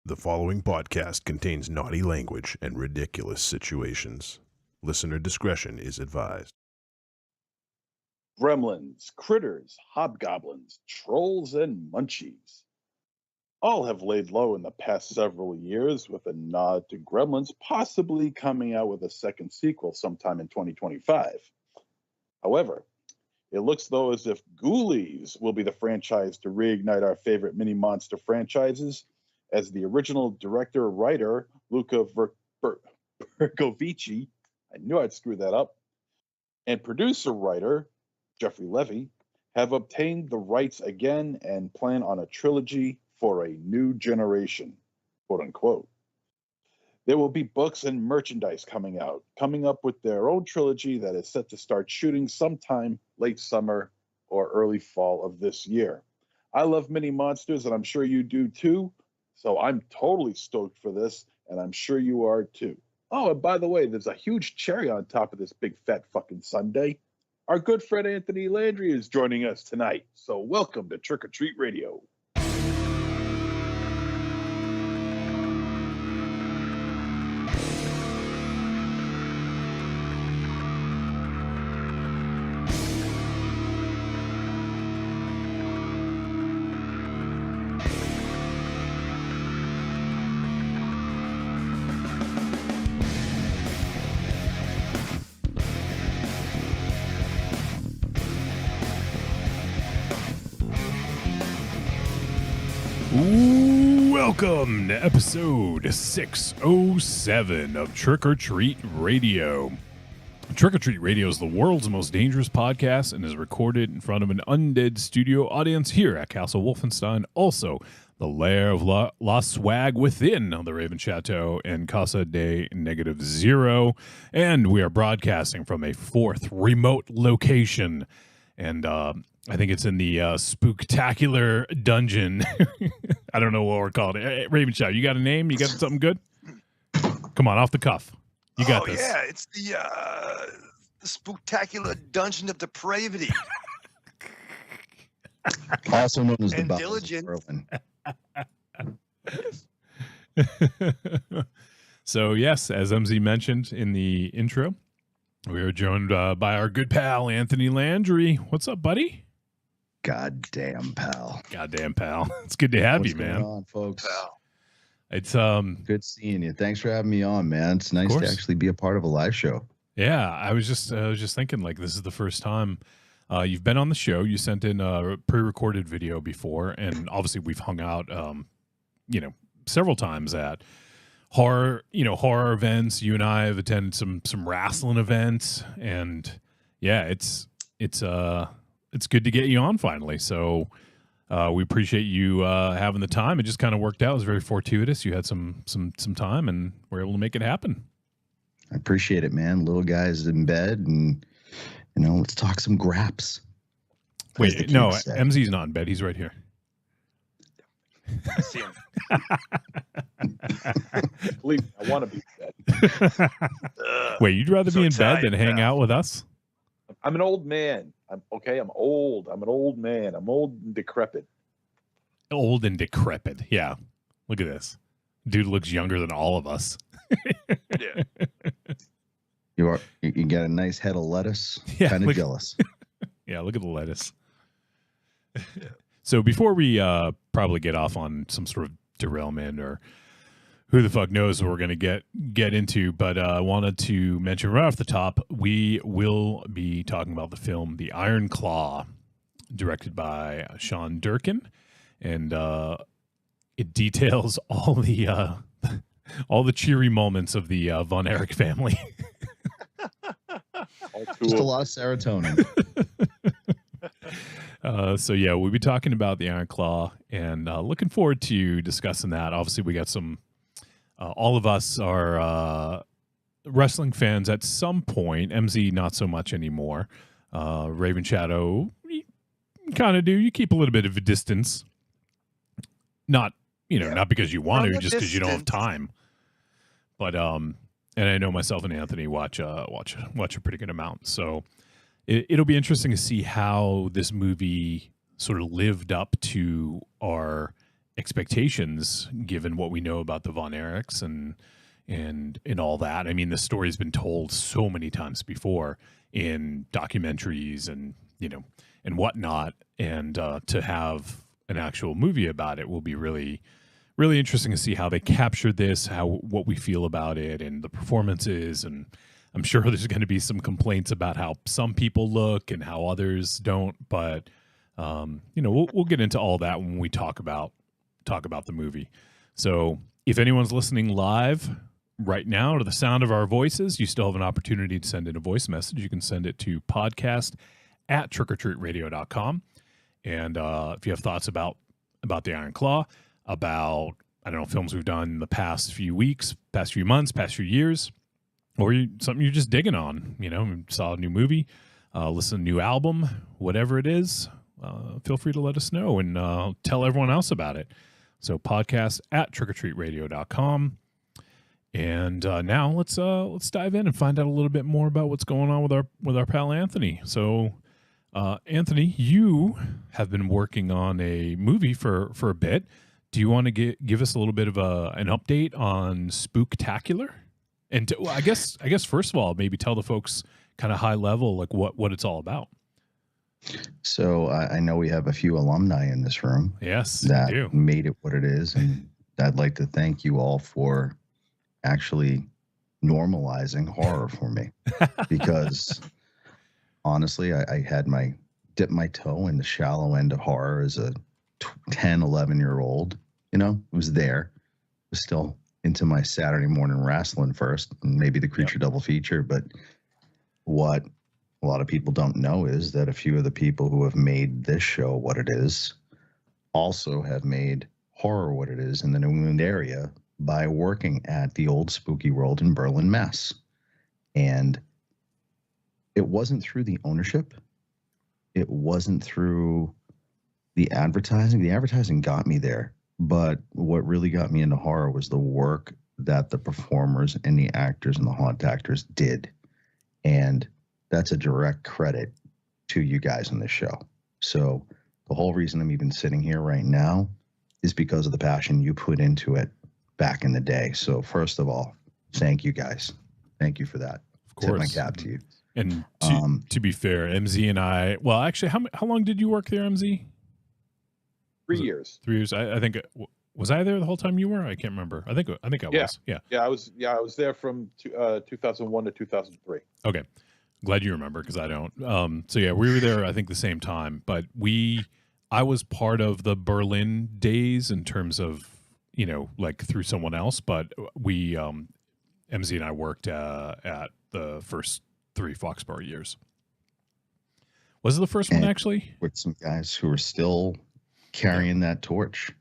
The following podcast contains naughty language and ridiculous situations. Listener discretion is advised. Gremlins, critters, hobgoblins, trolls, and munchies all have laid low in the past several years, with a nod to Gremlins possibly coming out with a second sequel sometime in 2025. However, it looks though as if Ghoulies will be the franchise to reignite our favorite mini monster franchises, as the original director-writer Luca Bergovici, I knew I'd screw that up, and producer-writer Jeffrey Levy have obtained the rights again and plan on a trilogy for a new generation, quote unquote. There will be books and merchandise coming up with their own trilogy that is set to start shooting sometime late summer or early fall of this year. I love mini monsters, and I'm sure you do too, so I'm totally stoked for this, and I'm sure you are too. Oh, and by the way, there's a huge cherry on top of this big fat fucking sundae. Our good friend Anthony Landry is joining us tonight, so welcome to Trick or Treat Radio. Welcome to episode 607 of Trick or Treat Radio. Trick or Treat Radio is the world's most dangerous podcast and is recorded in front of an undead studio audience here at Castle Wolfenstein, also the lair of La Swag within the Raven Chateau and Casa de -0. And we are broadcasting from a fourth remote location. And I think it's in the spooktacular dungeon. I don't know what we're calling it. Hey, Raven Shadow, you got a name? You got something good? Come on, off the cuff. You got this. Yeah, it's the spooktacular dungeon of depravity. Also known as the And Bowels of diligent. Berlin. So, yes, as MZ mentioned in the intro, we are joined by our good pal, Anthony Landry. What's up, buddy? Goddamn, pal. Goddamn, pal. It's good to have What's you, man. going on, folks? Wow. It's Good seeing you. Thanks for having me on, man. It's nice to course. actually be a part of a live show. Yeah, I was just thinking, like, this is the first time you've been on the show. You sent in a pre-recorded video before, and obviously we've hung out, several times at horror events. You and I have attended some wrestling events, and yeah, it's good to get you on finally. So we appreciate you having the time. It just kind of worked out. It was very fortuitous. You had some time, and we're able to make it happen. I appreciate it, man. Little guy's in bed, and let's talk some graps. Wait, no, MZ's not in bed. He's right here. I see him. Please, I want to be dead. Wait, you'd rather So be in bed than tight, hang pal. out with us? I'm an old man. I'm old. I'm an old man. I'm old and decrepit. Old and decrepit. Yeah. Look at this. Dude looks younger than all of us. Yeah. You got a nice head of lettuce. Yeah, Kind of look- jealous. Yeah, look at the lettuce. Yeah. So before we probably get off on some sort of derailment or who the fuck knows what we're going to get into, but I wanted to mention right off the top, we will be talking about the film The Iron Claw, directed by Sean Durkin, and it details all the cheery moments of the Von Erich family. All Just a two lot of serotonin. So yeah, we'll be talking about the Iron Claw and looking forward to discussing that. Obviously, we got some. All of us are wrestling fans at some point. MZ not so much anymore. Raven Shadow, you kind of do. You keep a little bit of a distance. Not not because you want From to, a just because you don't have distance. time. But and I know myself and Anthony watch a pretty good amount. So it'll be interesting to see how this movie sort of lived up to our expectations given what we know about the Von Erichs and all that. I mean, the story's been told so many times before in documentaries and and whatnot, and to have an actual movie about it will be really really interesting to see how they captured this, what we feel about it, and the performances. And I'm sure there's going to be some complaints about how some people look and how others don't, but we'll get into all that when we talk about the movie. So if anyone's listening live right now to the sound of our voices, you still have an opportunity to send in a voice message. You can send it to podcast@trickortreatradio.com. And if you have thoughts about the Iron Claw, about, I don't know, films we've done in the past few weeks, past few months, past few years, or something you're just digging on, saw a new movie, listen to a new album, whatever it is, feel free to let us know and tell everyone else about it. So podcast@trickortreatradio.com. And now let's dive in and find out a little bit more about what's going on with our pal Anthony. So Anthony, you have been working on a movie for a bit. Do you want to give us a little bit of an update on Spooktacular? And I guess first of all, maybe tell the folks kind of high level, like what it's all about. So I know we have a few alumni in this room. Yes, that we do. Made it what it is, and I'd like to thank you all for actually normalizing horror for me, because honestly, I had dipped my toe in the shallow end of horror as a 10, 11-year-old. It was there. It was still into my Saturday morning wrestling first, and maybe the Creature double feature. But what a lot of people don't know is that a few of the people who have made this show what it is also have made horror what it is in the New England area by working at the old Spooky World in Berlin, Mass. And it wasn't through the ownership. It wasn't through the advertising. The advertising got me there. But what really got me into horror was the work that the performers and the actors and the haunt actors did. And that's a direct credit to you guys on this show. So the whole reason I'm even sitting here right now is because of the passion you put into it back in the day. So first of all, thank you guys. Thank you for that. Of course. Tip my cap to you. And to be fair, MZ and I, well, actually, how long did you work there, MZ? 3 years. 3 years. I think, was I there the whole time you were? I can't remember. I think I was. Yeah. I was there from 2001 to 2003. Okay. Glad you remember, because I don't. So yeah, we were there, I think, the same time. But I was part of the Berlin days in terms of, like through someone else. But we, MZ and I worked at the first 3 Foxborough years. Was it the first one, actually? With some guys who are still carrying that torch.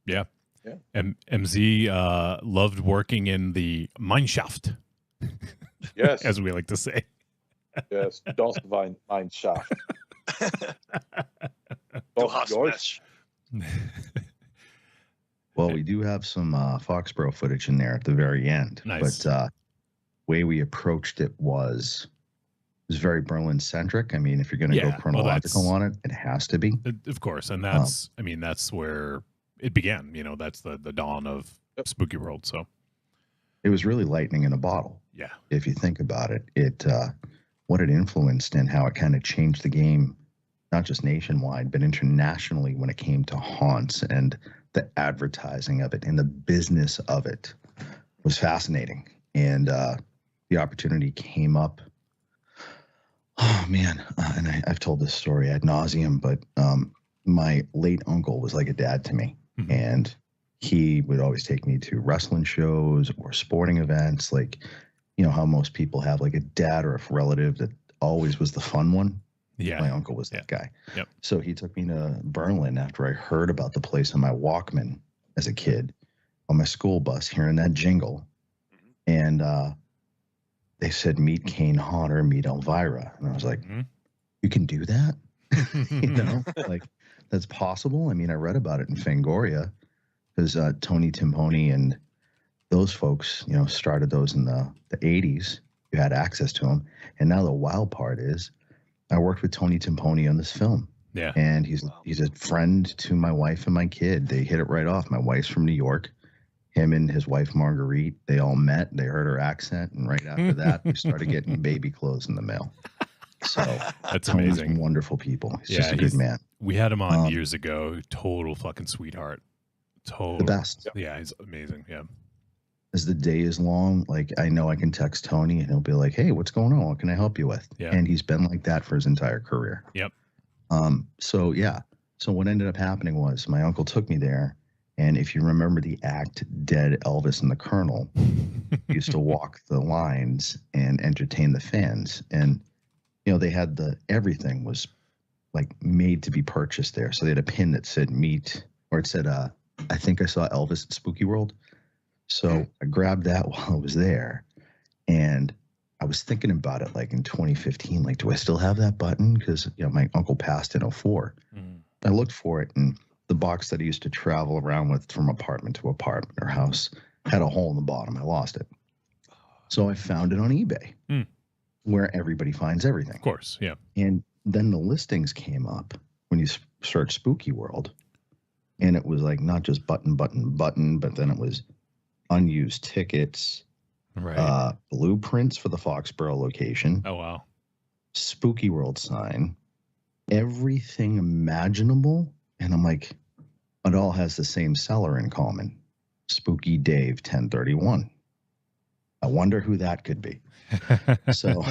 Yeah. MZ loved working in the Mineshaft. Yes. As we like to say. Yes. Das Mineshaft. Yours? Well, we do have some Foxborough footage in there at the very end. Nice. But way we approached it was very Berlin-centric. I mean, if you're going to go chronological on it, it has to be. Of course. And that's, that's where it began. That's the dawn of Spooky World. So it was really lightning in a bottle. Yeah. If you think about it, what it influenced and how it kind of changed the game, not just nationwide, but internationally when it came to haunts, and the advertising of it and the business of it was fascinating. And the opportunity came up. Oh, man. And I've told this story ad nauseum, but my late uncle was like a dad to me. Mm-hmm. And he would always take me to wrestling shows or sporting events, like, how most people have like a dad or a relative that always was the fun one. Yeah. My uncle was that guy. Yep. So he took me to Berlin after I heard about the place on my Walkman as a kid on my school bus, hearing that jingle. Mm-hmm. And they said, meet Kane Hodder, meet Elvira. And I was like, you can do that? Like that's possible. I mean, I read about it in Fangoria because Tony Timpone and those folks, started those in the 80s. You had access to them. And now the wild part is I worked with Tony Timpone on this film. Yeah. And he's a friend to my wife and my kid. They hit it right off. My wife's from New York. Him and his wife Marguerite, they all met. They heard her accent, and right after that, we started getting baby clothes in the mail. So That's Tony's amazing. wonderful people. He's Yeah, just a good man. We had him on years ago. Total fucking sweetheart. Total. The best. Yeah, he's amazing. Yeah. As the day is long, like I know I can text Tony and he'll be like, "Hey, what's going on? What can I help you with?" Yeah. And he's been like that for his entire career. Yep. So yeah. So what ended up happening was my uncle took me there. And if you remember the act Dead Elvis and the Colonel, used to walk the lines and entertain the fans. And, you know, they had everything was like made to be purchased there. So they had a pin that said meet, or it said, I think I saw Elvis at Spooky World. So I grabbed that while I was there. And I was thinking about it like in 2015, like, do I still have that button? Because, you know, my uncle passed in 04. I looked for it, and the box that I used to travel around with from apartment to apartment or house had a hole in the bottom. I lost it. So I found it on eBay, where everybody finds everything. Of course, yeah. And then the listings came up when you search Spooky World, and it was like not just button, but then it was unused tickets, Right. Blueprints for the Foxborough location. Oh, wow. Spooky World sign, everything imaginable. And I'm like, it all has the same seller in common. Spooky Dave 1031. I wonder who that could be. So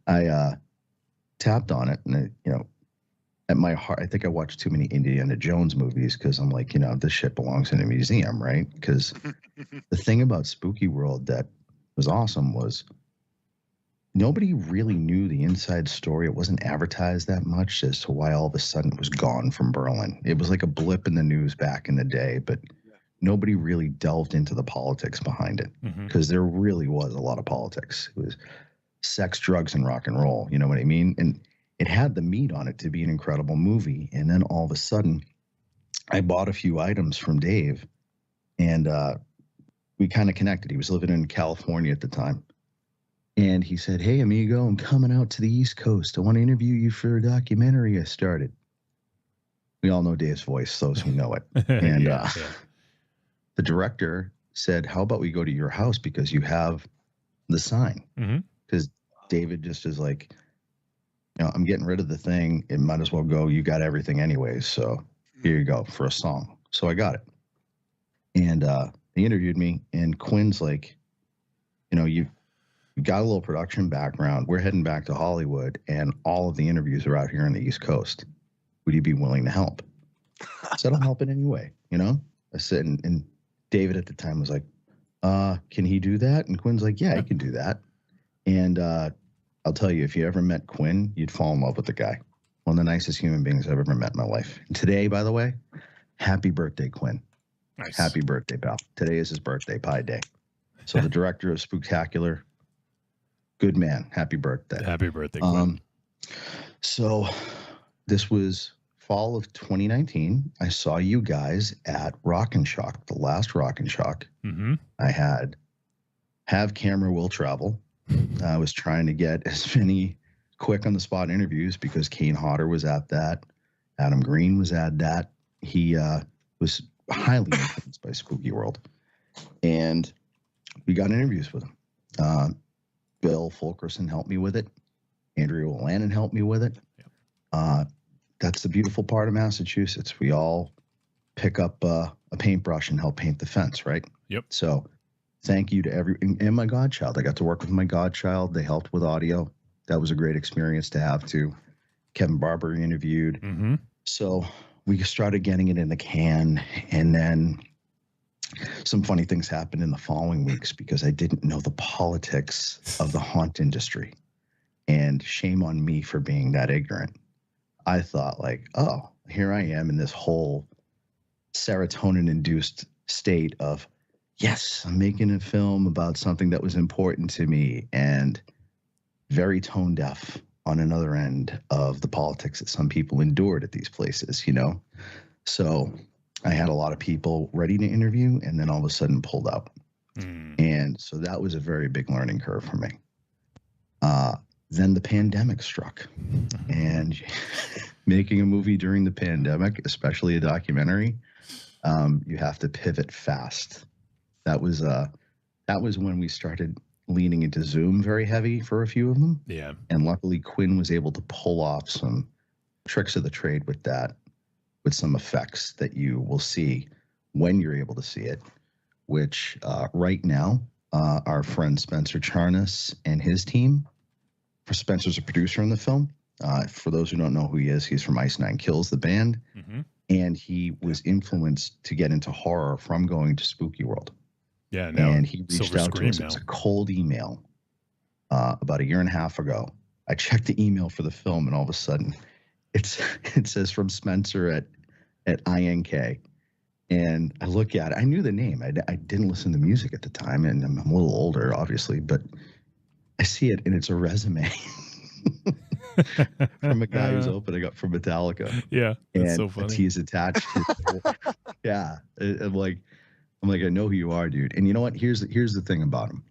I tapped on it, and you know, at my heart, I think I watched too many Indiana Jones movies because I'm like, you know, this shit belongs in a museum, right? Because the thing about Spooky World that was awesome was nobody really knew the inside story. It wasn't advertised that much as to why all of a sudden it was gone from Berlin. It was like a blip in the news back in the day, but nobody really delved into the politics behind it because there really was a lot of politics. It was sex, drugs, and rock and roll. You know what I mean? And it had the meat on it to be an incredible movie. And then all of a sudden, I bought a few items from Dave, and we kind of connected. He was living in California at the time. And he said, "Hey, amigo, I'm coming out to the East Coast. I want to interview you for a documentary I started." We all know Dave's voice, those who know it. And the director said, "How about we go to your house because you have the sign?" Because David just is like, you know, I'm getting rid of the thing. It might as well go. You got everything anyways. So here you go for a song. So I got it. And they interviewed me, and Quinn's like, you know, you got a little production background. We're heading back to Hollywood, and all of the interviews are out here on the East Coast. Would you be willing to help? I said, I'll help in any way, you know? I said, and David at the time was like, can he do that? And Quinn's like, yeah, he can do that. And I'll tell you, if you ever met Quinn, you'd fall in love with the guy. One of the nicest human beings I've ever met in my life. And today, by the way, happy birthday, Quinn. Nice. Happy birthday, pal. Today is his birthday, Pie Day. So the director of Spooktacular, good man. Happy birthday. Happy birthday, Quinn. So this was fall of 2019. I saw you guys at Rock and Shock, the last Rock and Shock. I had Have Camera Will Travel. I was trying to get as many quick on the spot interviews because Kane Hodder was at that. Adam Green was at that. He was highly influenced by Spooky World. And we got interviews with him. Bill Fulkerson helped me with it. Andrea Lannon helped me with it. That's the beautiful part of Massachusetts. We all pick up a paintbrush and help paint the fence, right? Yep. So thank you to and my godchild. I got to work with my godchild. They helped with audio. That was a great experience to have too. Kevin Barber interviewed. So we started getting it in the can, and then some funny things happened in the following weeks because I didn't know the politics of the haunt industry. And shame on me for being that ignorant. I thought like, oh, here I am in this whole serotonin-induced state of, yes, I'm making a film about something that was important to me, and very tone deaf on another end of the politics that some people endured at these places, you know? So I had a lot of people ready to interview and then all of a sudden pulled out. And so that was a very big learning curve for me. then the pandemic struck. And making a movie during the pandemic, especially a documentary, you have to pivot fast. That was when we started leaning into Zoom very heavy for a few of them. Yeah. And luckily Quinn was able to pull off some tricks of the trade with that, with some effects that you will see when you're able to see it, which right now, our friend Spencer Charnas and his team, for Spencer's a producer in the film. For those who don't know who he is, he's from Ice Nine Kills, the band. Mm-hmm. And he was influenced to get into horror from going to Spooky World. Yeah, no. And he reached Silver out to Scream us. now. It was a cold email about a year and a half ago. I checked the email for the film, and all of a sudden, it says from Spencer at INK. And I look at it. I knew the name. I didn't listen to music at the time, and I'm a little older, obviously, but I see it, and it's a resume from a guy who's opening up for Metallica. Yeah, that's so And funny. he's attached to yeah. I'm like, I know who you are, dude. And you know what? Here's the thing about him.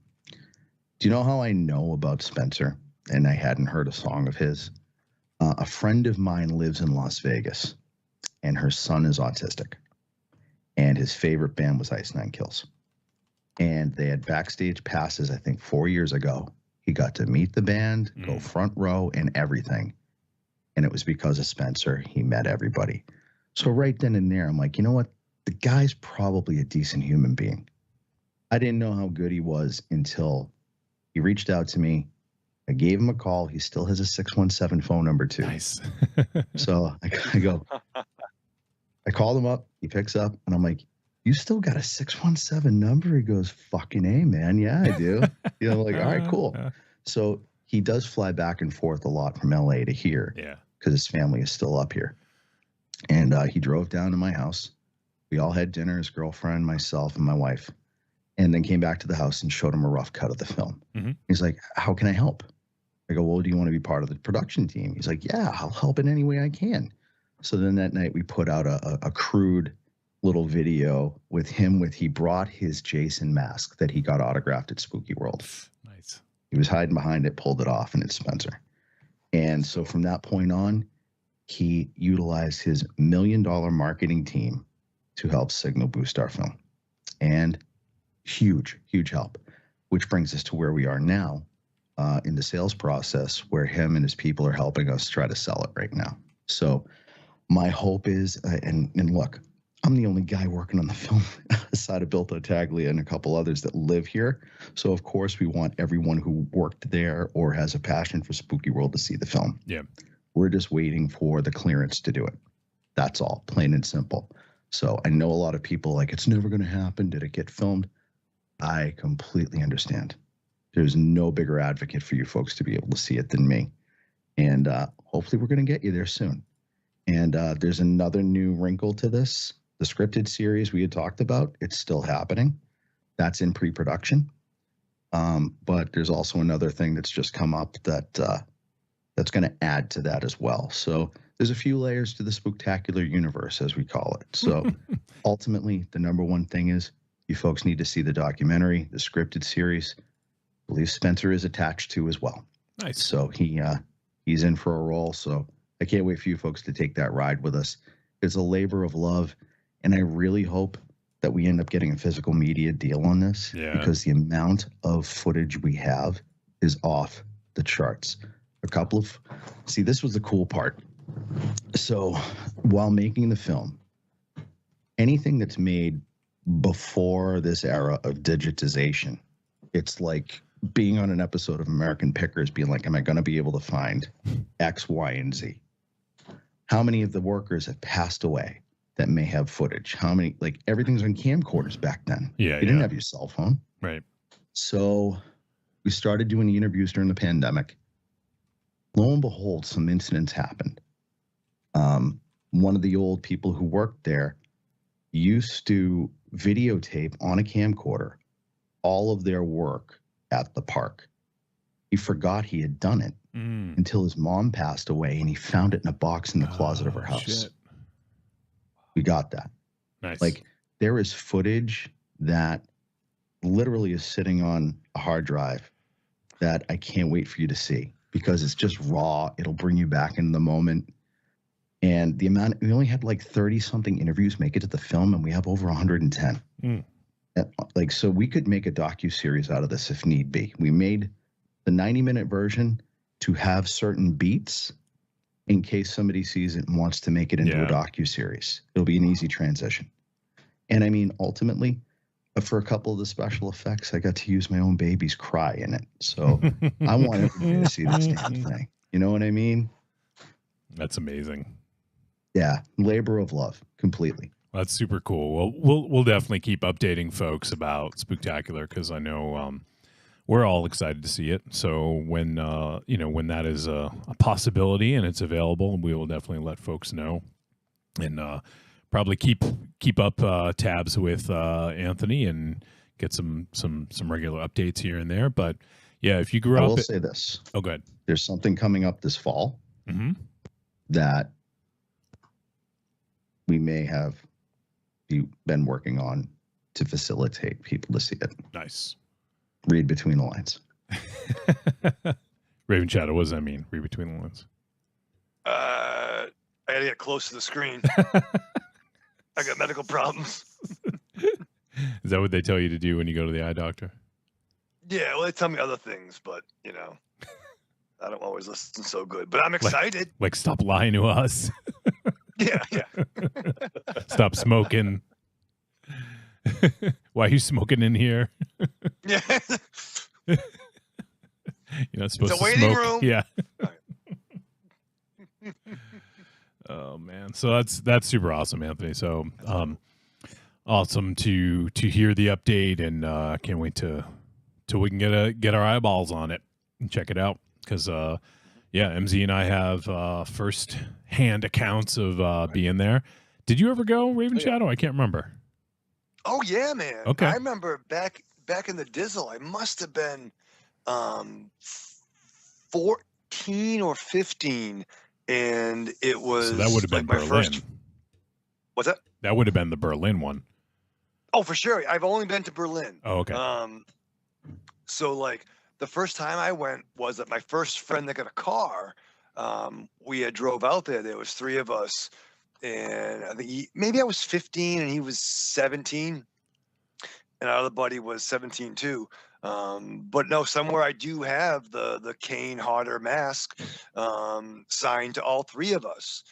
Do you know how I know about Spencer? And I hadn't heard a song of his. A friend of mine lives in Las Vegas, and her son is autistic. And his favorite band was Ice Nine Kills. And they had backstage passes, I think, 4 years ago. He got to meet the band, go front row, and everything. And it was because of Spencer. He met everybody. So right then and there, I'm like, you know what? The guy's probably a decent human being. I didn't know how good he was until he reached out to me. I gave him a call. He still has a 617 phone number too. Nice. So I go, I called him up. He picks up, and I'm like, "You still got a 617 number?" He goes, "Fucking A, man. Yeah, I do." You know, like, all right, cool. So he does fly back and forth a lot from LA to here. Yeah. Because his family is still up here. And he drove down to my house. We all had dinner, his girlfriend, myself, and my wife, and then came back to the house and showed him a rough cut of the film. Mm-hmm. He's like, "How can I help?" I go, "Well, do you want to be part of the production team?" He's like, "Yeah, I'll help in any way I can." So then that night we put out a crude little video with him he brought his Jason mask that he got autographed at Spooky World. Nice. He was hiding behind it, pulled it off, and it's Spencer. And so from that point on, he utilized his $1 million marketing team to help signal boost our film. And huge, huge help, which brings us to where we are now in the sales process, where him and his people are helping us try to sell it right now. So my hope is, and look, I'm the only guy working on the film aside of Bill Taglia and a couple others that live here. So, of course, we want everyone who worked there or has a passion for Spooky World to see the film. Yeah. We're just waiting for the clearance to do it. That's all, plain and simple. So I know a lot of people like, it's never going to happen. Did it get filmed? I completely understand. There's no bigger advocate for you folks to be able to see it than me. And hopefully we're going to get you there soon. And there's another new wrinkle to this. The scripted series we had talked about, it's still happening. That's in pre-production. But there's also another thing that's just come up that's going to add to that as well. So there's a few layers to the spooktacular universe, as we call it. So ultimately, the number one thing is you folks need to see the documentary, the scripted series. I believe Spencer is attached to as well. Nice. So he's in for a role. So I can't wait for you folks to take that ride with us. It's a labor of love. And I really hope that we end up getting a physical media deal on this, because the amount of footage we have is off the charts. This was the cool part. So while making the film, anything that's made before this era of digitization, it's like being on an episode of American Pickers being like, am I going to be able to find X, Y, and Z? How many of the workers have passed away that may have footage? How many, like, everything's on camcorders back then. Yeah. You didn't have your cell phone. Right. So we started doing the interviews during the pandemic. Lo and behold, some incidents happened. One of the old people who worked there used to videotape on a camcorder all of their work at the park. He forgot he had done it until his mom passed away, and he found it in a box in the closet of her house. Shit. We got that. Nice. Like, there is footage that literally is sitting on a hard drive that I can't wait for you to see. because it's just raw. It'll bring you back into the moment. And the amount, we only had like 30 something interviews make it to the film, and we have over 110. Like, so we could make a docu-series out of this if need be. We made the 90-minute version to have certain beats in case somebody sees it and wants to make it into a docu-series. It'll be an easy transition. And I mean, ultimately, for a couple of the special effects, I got to use my own baby's cry in it. So I want everybody to see this damn thing. You know what I mean? That's amazing. Yeah, labor of love, completely. That's super cool. Well, we'll definitely keep updating folks about Spooktacular, because I know we're all excited to see it. So when when that is a possibility and it's available, we will definitely let folks know, and probably keep up tabs with Anthony and get some regular updates here and there. But yeah, if you grew up, I will say this. Oh, good. There's something coming up this fall that we may have been working on to facilitate people to see it. Nice. Read between the lines. Raven Shadow, what does that mean? Read between the lines. I gotta get close to the screen. I got medical problems. Is that what they tell you to do when you go to the eye doctor? Yeah, well, they tell me other things, but I don't always listen so good. But I'm excited. Like stop lying to us. Yeah. Stop smoking. Why are you smoking in here? Yeah. You're not supposed It's a to waiting smoke. room. Yeah. Oh man, so that's super awesome, Anthony. So awesome to hear the update, and can't wait till we can get our eyeballs on it and check it out, because MZ and I have first hand accounts of being there. Did you ever go, Raven Shadow? I can't remember. Oh yeah, man. Okay. I remember back in the Dizzle, I must have been 14 or 15, and it was So that would have been like my Berlin. first. What's that? That would have been the Berlin one. Oh, for sure. I've only been to Berlin. Oh, okay. So like the first time I went was that my first friend that got a car. We had drove out there. There was 3 of us, and I think maybe I was 15 and he was 17, and our other buddy was 17 too. But no, somewhere I do have the Kane Hodder mask signed to all 3 of us,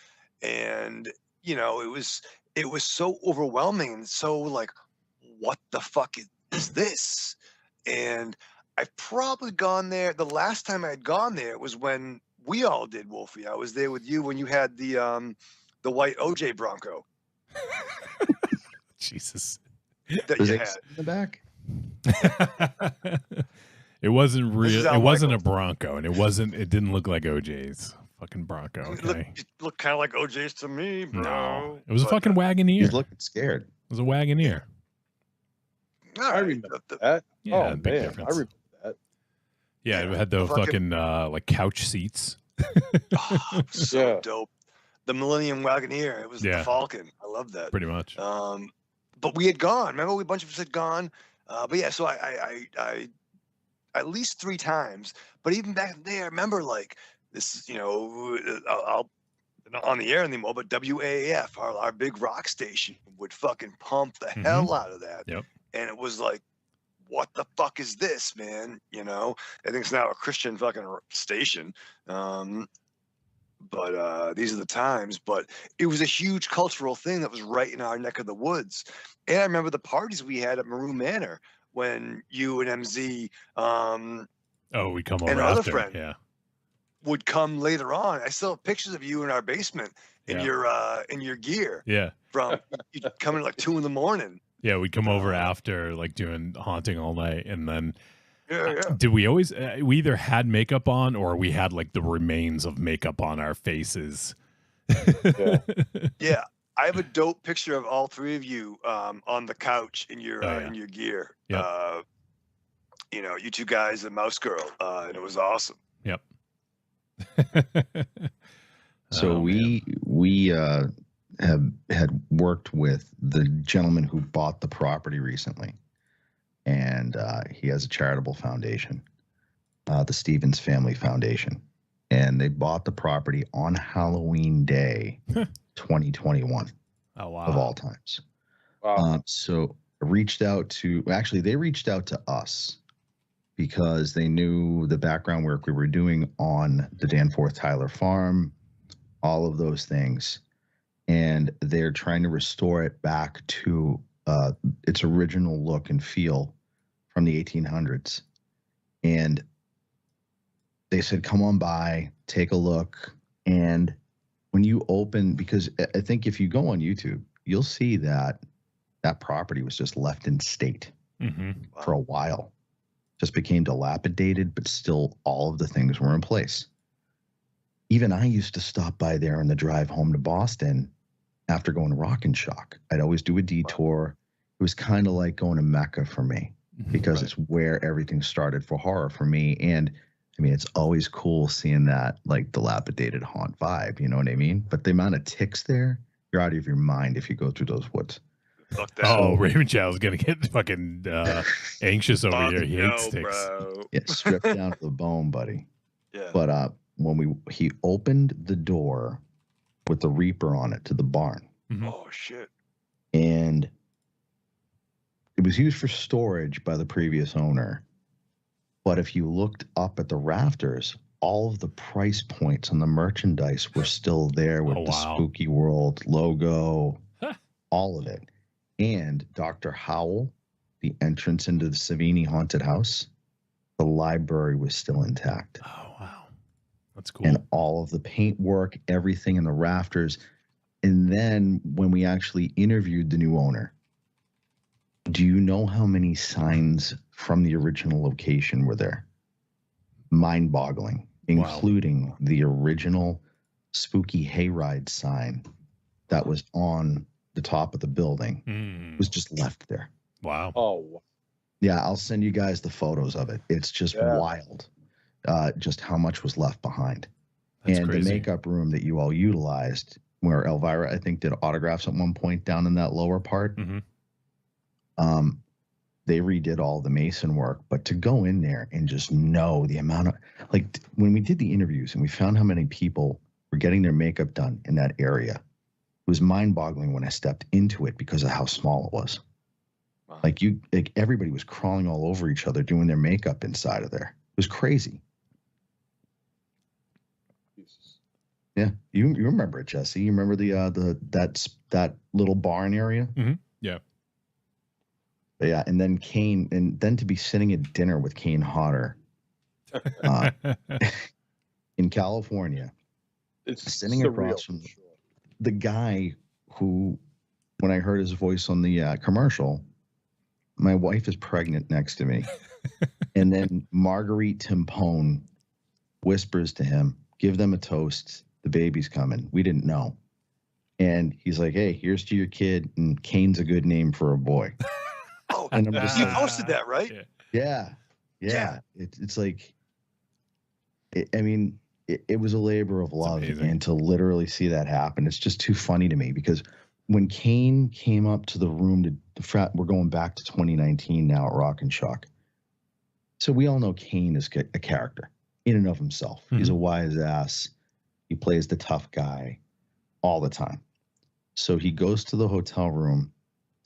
and it was so overwhelming and so like, what the fuck is this? And I've probably gone there. The last time I had gone there was when we all did, Wolfie. I was there with you when you had the white OJ Bronco. Jesus. That Was you it had. in the back? It wasn't real. Al It wasn't a Michaels. Bronco, and it didn't look like OJ's fucking Bronco. Okay. It looked kind of like OJ's to me, bro. No, it was a But, fucking Wagoneer. He's It looking scared. was a Wagoneer. all I right. remember that. Yeah, Oh big man, difference. I remember that. Yeah, it Yeah, had the the fucking- fucking like couch seats. Oh, so Yeah. dope. The Millennium Wagoneer. It was Yeah. the Falcon. I love that. Pretty much. But we had gone. Remember, a bunch of us had gone. But yeah, so I at least 3 times. But even back there, I remember like this. I'll not on the air anymore. But WAAF, our big rock station, would fucking pump the hell out of that. Yep. And it was like, what the fuck is this, man? I think it's now a Christian fucking station. But these are the times. But it was a huge cultural thing that was right in our neck of the woods. And I remember the parties we had at Maroon Manor when you and MZ We come over and our other after. friend. Yeah. would come later on. I still have pictures of you in our basement in your gear Yeah. from you coming at like 2 a.m. Yeah. We'd come over after like doing haunting all night, and then Yeah. did we always? We either had makeup on, or we had like the remains of makeup on our faces. Yeah. Yeah. I have a dope picture of all 3 of you on the couch in your Oh, yeah. in your gear. Yep. You 2 guys and Mouse Girl, and it was awesome. Yep. So Oh, man. we had worked with the gentleman who bought the property recently, and he has a charitable foundation, the Stevens Family Foundation, and they bought the property on Halloween Day, 2021, Oh wow. of all times. Wow. So I reached out to, actually, they reached out to us because they knew the background work we were doing on the Danforth Tyler farm, all of those things. And they're trying to restore it back to its original look and feel from the 1800s. And they said, come on by, take a look. And when you open, because I think if you go on YouTube, you'll see that that property was just left in state for a while. Just became dilapidated, but still all of the things were in place. Even I used to stop by there on the drive home to Boston after going to Rock and Shock. I'd always do a detour. It was kind of like going to Mecca for me because it's where everything started for horror for me. And I mean, it's always cool seeing that like dilapidated haunt vibe, you know what I mean? But the amount of ticks there, you're out of your mind if you go through those woods. Fuck that. Oh, Raven Chow's gonna get fucking anxious over here. He hates sticks. Bro. Yeah, stripped down to the bone, buddy. Yeah. But when he opened the door with the Reaper on it to the barn, Oh shit. and it was used for storage by the previous owner. But if you looked up at the rafters, all of the price points on the merchandise were still there with the Spooky World logo, all of it. And Dr. Howell, the entrance into the Savini haunted house, the library was still intact. Oh, wow. That's cool. And all of the paintwork, everything in the rafters. And then when we actually interviewed the new owner, do you know how many signs from the original location were there? Mind-boggling, including the original spooky hayride sign that was on the top of the building was just left there. Wow. Oh, yeah. I'll send you guys the photos of it. It's just wild, just how much was left behind. That's and crazy. The makeup room that you all utilized, where Elvira, I think, did autographs at one point down in that lower part. They redid all the Mason work, but to go in there and just know the amount of, like, when we did the interviews and we found how many people were getting their makeup done in that area, it was mind-boggling when I stepped into it because of how small it was. Wow. Like everybody was crawling all over each other doing their makeup inside of there. It was crazy. Jesus. Yeah, you remember it, Jesse? You remember that little barn area? Yeah. But yeah, and then Kane, and then to be sitting at dinner with Kane Hodder in California, It's sitting surreal, across from for sure. the guy who, when I heard his voice on the commercial, my wife is pregnant next to me. And then Marguerite Timpone whispers to him, give them a toast. The baby's coming. We didn't know. And he's like, hey, here's to your kid. And Kane's a good name for a boy. Oh, And I'm just you like, posted that, right? yeah. It's like, I mean, it was a labor of love. And to literally see that happen, it's just too funny to me because when Kane came up to the room we're going back to 2019 now at Rock and Shock. So we all know Kane is a character in and of himself. He's a wise ass. He plays the tough guy all the time. So he goes to the hotel room.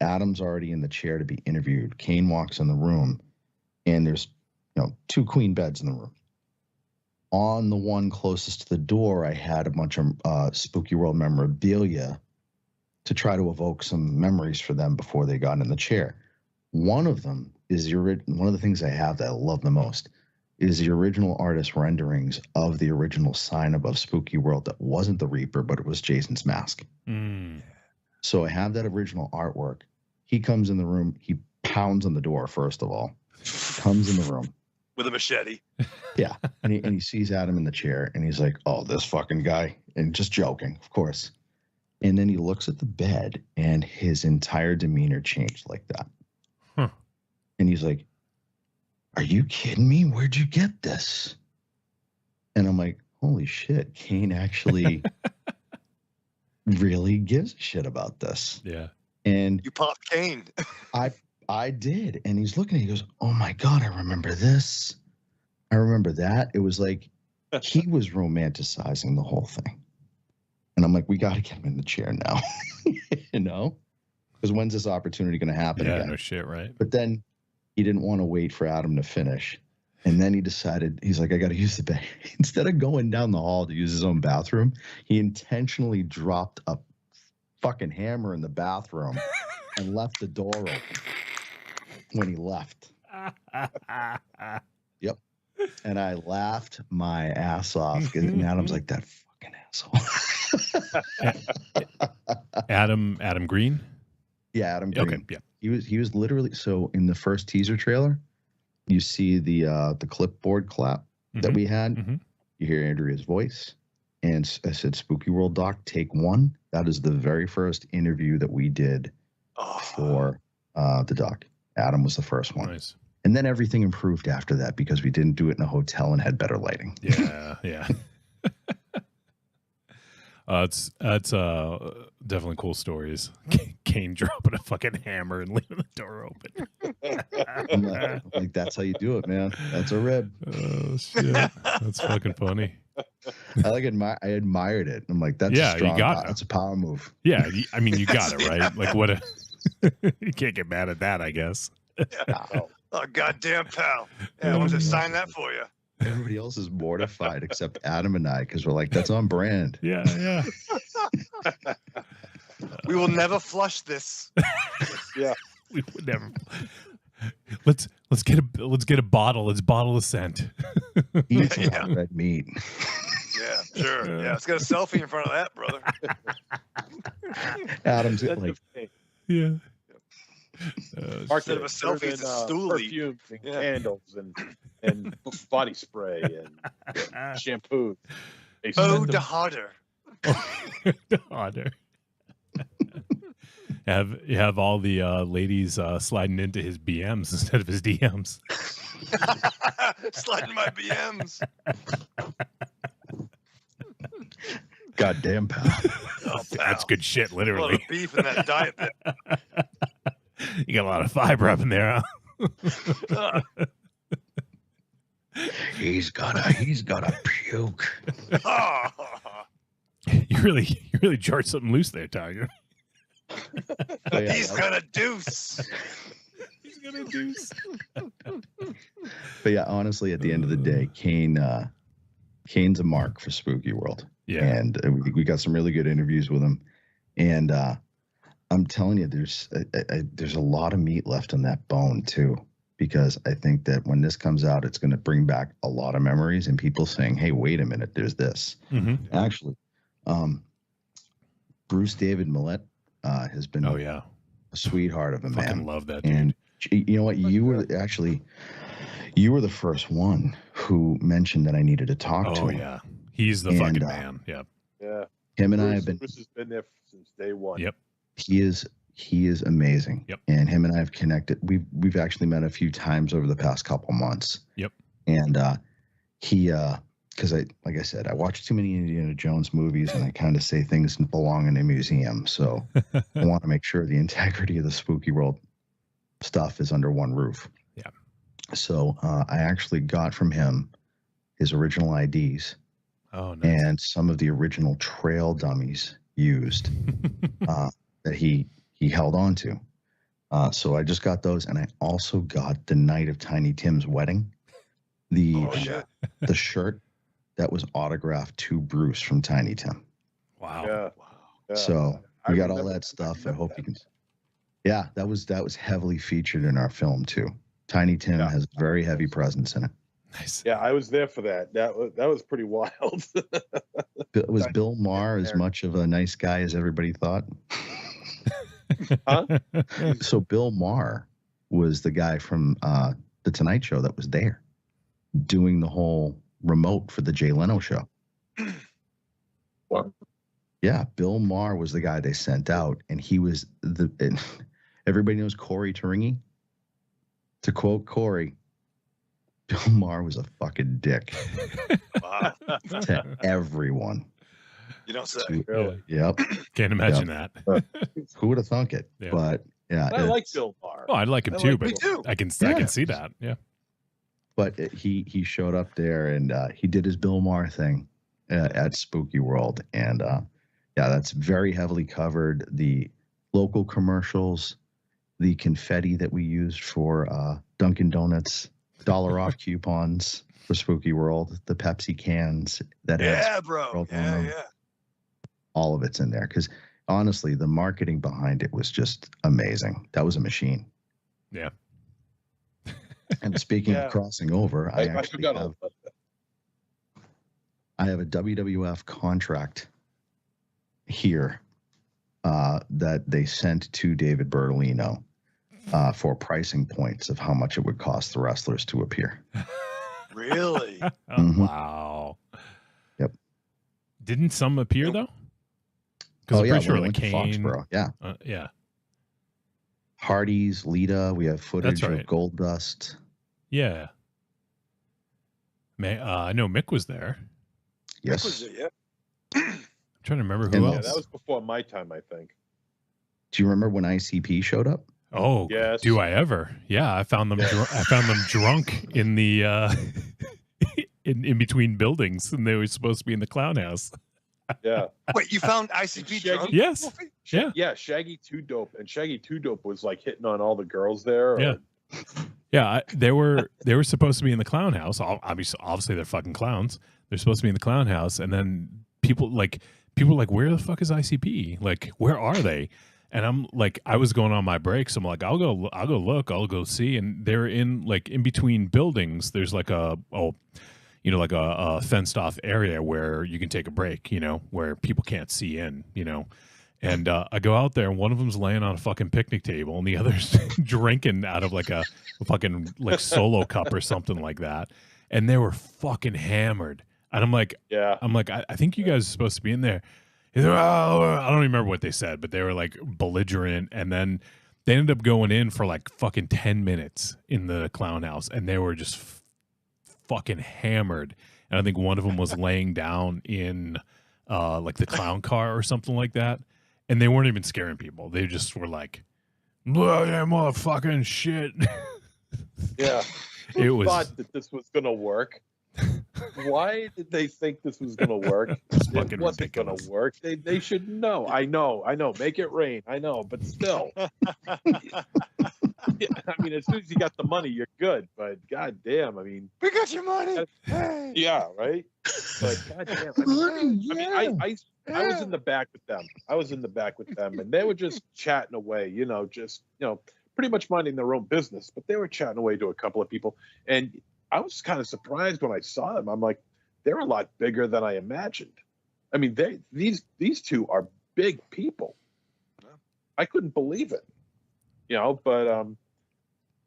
Adam's already in the chair to be interviewed. Kane walks in the room, and there's 2 queen beds in the room. On the one closest to the door, I had a bunch of Spooky World memorabilia to try to evoke some memories for them before they got in the chair. One of them is one of the things I have that I love the most is the original artist renderings of the original sign above Spooky World that wasn't the Reaper, but it was Jason's mask. So I have that original artwork. He comes in the room. He pounds on the door, first of all. He comes in the room. With a machete. Yeah. And he sees Adam in the chair, and he's like, oh, this fucking guy. And just joking, of course. And then he looks at the bed, and his entire demeanor changed like that. And he's like, are you kidding me? Where'd you get this? And I'm like, holy shit, Kane actually really gives a shit about this. Yeah. And you popped Kane. I did. And he's looking, he goes, oh my God, I remember this. I remember that. It was like he was romanticizing the whole thing. And I'm like, we got to get him in the chair now, you know, because when's this opportunity going to happen Yeah, again? no shit, right? But then he didn't want to wait for Adam to finish. And then he decided, he's like, I got to use the bathroom. Instead of going down the hall to use his own bathroom, he intentionally dropped a fucking hammer in the bathroom and left the door open when he left. Yep. And I laughed my ass off. And Adam's like, that fucking asshole. Adam Green? Yeah, Adam Green. Okay, yeah. He was literally, so in the first teaser trailer, you see the clipboard clap that we had. Mm-hmm. You hear Andrea's voice. And I said, Spooky World Doc, take one. That is the very first interview that we did for the doc. Adam was the first one. Nice. And then everything improved after that because we didn't do it in a hotel and had better lighting. Yeah, yeah. It's definitely cool stories. Kane dropping a fucking hammer and leaving the door open. I'm like, that's how you do it, man. That's a rib. Oh shit, that's fucking funny. I admired it. I'm like, that's a strong, that's a power move. Yeah, I mean, you got it right. Like, what a you can't get mad at that, I guess. Yeah. Oh, goddamn, pal. Yeah, I want to sign that for you. Everybody else is mortified except Adam and I because we're like, that's on brand. Yeah, yeah. We will never flush this. Yeah. We would never. Let's get a bottle. Let's bottle the scent. Eat a lot of red meat. Yeah, sure. Yeah, let's get a selfie in front of that, brother. Adam's like, yeah. Instead of a selfie, it's a stoolie. Perfumes and candles and body spray and shampoo. Oh, the harder. Harder. You have all the ladies sliding into his BMs instead of his DMs. Sliding my BMs. goddamn, pal. Oh, That's good shit, A lot of literally. beef in that diet there. You got a lot of fiber up in there, huh? He's gotta puke. Oh. You really charged something loose there, Tiger. Yeah, He's gonna deuce. He's gonna deuce. But yeah, honestly, at the end of the day, Kane's a mark for Spooky World. Yeah. And we got some really good interviews with him. And I'm telling you, there's a lot of meat left on that bone too, because I think that when this comes out, it's going to bring back a lot of memories and people saying, "Hey, wait a minute, there's this." Mm-hmm. Actually, Bruce David Millett has been a sweetheart of a man. Fucking love that dude. And you know what? You were the first one who mentioned that I needed to talk to him. Oh yeah, he's the fucking man. Yeah. Yeah. Him and I have been. Bruce has been there since day one. Yep. He is amazing. Yep. And him and I have connected. We've actually met a few times over the past couple months. Yep. And he because like I said, I watch too many Indiana Jones movies and I kind of say things belong in a museum. So I want to make sure the integrity of the Spooky World stuff is under one roof. Yeah. So I actually got from him his original IDs. Oh, nice. And some of the original trail dummies used that he held on to. So I just got those, and I also got the night of Tiny Tim's wedding, the shirt that was autographed to Bruce from Tiny Tim. Wow. Yeah. So we got all remember that stuff. I hope you can. Yeah, that was heavily featured in our film too. Tiny Tim has a very heavy presence in it. Nice. Yeah, I was there for that. That was pretty wild. Was Bill Maher as much of a nice guy as everybody thought? Huh? So Bill Maher was the guy from the Tonight Show that was there doing the whole remote for the Jay Leno show. What? Yeah, Bill Maher was the guy they sent out, and he was everybody knows Corey Turingi. To quote Corey, Bill Maher was a fucking dick Wow. to everyone. You don't say. Really? Yep. Can't imagine that. Who would have thunk it? Yeah. But yeah, I like Bill Maher. Oh, I'd like him I too, like but me too. I can Yeah. see that. Yeah. But he showed up there and he did his Bill Maher thing at Spooky World, and yeah, that's very heavily covered. The local commercials, the confetti that we used for Dunkin' Donuts, $1 off coupons for Spooky World, the Pepsi cans that had Yeah, Spooky bro. World on Yeah, them, yeah. all of it's in there. Because honestly, the marketing behind it was just amazing. That was a machine. Yeah. And speaking Yeah. of crossing over, I actually forgot have all about that. I have a WWF contract here that they sent to David Bertolino for pricing points of how much it would cost the wrestlers to appear. Really? Oh, Mhm. wow. Yep. Didn't some appear though? Because Oh I'm yeah, pretty sure when it like went to Kane. Foxborough. Yeah, Yeah. Hardy's, Lita. We have footage right. of Gold Dust. Yeah. I know Mick was there. Yes. Mick was it, yeah. I'm trying to remember who And else. Yeah, that was before my time, I think. Do you remember when ICP showed up? Oh, Yes. do I ever? Yeah, I found them. I found them drunk in the in between buildings, and they were supposed to be in the clown house. Yeah. Wait, you found ICP Shaggy? drunk? Yes. Wolfie? Yeah. Yeah, Shaggy Two Dope, and Shaggy Two Dope was like hitting on all the girls there. Yeah. Yeah, they were supposed to be in the clown house. Obviously, they're fucking clowns. They're supposed to be in the clown house, and then people were like, where the fuck is ICP? Like, where are they? And I'm like, I was going on my breaks. I'm like, I'll go look, I'll go see. And they're in like in between buildings. There's like a fenced off area where you can take a break, where people can't see in, And I go out there, and one of them's laying on a fucking picnic table, and the other's drinking out of like a fucking like Solo cup or something like that. And they were fucking hammered. And I'm like, Yeah. I think you guys are supposed to be in there. He's like, "Oh," I don't remember what they said, but they were like belligerent. And then they ended up going in for like fucking 10 minutes in the clown house, and they were just fucking hammered. And I think one of them was laying down in like the clown car or something like that. And they weren't even scaring people. They just were like, "Well, yeah, motherfucking shit." Yeah. It Who was thought that this was going to work? Why did they think this was going to work? It's It fucking wasn't going ridiculous. to work. They should know. I know. Make it rain. I know. But still. Yeah, I mean, as soon as you got the money, you're good. But goddamn, I mean, We got your money. Hey. yeah, right. But goddamn, I was in the back with them. And they were just chatting away. Pretty much minding their own business. But they were chatting away to a couple of people, and I was kind of surprised when I saw them. I'm like, they're a lot bigger than I imagined. I mean, these two are big people. I couldn't believe it. But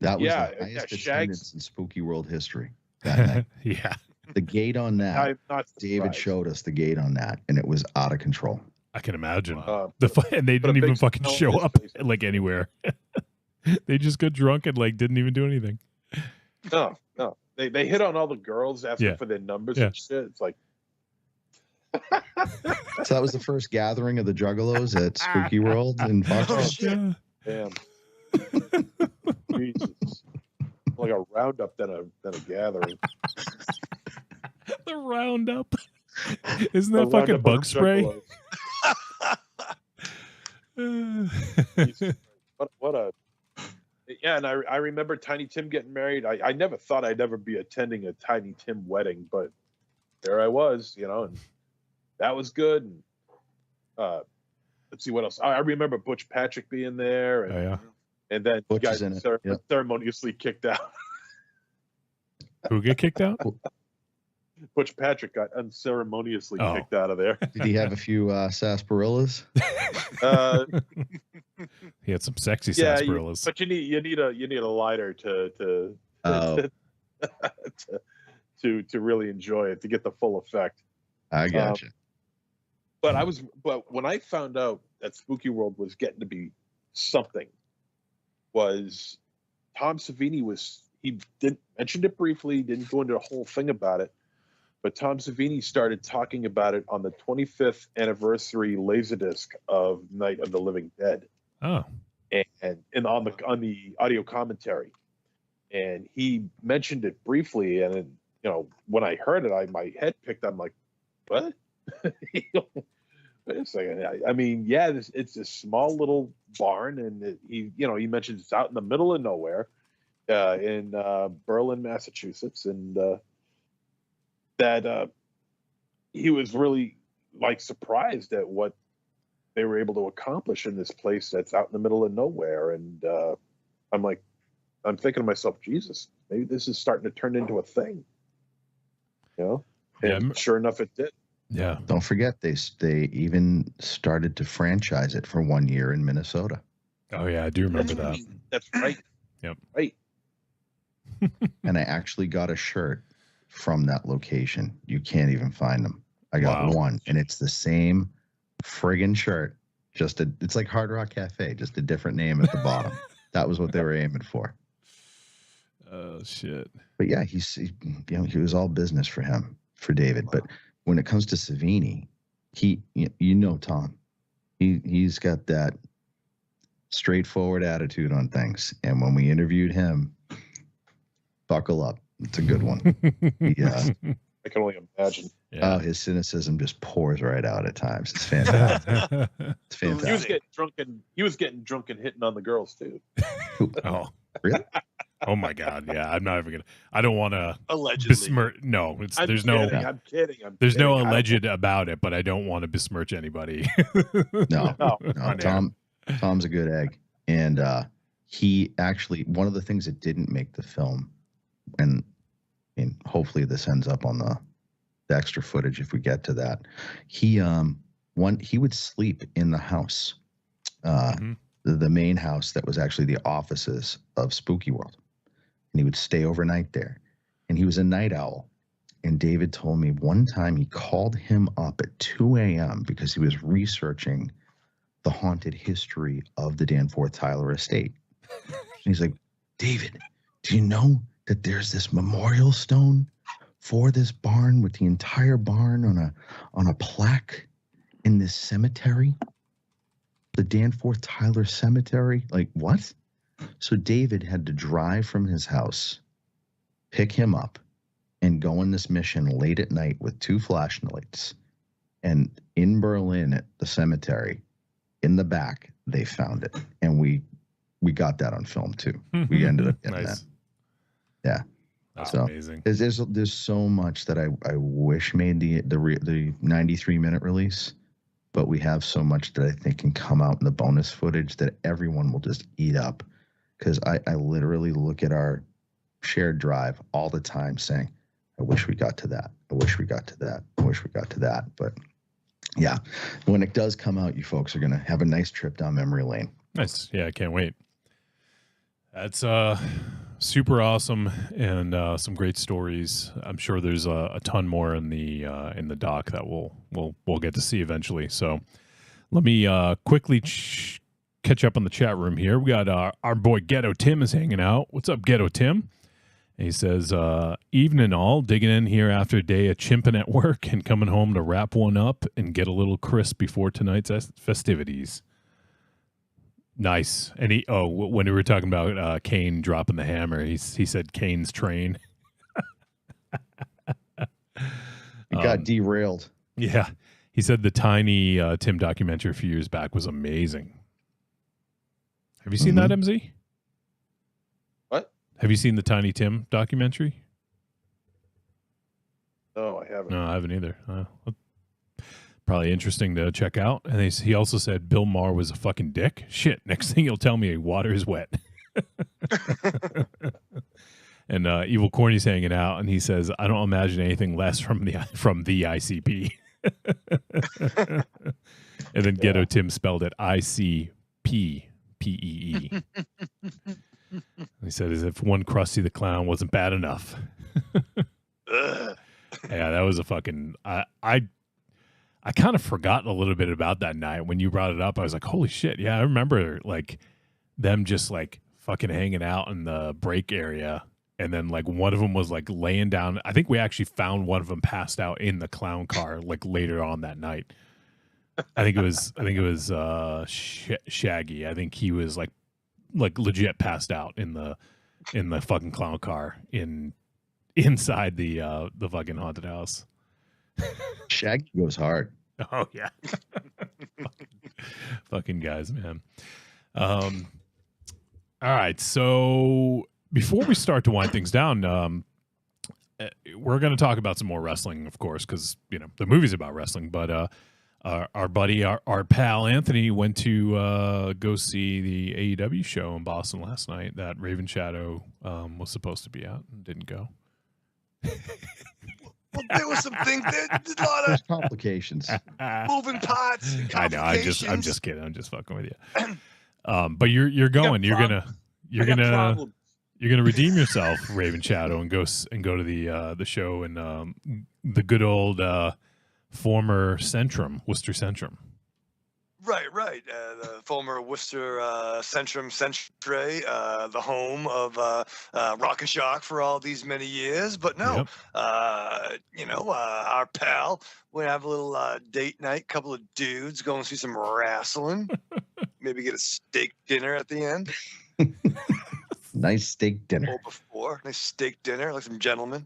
That was yeah, the highest Shags. attendance in Spooky World history that night. Yeah, The gate on that, I'm not David surprised. showed us the gate on that, and it was out of control. I can imagine. Uh, And they put a didn't even big fucking smile on show his up face. like anywhere. They just got drunk and like didn't even do anything. No. They hit on all the girls asking Yeah. for their numbers Yeah. and shit. It's like, So that was the first gathering of the Juggalos at Spooky World in oh Foxborough. shit, damn, Jesus, like a roundup than a gathering. The roundup. Isn't A that fucking roundup of bug spray? juggalos. Jesus Christ. What a yeah. And I remember Tiny Tim getting married. I never thought I'd ever be attending a Tiny Tim wedding, but there I was, and that was good. And let's see what else. I remember Butch Patrick being there, and, Oh, yeah. and then Butch got is in it, yep. ceremoniously kicked out. Who get kicked out? Butch Patrick got unceremoniously Oh. kicked out of there. Did he have a few sarsaparillas? He had some sexy Yeah, sarsaparillas. but you need a lighter to Oh. to really enjoy it, to get the full effect. I gotcha. But when I found out that Spooky World was getting to be something, was Tom Savini he did mentioned it briefly, didn't go into a whole thing about it, but Tom Savini started talking about it on the 25th anniversary Laserdisc of Night of the Living Dead, Oh, and on the audio commentary, and he mentioned it briefly, and it, you know, when I heard it, my head picked up. I'm like, what? Wait a second. I mean, yeah, it's a small little barn, and he mentioned it's out in the middle of nowhere, in Berlin, Massachusetts, and that he was really like surprised at what they were able to accomplish in this place that's out in the middle of nowhere. And I'm thinking to myself, Jesus, maybe this is starting to turn into a thing, you know? And Yeah. sure enough, it did. Yeah. Don't forget, they even started to franchise it for 1 year in Minnesota. Oh yeah, I do remember that. That's right. Yep. Right. And I actually got a shirt from that location. You can't even find them. I got Wow. one, and it's the same friggin' shirt. It's like Hard Rock Cafe, just a different name at the bottom. That was what they were aiming for. Oh shit. But yeah, he was all business for him, for David. But when it comes to Savini, Tom, he's got that straightforward attitude on things. And when we interviewed him, buckle up. It's a good one. Yeah. I can only imagine. Yeah. Oh, his cynicism just pours right out at times. It's fantastic. It's He was fantastic. getting drunk and hitting on the girls too. Oh, Really? oh my God. Yeah. I'm not even gonna. I don't want to Allegedly. besmirch. No, I'm there's kidding, no. I'm kidding. There's no kidding. I don't- alleged about it, but I don't want to besmirch anybody. No, No. On air. Tom's a good egg. And he actually, one of the things that didn't make the film, and hopefully this ends up on the extra footage if we get to that. He would sleep in the house, Mhm. the main house that was actually the offices of Spooky World, and he would stay overnight there. And he was a night owl. And David told me one time he called him up at 2 a.m. because he was researching the haunted history of the Danforth Tyler estate. And he's like, David, do you know that there's this memorial stone for this barn with the entire barn on a plaque in this cemetery? The Danforth Tyler Cemetery? Like, what? So David had to drive from his house, pick him up, and go on this mission late at night with 2 flashlights. And in Berlin at the cemetery, in the back, they found it. And we got that on film too. We ended up getting Nice. that. Yeah. That's So, amazing. There's so much that I wish made the 93-minute release, but we have so much that I think can come out in the bonus footage that everyone will just eat up. Because I literally look at our shared drive all the time saying, I wish we got to that. I wish we got to that. I wish we got to that. But yeah, when it does come out, you folks are going to have a nice trip down memory lane. Nice. Yeah, I can't wait. That's super awesome, and some great stories. I'm sure there's a ton more in the doc that we'll get to see eventually. So let me quickly catch up on the chat room here. We got our boy Ghetto Tim is hanging out. What's up, Ghetto Tim? And he says, evening all, digging in here after a day of chimping at work and coming home to wrap one up and get a little crisp before tonight's festivities. Nice. And when we were talking about Kane dropping the hammer, he said Kane's train. It got derailed. Yeah. He said the Tiny Tim documentary a few years back was amazing. Have you seen that, MZ? What? Have you seen the Tiny Tim documentary? No, I haven't. No, I haven't either. Probably interesting to check out. And he also said Bill Maher was a fucking dick. Shit, next thing he'll tell me water is wet. And Evil Corny's hanging out, and he says, I don't imagine anything less from the ICP. And then Ghetto Tim spelled it ICPPEE. He said, as if one Krusty the Clown wasn't bad enough. Yeah, that was a fucking... I kind of forgot a little bit about that night. When you brought it up, I was like, holy shit. Yeah, I remember like them just like fucking hanging out in the break area. And then like one of them was like laying down. I think we actually found one of them passed out in the clown car like later on that night. I think it was Shaggy. I think he was like legit passed out in the in the fucking clown car inside the fucking haunted house. Shaggy goes hard. Oh yeah, fucking guys, man. All right, so before we start to wind things down, we're going to talk about some more wrestling, of course, because the movie's about wrestling. But our buddy, our pal Anthony went to go see the AEW show in Boston last night that Raven Shadow was supposed to be at and didn't go. Well, there was some things. There's a lot There's of complications. moving parts. And I know. I'm just complications. kidding. I'm just fucking with you. But you're going. You're gonna redeem yourself, Raven Shadow, and go to the show in the good old former Centrum, Worcester Centrum. Right. The former Worcester Centrum Centre, the home of Rock and Shock for all these many years. But no, Yep. Our pal, we have a little date night, couple of dudes, go and see some wrestling, maybe get a steak dinner at the end. Nice steak dinner. Or before, nice steak dinner, like some gentlemen.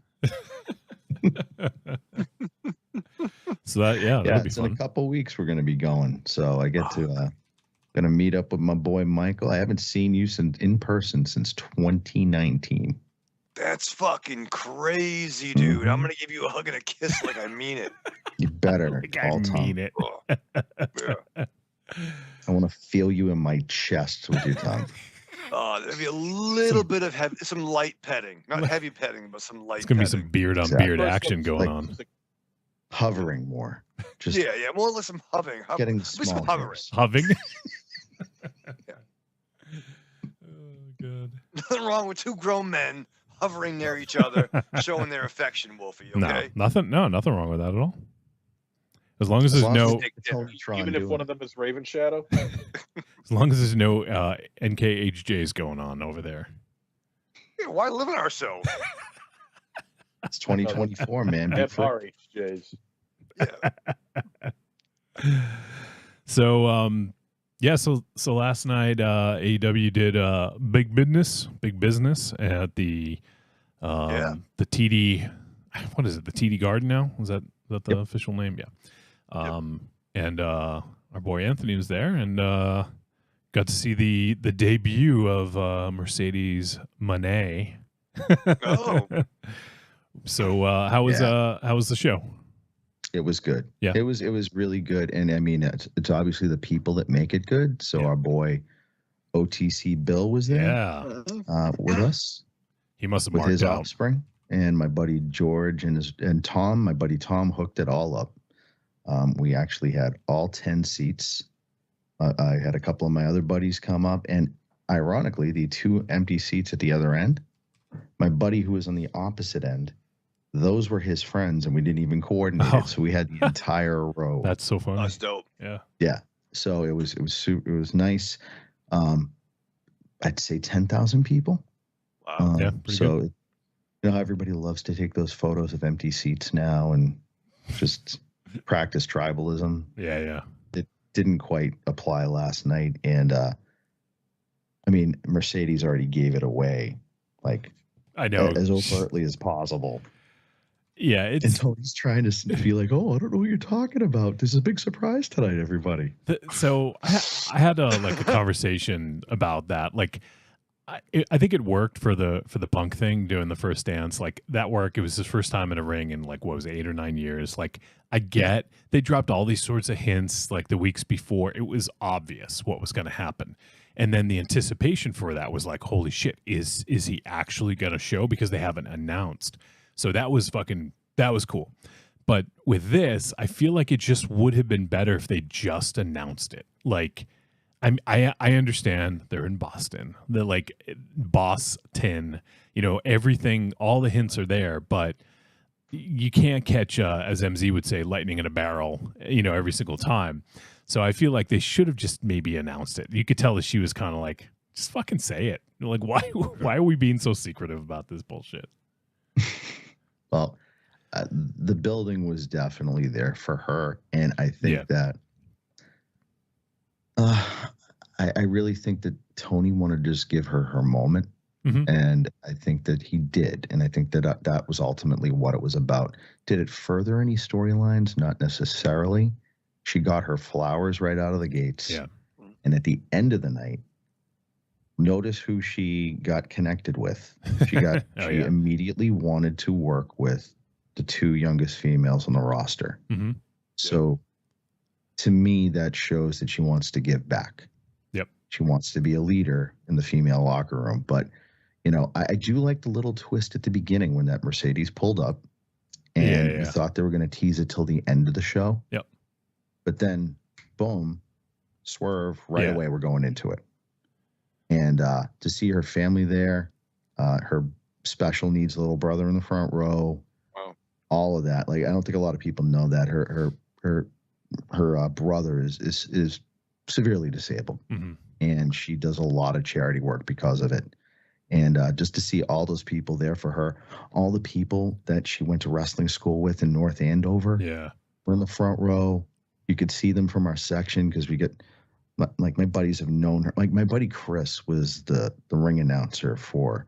So that'll be it's fun. in a couple weeks we're going to be going. So I get to going to meet up with my boy Michael. I haven't seen you in person since 2019. That's fucking crazy, dude. Mhm. I'm gonna give you a hug and a kiss like I mean it. You better. Like I all time. mean it. Oh, yeah. I want to feel you in my chest with your tongue. Oh, there'll be a little bit of some light petting, not heavy petting, but some light. It's gonna be petting. some beard on Exactly. beard action going Like- on. Hovering more. Just Yeah, more or less some hovering. getting the There'll be small some hovering. hairs. Hoving. Yeah. Oh god. Nothing wrong with two grown men hovering near each other, showing their affection, Wolfie. Okay. Nothing wrong with that at all. As long as there's As long as no, it's Tony Tron Even if doing one it. of them is Raven Shadow. as long as there's no NKHJs going on over there. Yeah, why limit ourselves? It's 2024, man. Be Have free. RHJs. Yeah. So so last night AEW did big business at the the TD, what is it, the TD Garden now? Is that the official name? Yeah. And our boy Anthony was there and got to see the debut of Mercedes Moné. Oh. So how was the show? It was good. Yeah. It was really good. And I mean, it's obviously the people that make it good. So our boy OTC Bill was there Yeah. with us He must have with marked his out. offspring. And my buddy George and Tom, my buddy Tom hooked it all up. We actually had all 10 seats. I had a couple of my other buddies come up. And ironically, the 2 empty seats at the other end, my buddy who was on the opposite end, those were his friends, and we didn't even coordinate Oh. it. So we had the entire row. That's so funny. That's dope. Yeah. Yeah. So it was nice. I'd say 10,000 people. Wow. Yeah, pretty so you know how everybody loves to take those photos of empty seats now and just practice tribalism. Yeah. It didn't quite apply last night, and I mean, Mercedes already gave it away, like I know. as overtly as possible. Yeah, And it's Tony's trying to be like, "Oh, I don't know what you're talking about. There's a big surprise tonight, everybody." so I had a conversation about that. Like, I think it worked for the Punk thing, doing the first dance. Like that worked. It was his first time in a ring in like, what was it, 8 or 9 years. Like I get they dropped all these sorts of hints like the weeks before. It was obvious what was going to happen. And then the anticipation for that was like, holy shit, is he actually going to show? Because they haven't announced. So that was cool. But with this, I feel like it just would have been better if they just announced it. Like, I understand they're in Boston. They're like Boston, everything, all the hints are there, but you can't catch, as MZ would say, lightning in a barrel, every single time. So I feel like they should have just maybe announced it. You could tell that she was kind of like, just fucking say it. Like, why are we being so secretive about this bullshit? Well, the building was definitely there for her, and I think that I really think that Tony wanted to just give her moment, And I think that he did. And I think that that was ultimately what it was about. Did it further any storylines? Not necessarily. She got her flowers right out of the gates. Yeah. And at the end of the night, notice who she got connected with. She got she immediately wanted to work with the two youngest females on the roster. So to me, that shows that she wants to give back. Yep. She wants to be a leader in the female locker room. But, you know, I do like the little twist at the beginning when that Mercedes pulled up and you thought they were going to tease it till the end of the show. Yep. But then, boom, swerve right away. We're going into it. And to see her family there, her special needs little brother in the front row, all of that. Like, I don't think a lot of people know that her brother is severely disabled, and she does a lot of charity work because of it. And just to see all those people there for her, all the people that she went to wrestling school with in North Andover, were in the front row. You could see them from our section because we get, like, my buddies have known her. Like, my buddy Chris was the ring announcer for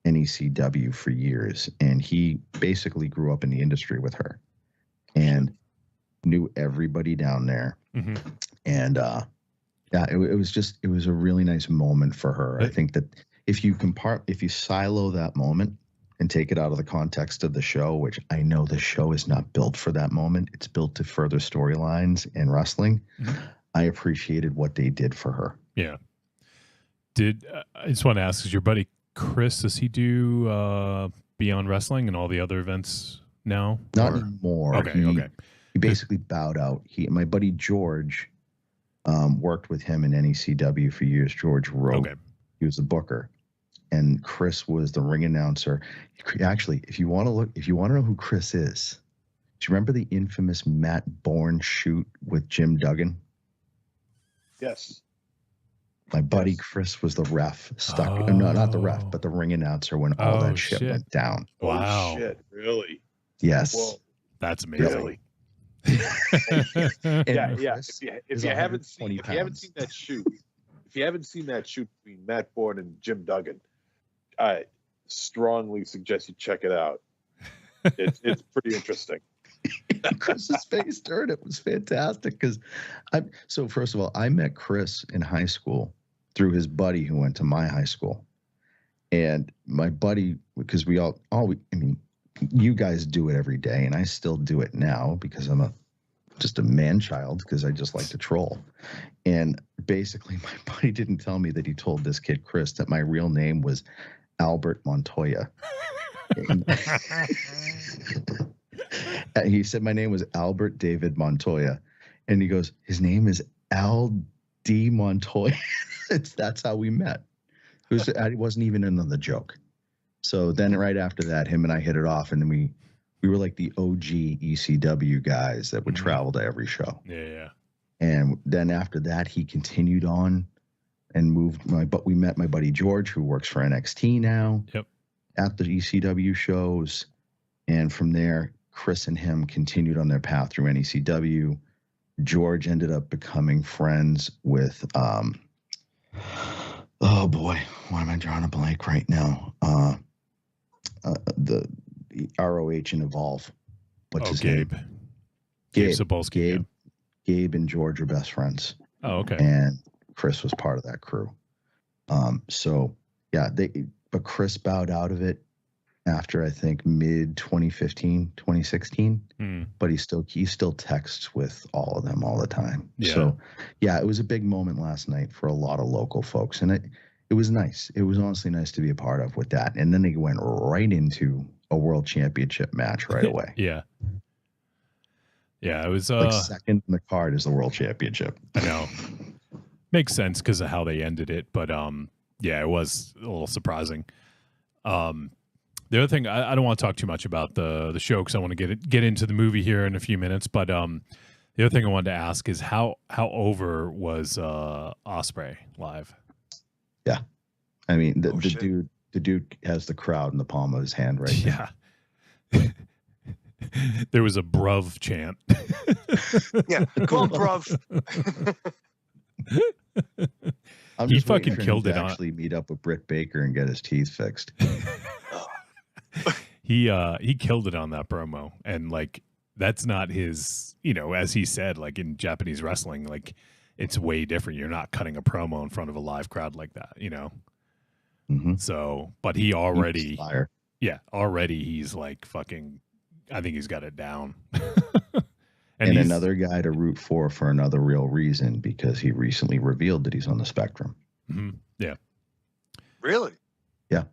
NECW for years, and he basically grew up in the industry with her and knew everybody down there. And it was a really nice moment for her. I think that if you silo that moment and take it out of the context of the show, which I know the show is not built for that moment, it's built to further storylines and wrestling. I appreciated what they did for her. Yeah. I just want to ask, is your buddy Chris, does he do Beyond Wrestling and all the other events now? Not anymore. Okay. He basically bowed out. My buddy George worked with him in NECW for years. George wrote. He was the booker, and Chris was the ring announcer. Actually, if you want to know who Chris is, do you remember the infamous Matt Bourne shoot with Jim Duggan? Yes. My buddy Chris was the ref, not the ref, but the ring announcer when all that shit went down. Wow. Oh, shit, really? Yes. Whoa. That's amazing. Really? Yeah. If you haven't seen that shoot, between Matt Bourne and Jim Duggan, I strongly suggest you check it out. It's pretty interesting. Chris's face during it was fantastic because so first of all, I met Chris in high school through his buddy who went to my high school. And my buddy, because you guys do it every day, and I still do it now because I'm just a man child because I just like to troll. And basically, my buddy didn't tell me that he told this kid Chris that my real name was Albert Montoya. And he said my name was Albert David Montoya, and he goes, his name is Al D Montoya. That's how we met. It wasn't even another joke. So then right after that, him and I hit it off, and then we were like the OG ECW guys that would travel to every show. Yeah. And then after that, he continued on and moved. But we met my buddy George, who works for NXT now. Yep. At the ECW shows, and from there, Chris and him continued on their path through NECW. George ended up becoming friends with, oh boy, why am I drawing a blank right now? The ROH and Evolve. What's his name? Gabe Sapolsky. Gabe and George are best friends. Oh, okay. And Chris was part of that crew. So yeah, but Chris bowed out of it after I think mid 2015, 2016. But he still texts with all of them all the time. Yeah. So yeah, it was a big moment last night for a lot of local folks, and it was nice. It was honestly nice to be a part of with that. And then they went right into a world championship match right away. Yeah, it was like second in the card is the world championship. I know. Makes sense because of how they ended it, but yeah, it was a little surprising. The other thing, I don't want to talk too much about the show because I want to get into the movie here in a few minutes. But the other thing I wanted to ask is how over was Ospreay live? Yeah, I mean the dude has the crowd in the palm of his hand right now. Yeah. There was a bruv chant. Yeah, come on, bruv. I'm He just waiting fucking for him killed to it on- actually meet up with Britt Baker and get his teeth fixed. He killed it on that promo, and like that's not his, as he said, like in Japanese wrestling, like it's way different. You're not cutting a promo in front of a live crowd like that, Mm-hmm. So, but he already, Fire. already he's like fucking, I think he's got it down. And he's- another guy to root for another real reason, because he recently revealed that he's on the spectrum. Mhm. Yeah. Really? Yeah.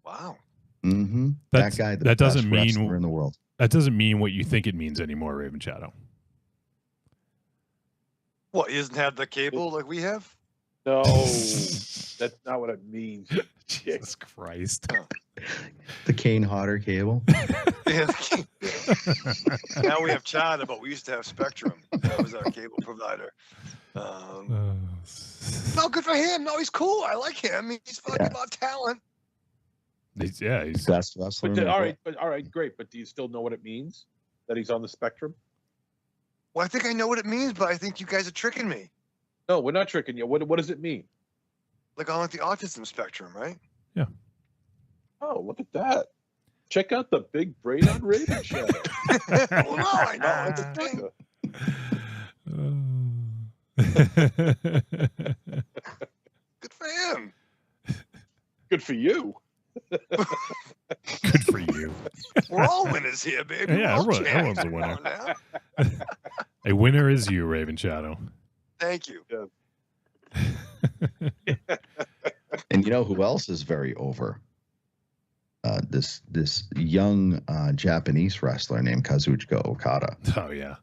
Wow. Mm-hmm. That's- That guy, the that best doesn't mean- wrestler in the world. That doesn't mean what you think it means anymore, Raven Shadow. What, he doesn't have the cable like we have? No, that's not what it means. Jesus Christ. The Kane Hodder cable. Yeah. Now we have China, but we used to have Spectrum. That was our cable provider. No, good for him. No, he's cool. I like him. He's fucking about talent. He's Best wrestler. But in the all world. right, great. But do you still know what it means that he's on the spectrum? Well, I think I know what it means, but I think you guys are tricking me. No, we're not tricking you. What does it mean? Like on like the autism spectrum, right? Oh, look at that. Check out the big brain on Raven Shadow. Well, no, I know. It's a thing. Good for him. Good for you. Good for you. We're all winners here, baby. Yeah, We're all everyone's a champions. winner. Come on now. A winner is you, Raven Shadow. Thank you. And you know who else is very over? This young Japanese wrestler named Kazuchika Okada. Oh yeah,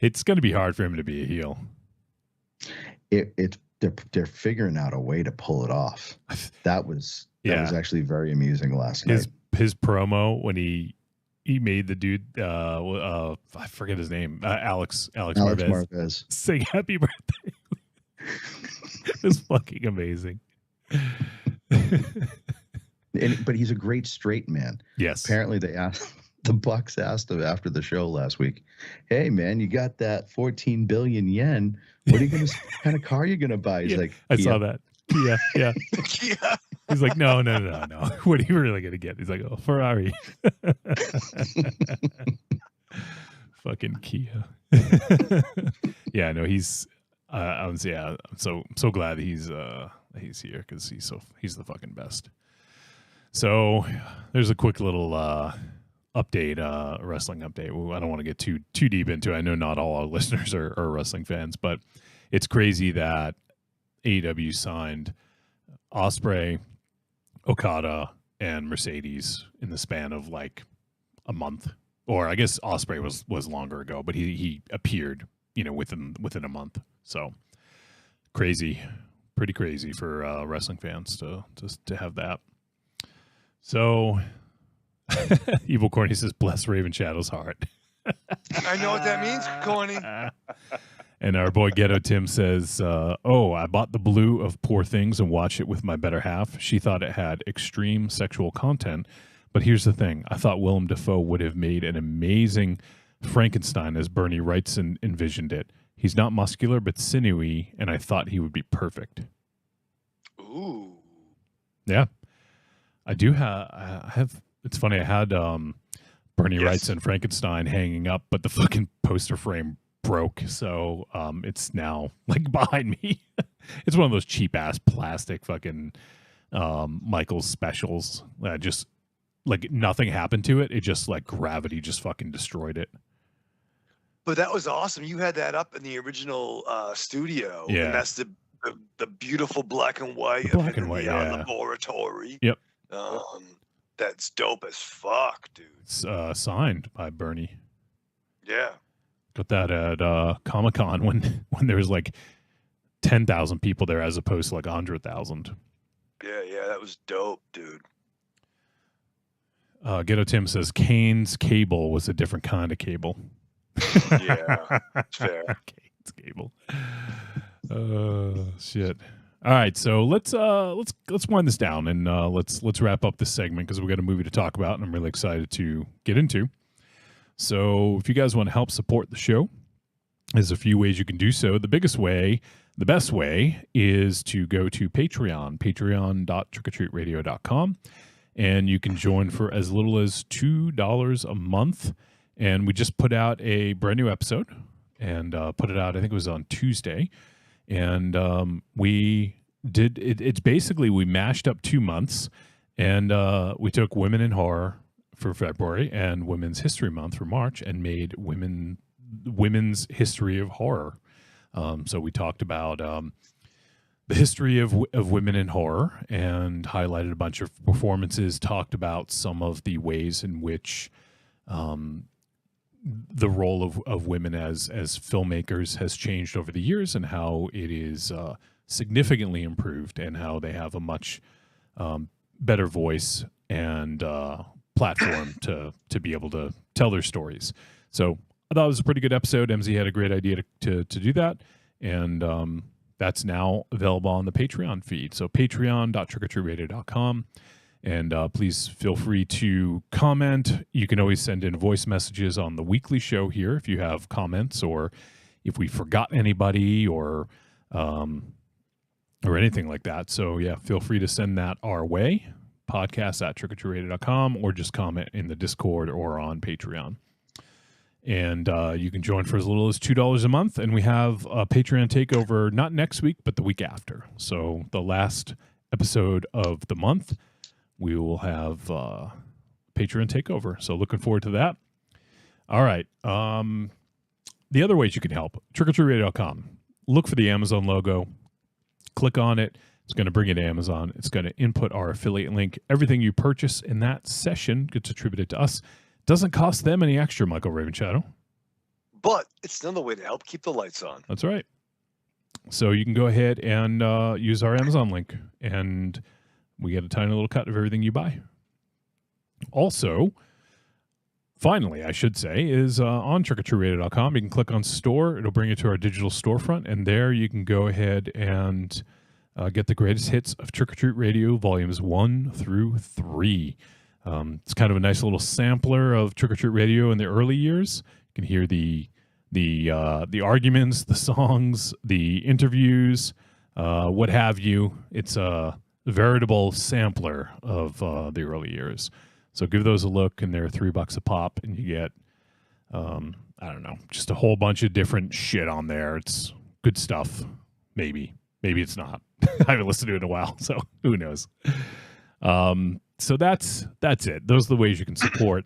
it's going to be hard for him to be a heel. They're figuring out a way to pull it off. That was actually very amusing last night. His promo when he made the dude I forget his name, Alex Marvez sing happy birthday. It was fucking amazing. But he's a great straight man. Yes. Apparently the Bucks asked him after the show last week, "Hey man, you got that 14 billion yen. What kind of car are you gonna buy?" He's like, I saw that. Yeah. Yeah. He's like, no. What are you really gonna get? He's like, oh, Ferrari. Fucking Kia. Yeah, no, he's. I'm so glad he's here because he's the fucking best. So there's a quick little update, wrestling update. I don't want to get too deep into it. I know not all our listeners are wrestling fans, but it's crazy that AEW signed Ospreay, Okada, and Mercedes in the span of like a month. Or I guess Ospreay was longer ago, but he appeared, within a month. So crazy, pretty crazy for wrestling fans to have that. So Evil Corny says, "Bless Raven Shadow's heart." I know what that means, Corny. And our boy Ghetto Tim says, I bought the Blue of Poor Things and watched it with my better half. She thought it had extreme sexual content. But here's the thing. I thought Willem Dafoe would have made an amazing Frankenstein as Bernie Wrightson envisioned it. He's not muscular, but sinewy, and I thought he would be perfect. Ooh. Yeah. I do have, it's funny, I had Bernie Wrightson Frankenstein hanging up, but the fucking poster frame broke, so it's now like behind me. It's one of those cheap ass plastic fucking Michael's specials. Just like nothing happened to it. It just like gravity just fucking destroyed it. But that was awesome. You had that up in the original studio. Yeah. And that's the beautiful black and white. The black and white, yeah. Laboratory. Yep. That's dope as fuck, dude. It's signed by Bernie. Yeah. Got that at Comic-Con when there was like 10,000 people there as opposed to like 100,000. Yeah, that was dope, dude. Ghetto Tim says Kane's cable was a different kind of cable. Yeah, it's fair. Kane's cable. Shit. All right, so let's wind this down and let's wrap up this segment because we got a movie to talk about and I'm really excited to get into. So if you guys want to help support the show, There's a few ways you can do so. The best way is to go to Patreon, patreon.trickortreatradio.com, and you can join for as little as $2 a month. And we just put out a brand new episode and put it out, I think it was on Tuesday. And we did, it's basically, we mashed up 2 months, and we took Women in Horror for February and Women's History Month for March and made Women's History of Horror. So we talked about the history of women in horror and highlighted a bunch of performances, talked about some of the ways in which the role of women as filmmakers has changed over the years, and how it is significantly improved, and how they have a much better voice and platform to be able to tell their stories. So I thought it was a pretty good episode. MZ had a great idea to do that, and that's now available on the Patreon feed. So patreon.trickortreatradio.com, and please feel free to comment. You can always send in voice messages on the weekly show here if you have comments, or if we forgot anybody, or anything like that. So yeah, feel free to send that our way, podcast@trickortreatradio.com, or just comment in the Discord or on Patreon. And you can join for as little as $2 a month. And we have a Patreon takeover, not next week, but the week after. So the last episode of the month, we will have Patreon takeover. So looking forward to that. All right. The other ways you can help, trickortreatradio.com. Look for the Amazon logo. Click on it. It's going to bring you to Amazon. It's going to input our affiliate link. Everything you purchase in that session gets attributed to us. Doesn't cost them any extra, Michael Raven Shadow. But it's another way to help keep the lights on. That's right. So you can go ahead and use our Amazon link, and we get a tiny little cut of everything you buy. Also, finally, I should say, is on trickortreatradio.com. You can click on store. It'll bring you to our digital storefront, and there you can go ahead and get the greatest hits of Trick or Treat Radio, volumes 1 through 3. It's kind of a nice little sampler of Trick or Treat Radio in the early years. You can hear the arguments, the songs, the interviews, what have you. It's a veritable sampler of the early years. So give those a look, and they're $3 a pop, and you get I don't know, just a whole bunch of different shit on there. It's good stuff. Maybe it's not. I haven't listened to it in a while, so who knows. So that's it. Those are the ways you can support.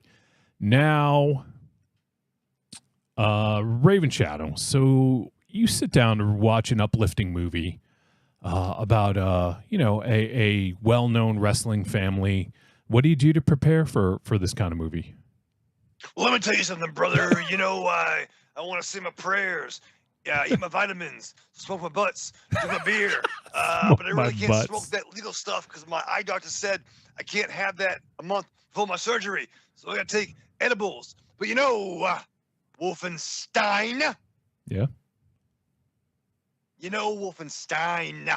Now, Raven Shadow. So you sit down to watch an uplifting movie about a well-known wrestling family. What do you do to prepare for this kind of movie? Well, let me tell you something, brother. I want to say my prayers. Yeah, eat my vitamins, smoke my butts, drink my beer. But I really can't smoke that legal stuff because my eye doctor said I can't have that a month before my surgery. So I got to take edibles. But Wolfenstein? Yeah. Wolfenstein.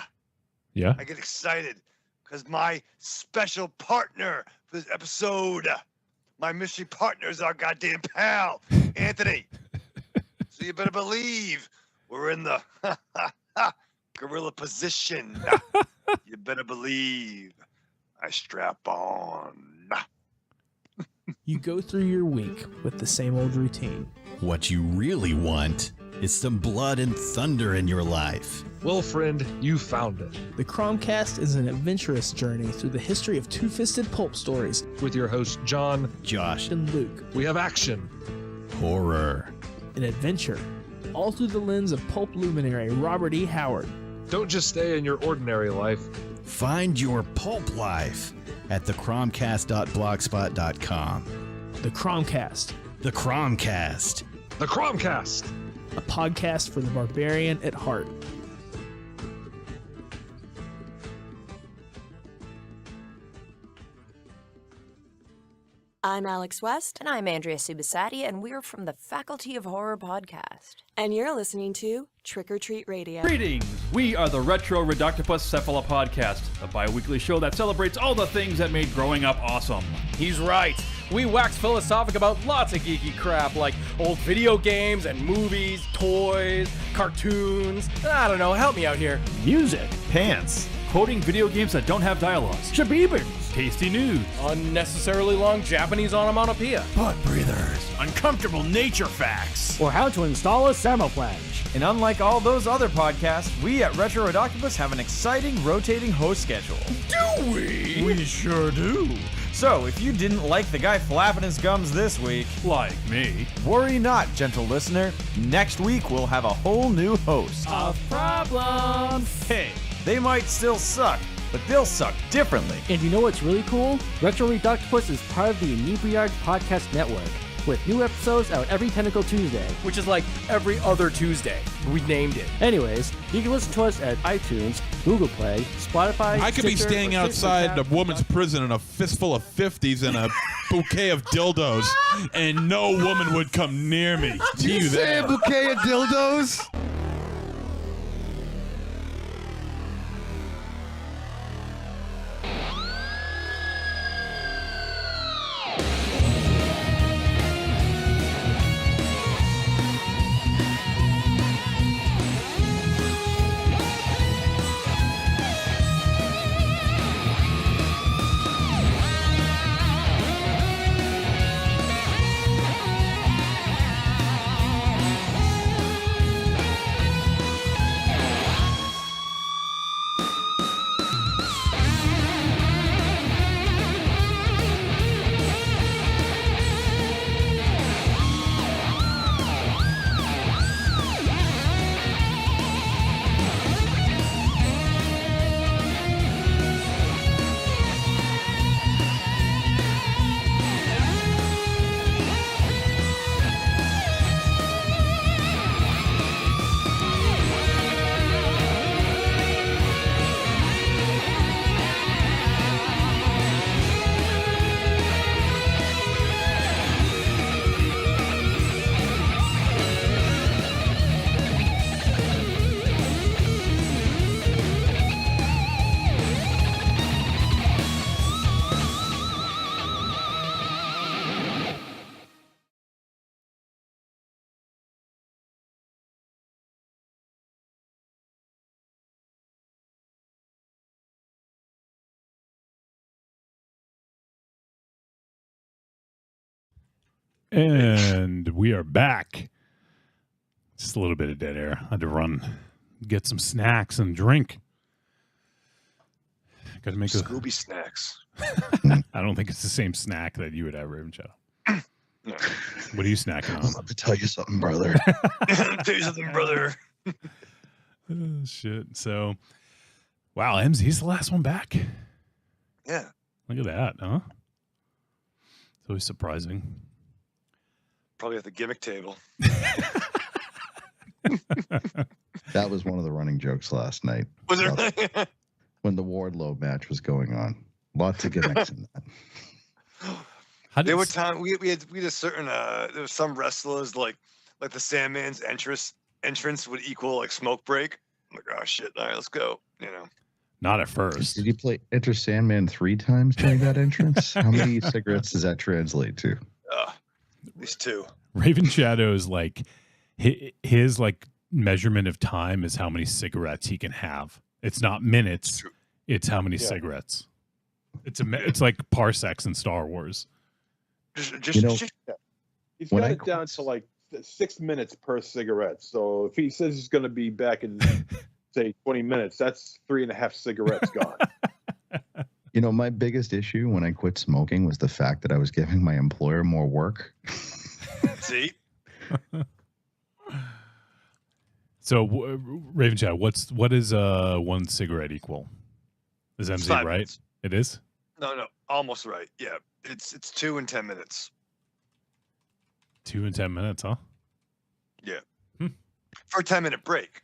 Yeah. I get excited because my special partner for this episode, my mystery partner is our goddamn pal, Anthony. So you better believe we're in the gorilla position. You better believe I strap on. You go through your week with the same old routine. What you really want is some blood and thunder in your life. Well, friend, you found it. The Cromcast is an adventurous journey through the history of two-fisted pulp stories With your hosts, John, Josh, and Luke. we have action. horror. An adventure, all through the lens of pulp luminary Robert E. Howard. Don't just stay in your ordinary life. Find your pulp life at thecromcast.blogspot.com. The Cromcast, The Cromcast. The Cromcast. a podcast for the barbarian at heart. I'm Alex West. And I'm Andrea Subasati, and we're from the Faculty of Horror podcast. And you're listening to Trick or Treat Radio. Greetings! We are the Retro Reductopus Cephala Podcast, the bi-weekly show that celebrates all the things that made growing up awesome. He's right. We wax philosophic about lots of geeky crap like old video games and movies, toys, cartoons. I don't know, help me out here. Music. Pants. Quoting video games that don't have dialogues. Shabibans. Tasty news. Unnecessarily long Japanese onomatopoeia. Butt breathers. Uncomfortable nature facts. Or how to install a thermoplanche. And unlike all those other podcasts, we at Retro Redoctopus have an exciting rotating host schedule. Do we? We sure do. So, if you didn't like the guy flapping his gums this week, Like me. worry not, gentle listener. Next week we'll have a whole new host. Of problems. Hey, they might still suck, but they'll suck differently. And you know what's really cool? Retro Redoctopus is part of the Inebriard Podcast Network, with new episodes out every Tentacle Tuesday. Which is like every other Tuesday. We named it. Anyways, you can listen to us at iTunes, Google Play, Spotify. I could be Stitcher, standing or outside a Stitcher woman's prison in a fistful of 50s and a bouquet of dildos, and no woman would come near me. Do you say a bouquet of dildos? And we are back. Just a little bit of dead air. I had to run, get some snacks and drink. Got to make a Scooby snacks. I don't think it's the same snack that you would have, Raven Shadow. No. What are you snacking I'm on? about to tell you something, brother. Tell you something, brother. Oh, shit. So, wow, MZ's the last one back. Yeah. Look at that, huh? It's always surprising. Probably at the gimmick table. That was one of the running jokes last night. Was it? When the Wardlow match was going on. Lots of gimmicks in that. There were times we had a certain there was some wrestlers like the Sandman's entrance would equal like smoke break. I'm like, oh shit, all right, let's go. You know. Not at first. Did you play Enter Sandman 3 times during that entrance? How many cigarettes does that translate to? At least 2. Raven Shadow's like his like measurement of time is how many cigarettes he can have. It's not minutes. It's how many cigarettes. It's like parsecs in Star Wars. He's got it down to like 6 minutes per cigarette. So if he says he's going to be back in, say, 20 minutes, that's 3.5 cigarettes gone. You know, my biggest issue when I quit smoking was the fact that I was giving my employer more work. See? So, Raven Chat, what is 1 cigarette equal? Is MZ 5 right? minutes. It is? No, almost right. Yeah, it's 2 and 10 minutes. 2 and 10 minutes, huh? Yeah. For a 10-minute break.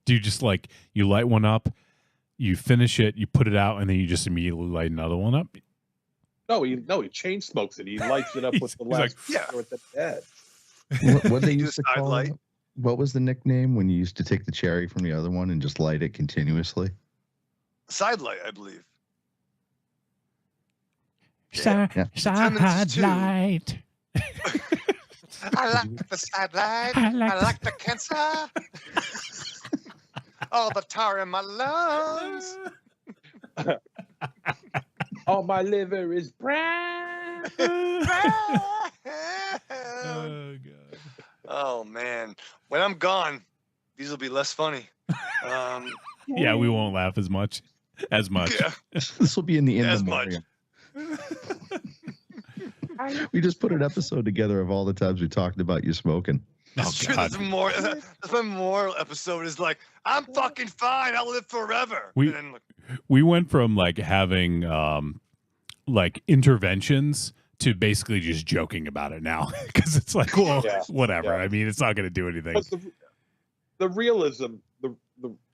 Do you just like you light one up, you finish it, you put it out, and then you just immediately light another one up? No, he chain smokes it. He lights it up with the last with the head. What they used to call it? What was the nickname when you used to take the cherry from the other one and just light it continuously? Side light, I believe. Sidelight. I like the sidelight. I like the cancer. All the tar in my lungs. All my liver is brown. Oh god. Oh man, when I'm gone, these will be less funny. Yeah, we won't laugh as much. Yeah, This will be in the in as memoriam. much. We just put an episode together of all the times we talked about you smoking. That's true. God. That's my memorial episode is like, I'm fucking fine. I'll live forever. We- And then, like, We went from like having like interventions to basically just joking about it now because it's like, well, Yeah. whatever. Yeah. I mean, it's not going to do anything. But the realism, the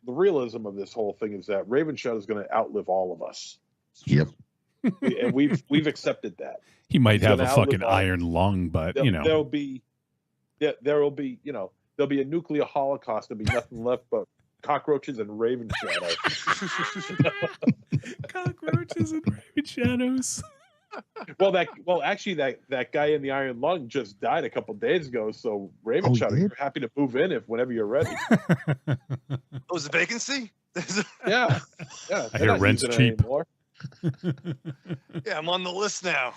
realism of this whole thing is that Raven Shadow is going to outlive all of us. Yep. And we've accepted that. He might He's have a gonna fucking outlive all- iron lung, but you know, there will be a nuclear holocaust. There'll be nothing left but cockroaches and Raven Shadow. cockroaches and raven shadows. Actually, that guy in the iron lung just died a couple days ago. So Raven Oh, Shadow, did? you're happy to move in whenever you're ready. oh, is a vacancy? Yeah, I they're hear not rent's using it cheap. anymore. Yeah, I'm on the list now.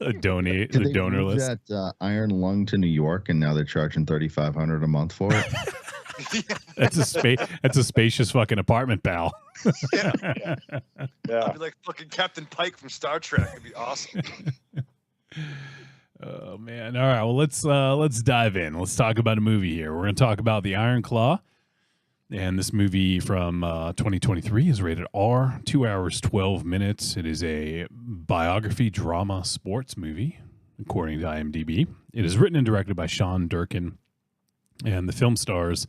A donate, Did the they donor move list. that iron lung to New York, and now they're charging $3,500 a month for it? That's a spacious fucking apartment, pal. Yeah. Yeah, I'd be like fucking Captain Pike from Star Trek. It'd be awesome. Oh man! All right, well let's dive in. Let's talk about a movie here. We're going to talk about The Iron Claw, and this movie from 2023 is rated R, 2 hours 12 minutes. It is a biography drama sports movie, according to IMDb. It is written and directed by Sean Durkin, and the film stars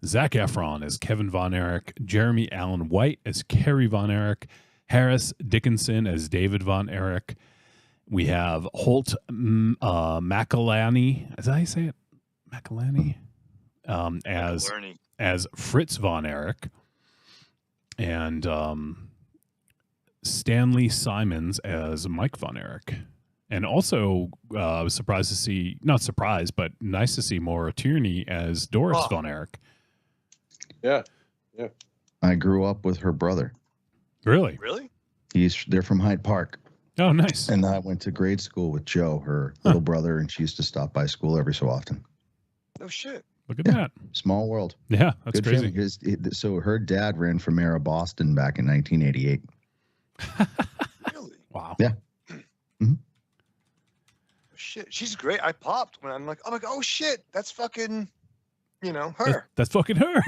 Zac Efron as Kevin Von Erich, Jeremy Allen White as Kerry Von Erich, Harris Dickinson as David Von Erich. We have Holt McElhenney. Is that how you say it? McElhenney? As Fritz Von Erich. And Stanley Simons as Mike Von Erich. And also, I was surprised to see, not surprised, but nice to see Maura Tierney as Doris Von Erich. yeah. I grew up with her brother. Really? Really? They're from Hyde Park. Oh, nice. And I went to grade school with Joe, her little brother, and she used to stop by school every so often. No shit. Look at Yeah. that. Small world. Yeah, that's Good crazy. family. So her dad ran for mayor of Boston back in 1988. Really? Wow. Yeah. Mm-hmm. Shit. She's great. I popped when I'm like, oh shit, that's fucking, her. That's fucking her.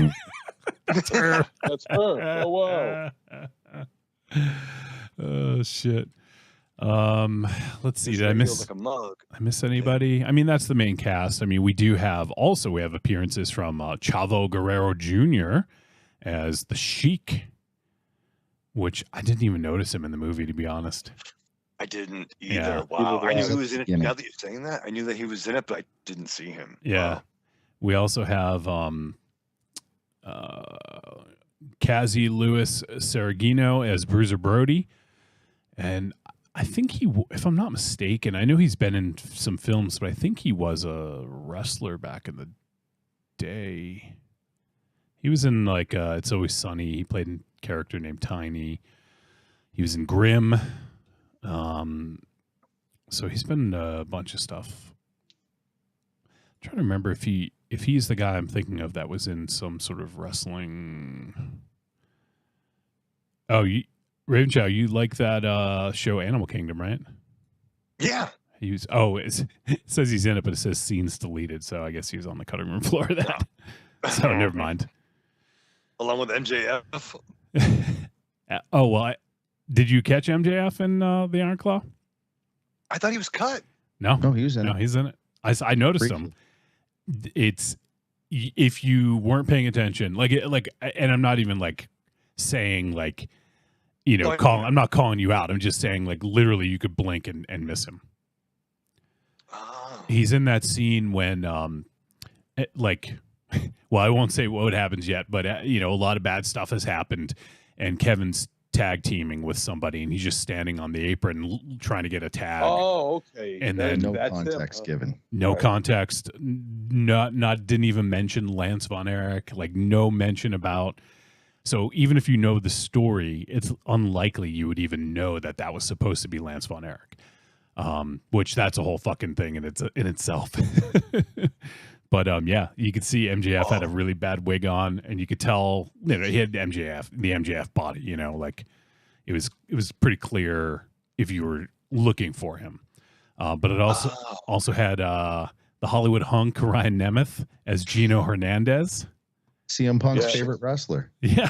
That's her. Oh wow. Oh shit. Let's see. This Did I thing miss? feels like a mug. I miss anybody? I mean, that's the main cast. I mean, we have appearances from Chavo Guerrero Jr. as the Sheik, which I didn't even notice him in the movie, to be honest. I didn't either. Yeah. Wow. I knew he was in it. Yeah. Now that you're saying that, I knew that he was in it, but I didn't see him. Yeah. Wow. We also have Kazi Lewis Saragino as Bruiser Brody. And I think if I'm not mistaken, I know he's been in some films, but I think he was a wrestler back in the day. He was in like It's Always Sunny. He played a character named Tiny. He was in Grimm. So he's been in a bunch of stuff. I'm trying to remember if he's the guy I'm thinking of that was in some sort of wrestling. Oh, Raven Chow, you like that show Animal Kingdom, right? Yeah. It says he's in it, but it says scenes deleted. So I guess he was on the cutting room floor of that. So never mind. Along with MJF. Did you catch MJF in the Iron Claw? I thought he was cut. No, he was in it. He's in it. I noticed him. It's if you weren't paying attention, and I'm not even like saying like, I'm not calling you out. I'm just saying like literally you could blink and miss him. Oh. He's in that scene when I won't say what happens yet, but a lot of bad stuff has happened, and Kevin's tag teaming with somebody, and he's just standing on the apron trying to get a tag. Oh, okay. And then No that's context given. no Right. context, didn't even mention Lance Von Erich, like no mention about. So even if you know the story, it's unlikely you would even know that that was supposed to be Lance Von Erich, which that's a whole fucking thing in itself. But yeah, you could see MJF had a really bad wig on, and you could tell he had the MJF body. You know, like it was pretty clear if you were looking for him. But it also had the Hollywood hunk Ryan Nemeth as Gino Hernandez. CM Punk's favorite wrestler. Yeah.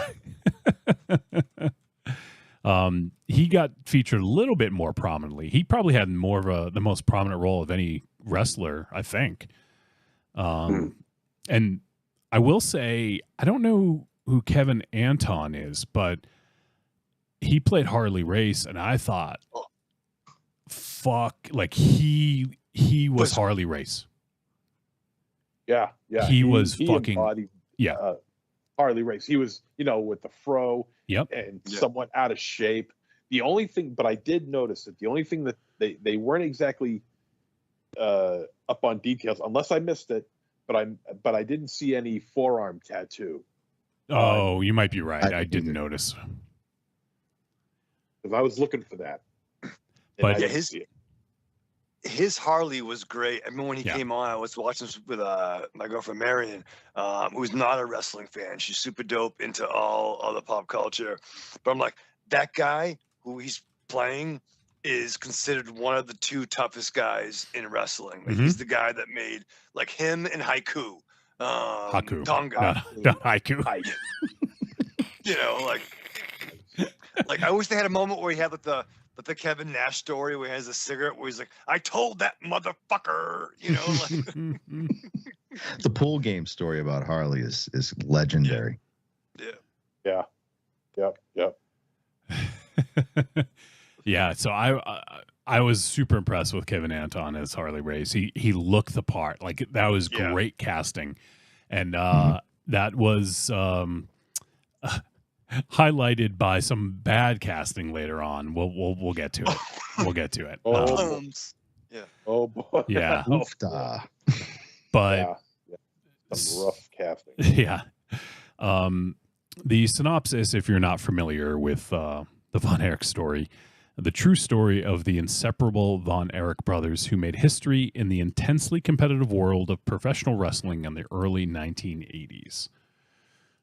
He got featured a little bit more prominently. He probably had the most prominent role of any wrestler, I think. And I will say, I don't know who Kevin Anton is, but he played Harley Race, and I thought, fuck, like he was Harley Race. Yeah. He was fucking embodied, Harley Race. He was, with the fro and somewhat out of shape. The only thing, but I did notice that the only thing that they weren't exactly up on details, unless I missed it, but I didn't see any forearm tattoo. Oh, you might be right. I didn't notice. Because I was looking for that. But his Harley was great. I mean, when he came on, I was watching this with my girlfriend Marion, who's not a wrestling fan. She's super dope into all the pop culture. But I'm like, that guy who he's playing is considered one of the two toughest guys in wrestling. Like, he's the guy that made, like, him and Haiku. Tonga. Not Haiku. Like I wish they had a moment where he had the Kevin Nash story where he has a cigarette where he's like, I told that motherfucker, The pool game story about Harley is legendary. Yeah. Yep. Yeah, so I was super impressed with Kevin Anton as Harley Race. He looked the part. Like, that was great casting. And that was highlighted by some bad casting later on. We'll get to it. We'll get to it. Oh boy. Yeah. Oofda. But some rough casting. Yeah. The synopsis, if you're not familiar with the Von Erich story, the true story of the inseparable Von Erich brothers who made history in the intensely competitive world of professional wrestling in the early 1980s.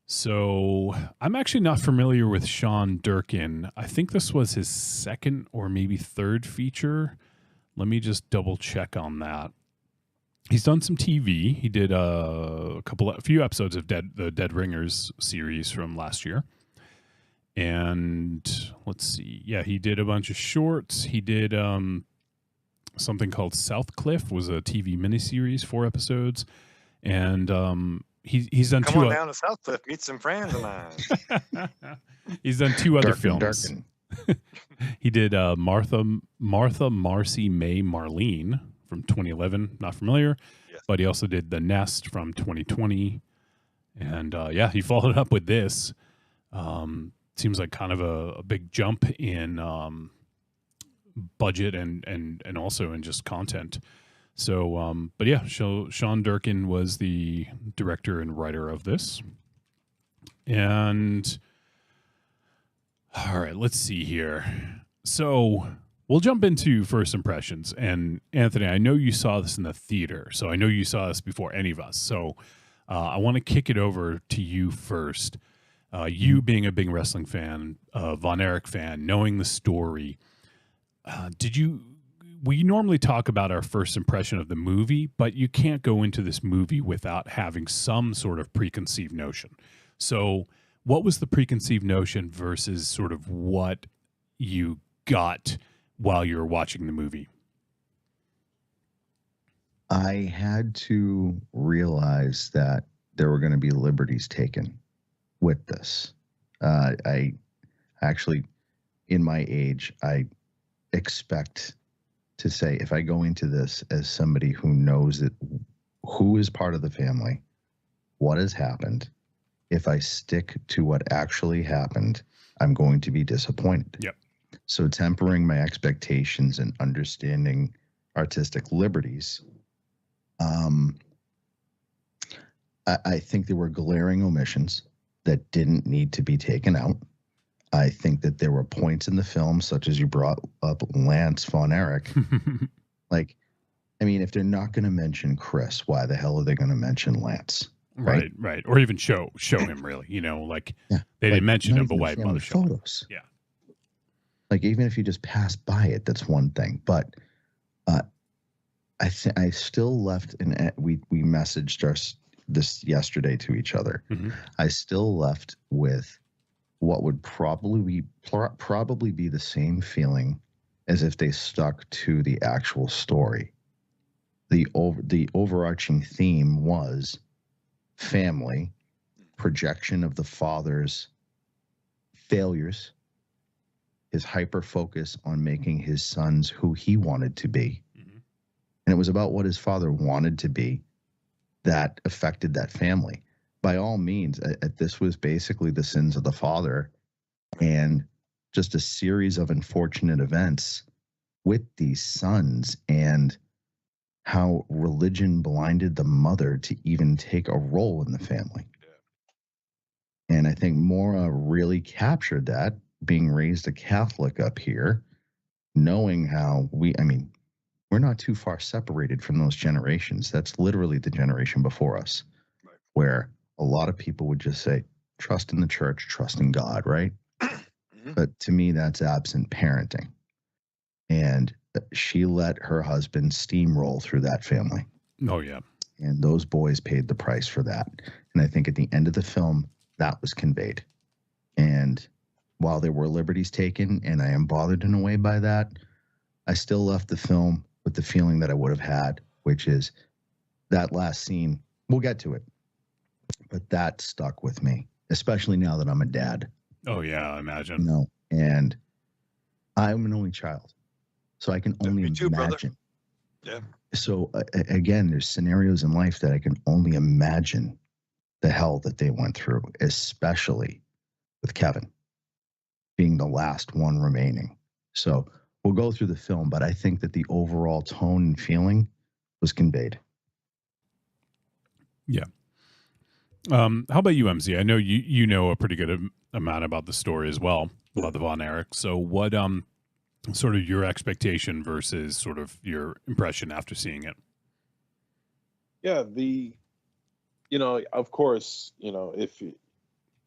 So I'm actually not familiar with Sean Durkin. I think this was his second or maybe third feature. Let me just double check on that. He's done some TV. He did a few episodes of the Dead Ringers series from last year. And let's see. Yeah, he did a bunch of shorts. He did something called South Cliff, was a TV miniseries, 4 episodes. And he's done Come on down to South Cliff, meet some friends of mine. He's done 2 other films. He did Martha Marcy May Marlene from 2011. Not familiar. Yes. But he also did The Nest from 2020. And he followed up with this. Seems like kind of a big jump in budget and also in just content. So, but yeah, Sean Durkin was the director and writer of this. And all right, let's see here. So we'll jump into first impressions. And Anthony, I know you saw this in the theater, so I know you saw this before any of us. So I want to kick it over to you first. You being a big wrestling fan, Von Erich fan, knowing the story, we normally talk about our first impression of the movie, but you can't go into this movie without having some sort of preconceived notion. So what was the preconceived notion versus sort of what you got while you were watching the movie? I had to realize that there were going to be liberties taken with this. I actually, in my age, I expect to say, if I go into this as somebody who knows that who is part of the family, what has happened, if I stick to what actually happened, I'm going to be disappointed. Yep. So tempering my expectations and understanding artistic liberties, I think there were glaring omissions that didn't need to be taken out. I think that there were points in the film, such as you brought up Lance Von Erich. Like, I mean, if they're not going to mention Chris, why the hell are they going to mention Lance? Right. Or even show him, really. You know, like they Like, didn't mention not him, but even why family bother showing him? photos. Yeah. Like, even if you just pass by it, that's one thing. But I still left, and we messaged this yesterday to each other. Mm-hmm. I still left with what would probably be the same feeling as if they stuck to the actual story. The overarching theme was family, projection of the father's failures, his hyper focus on making his sons who he wanted to be. Mm-hmm. And it was about what his father wanted to be that affected that family. By all means, this was basically the sins of the father and just a series of unfortunate events with these sons, and how religion blinded the mother to even take a role in the family. And I think Mora really captured that, being raised a Catholic up here, knowing how we're not too far separated from those generations. That's literally the generation before us, where a lot of people would just say, trust in the church, trust in God, right? But to me, that's absent parenting. And she let her husband steamroll through that family. Oh, yeah. And those boys paid the price for that. And I think at the end of the film, that was conveyed. And while there were liberties taken, and I am bothered in a way by that, I still left the film with the feeling that I would have had, which is that last scene. We'll get to it. But that stuck with me, especially now that I'm a dad. Oh, yeah, I imagine. You know, and I'm an only child. So I can only Me too, imagine. Brother. Yeah. So again, there's scenarios in life that I can only imagine the hell that they went through, especially with Kevin being the last one remaining. So we'll go through the film, but I think that the overall tone and feeling was conveyed. Yeah. How about you, MC? I know you know a pretty good amount about the story as well, about the Von Erich. So what sort of your expectation versus sort of your impression after seeing it? Yeah, of course, if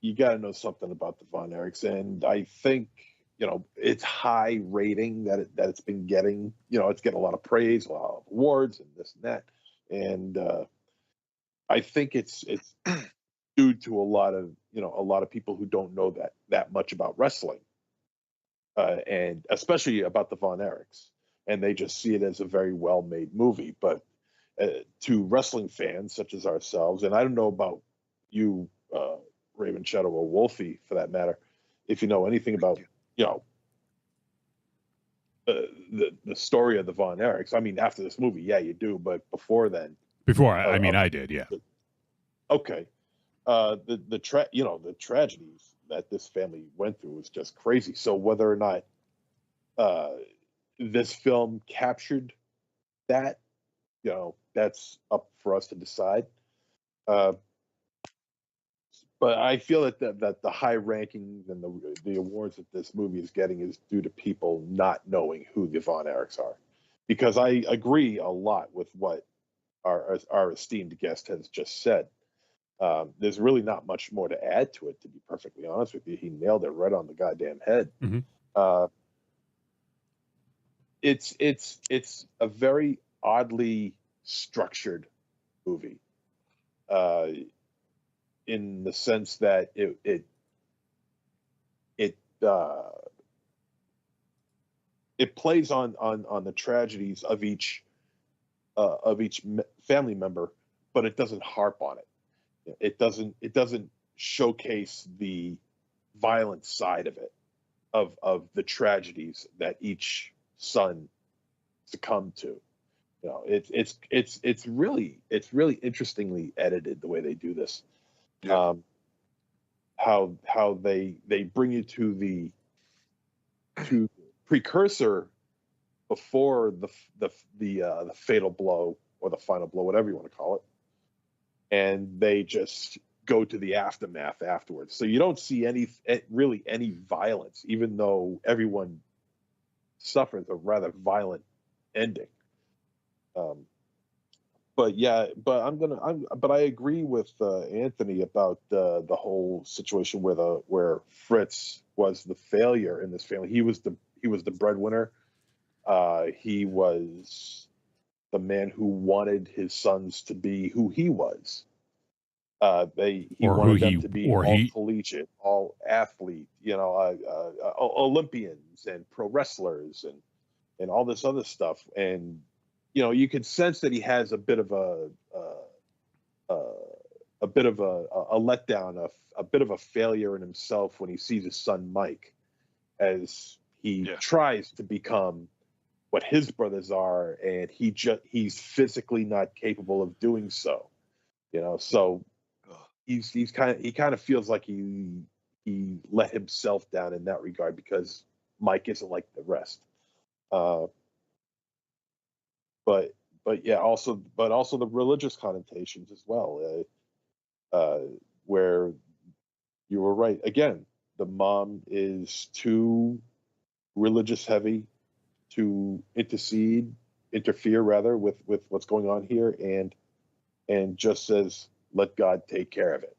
you got to know something about the Von Erichs, and I think, it's high rating that it's been getting. It's getting a lot of praise, a lot of awards, and this and that, and I think it's due to a lot of people who don't know that much about wrestling, and especially about the Von Erichs, and they just see it as a very well-made movie. But to wrestling fans such as ourselves, and I don't know about you, Raven Shadow or Wolfie for that matter, if you know anything about the story of the Von Erichs. I mean, after this movie, yeah, you do, but before then. I did, yeah. Okay. The tragedies that this family went through was just crazy. So whether or not this film captured that, that's up for us to decide. But I feel that the high rankings and the awards that this movie is getting is due to people not knowing who the Von Erichs are, because I agree a lot with what our esteemed guest has just said. There's really not much more to add to it, to be perfectly honest with you. He nailed it right on the goddamn head. Mm-hmm. It's a very oddly structured movie, in the sense that it plays on the tragedies of each family member, but it doesn't harp on it. It doesn't showcase the violent side of it, of the tragedies that each son succumbed to. It's really interestingly edited the way they do this. Yeah. how they bring you to the precursor before the fatal blow or the final blow, whatever you want to call it, and they just go to the aftermath afterwards. So you don't see any violence, even though everyone suffers a rather violent ending. But I agree with Anthony about the whole situation where Fritz was the failure in this family. He was the breadwinner. He was the man who wanted his sons to be who he was. He wanted them to be all collegiate, all athlete, Olympians and pro wrestlers and all this other stuff. And you could sense that he has a bit of a letdown, a bit of a failure in himself when he sees his son Mike, as he tries to become what his brothers are, and he's physically not capable of doing so. So he kind of feels like he let himself down in that regard because Mike isn't like the rest. But also the religious connotations as well, where you were right. Again, the mom is too religious heavy to interfere rather with what's going on here, and just says, let God take care of it.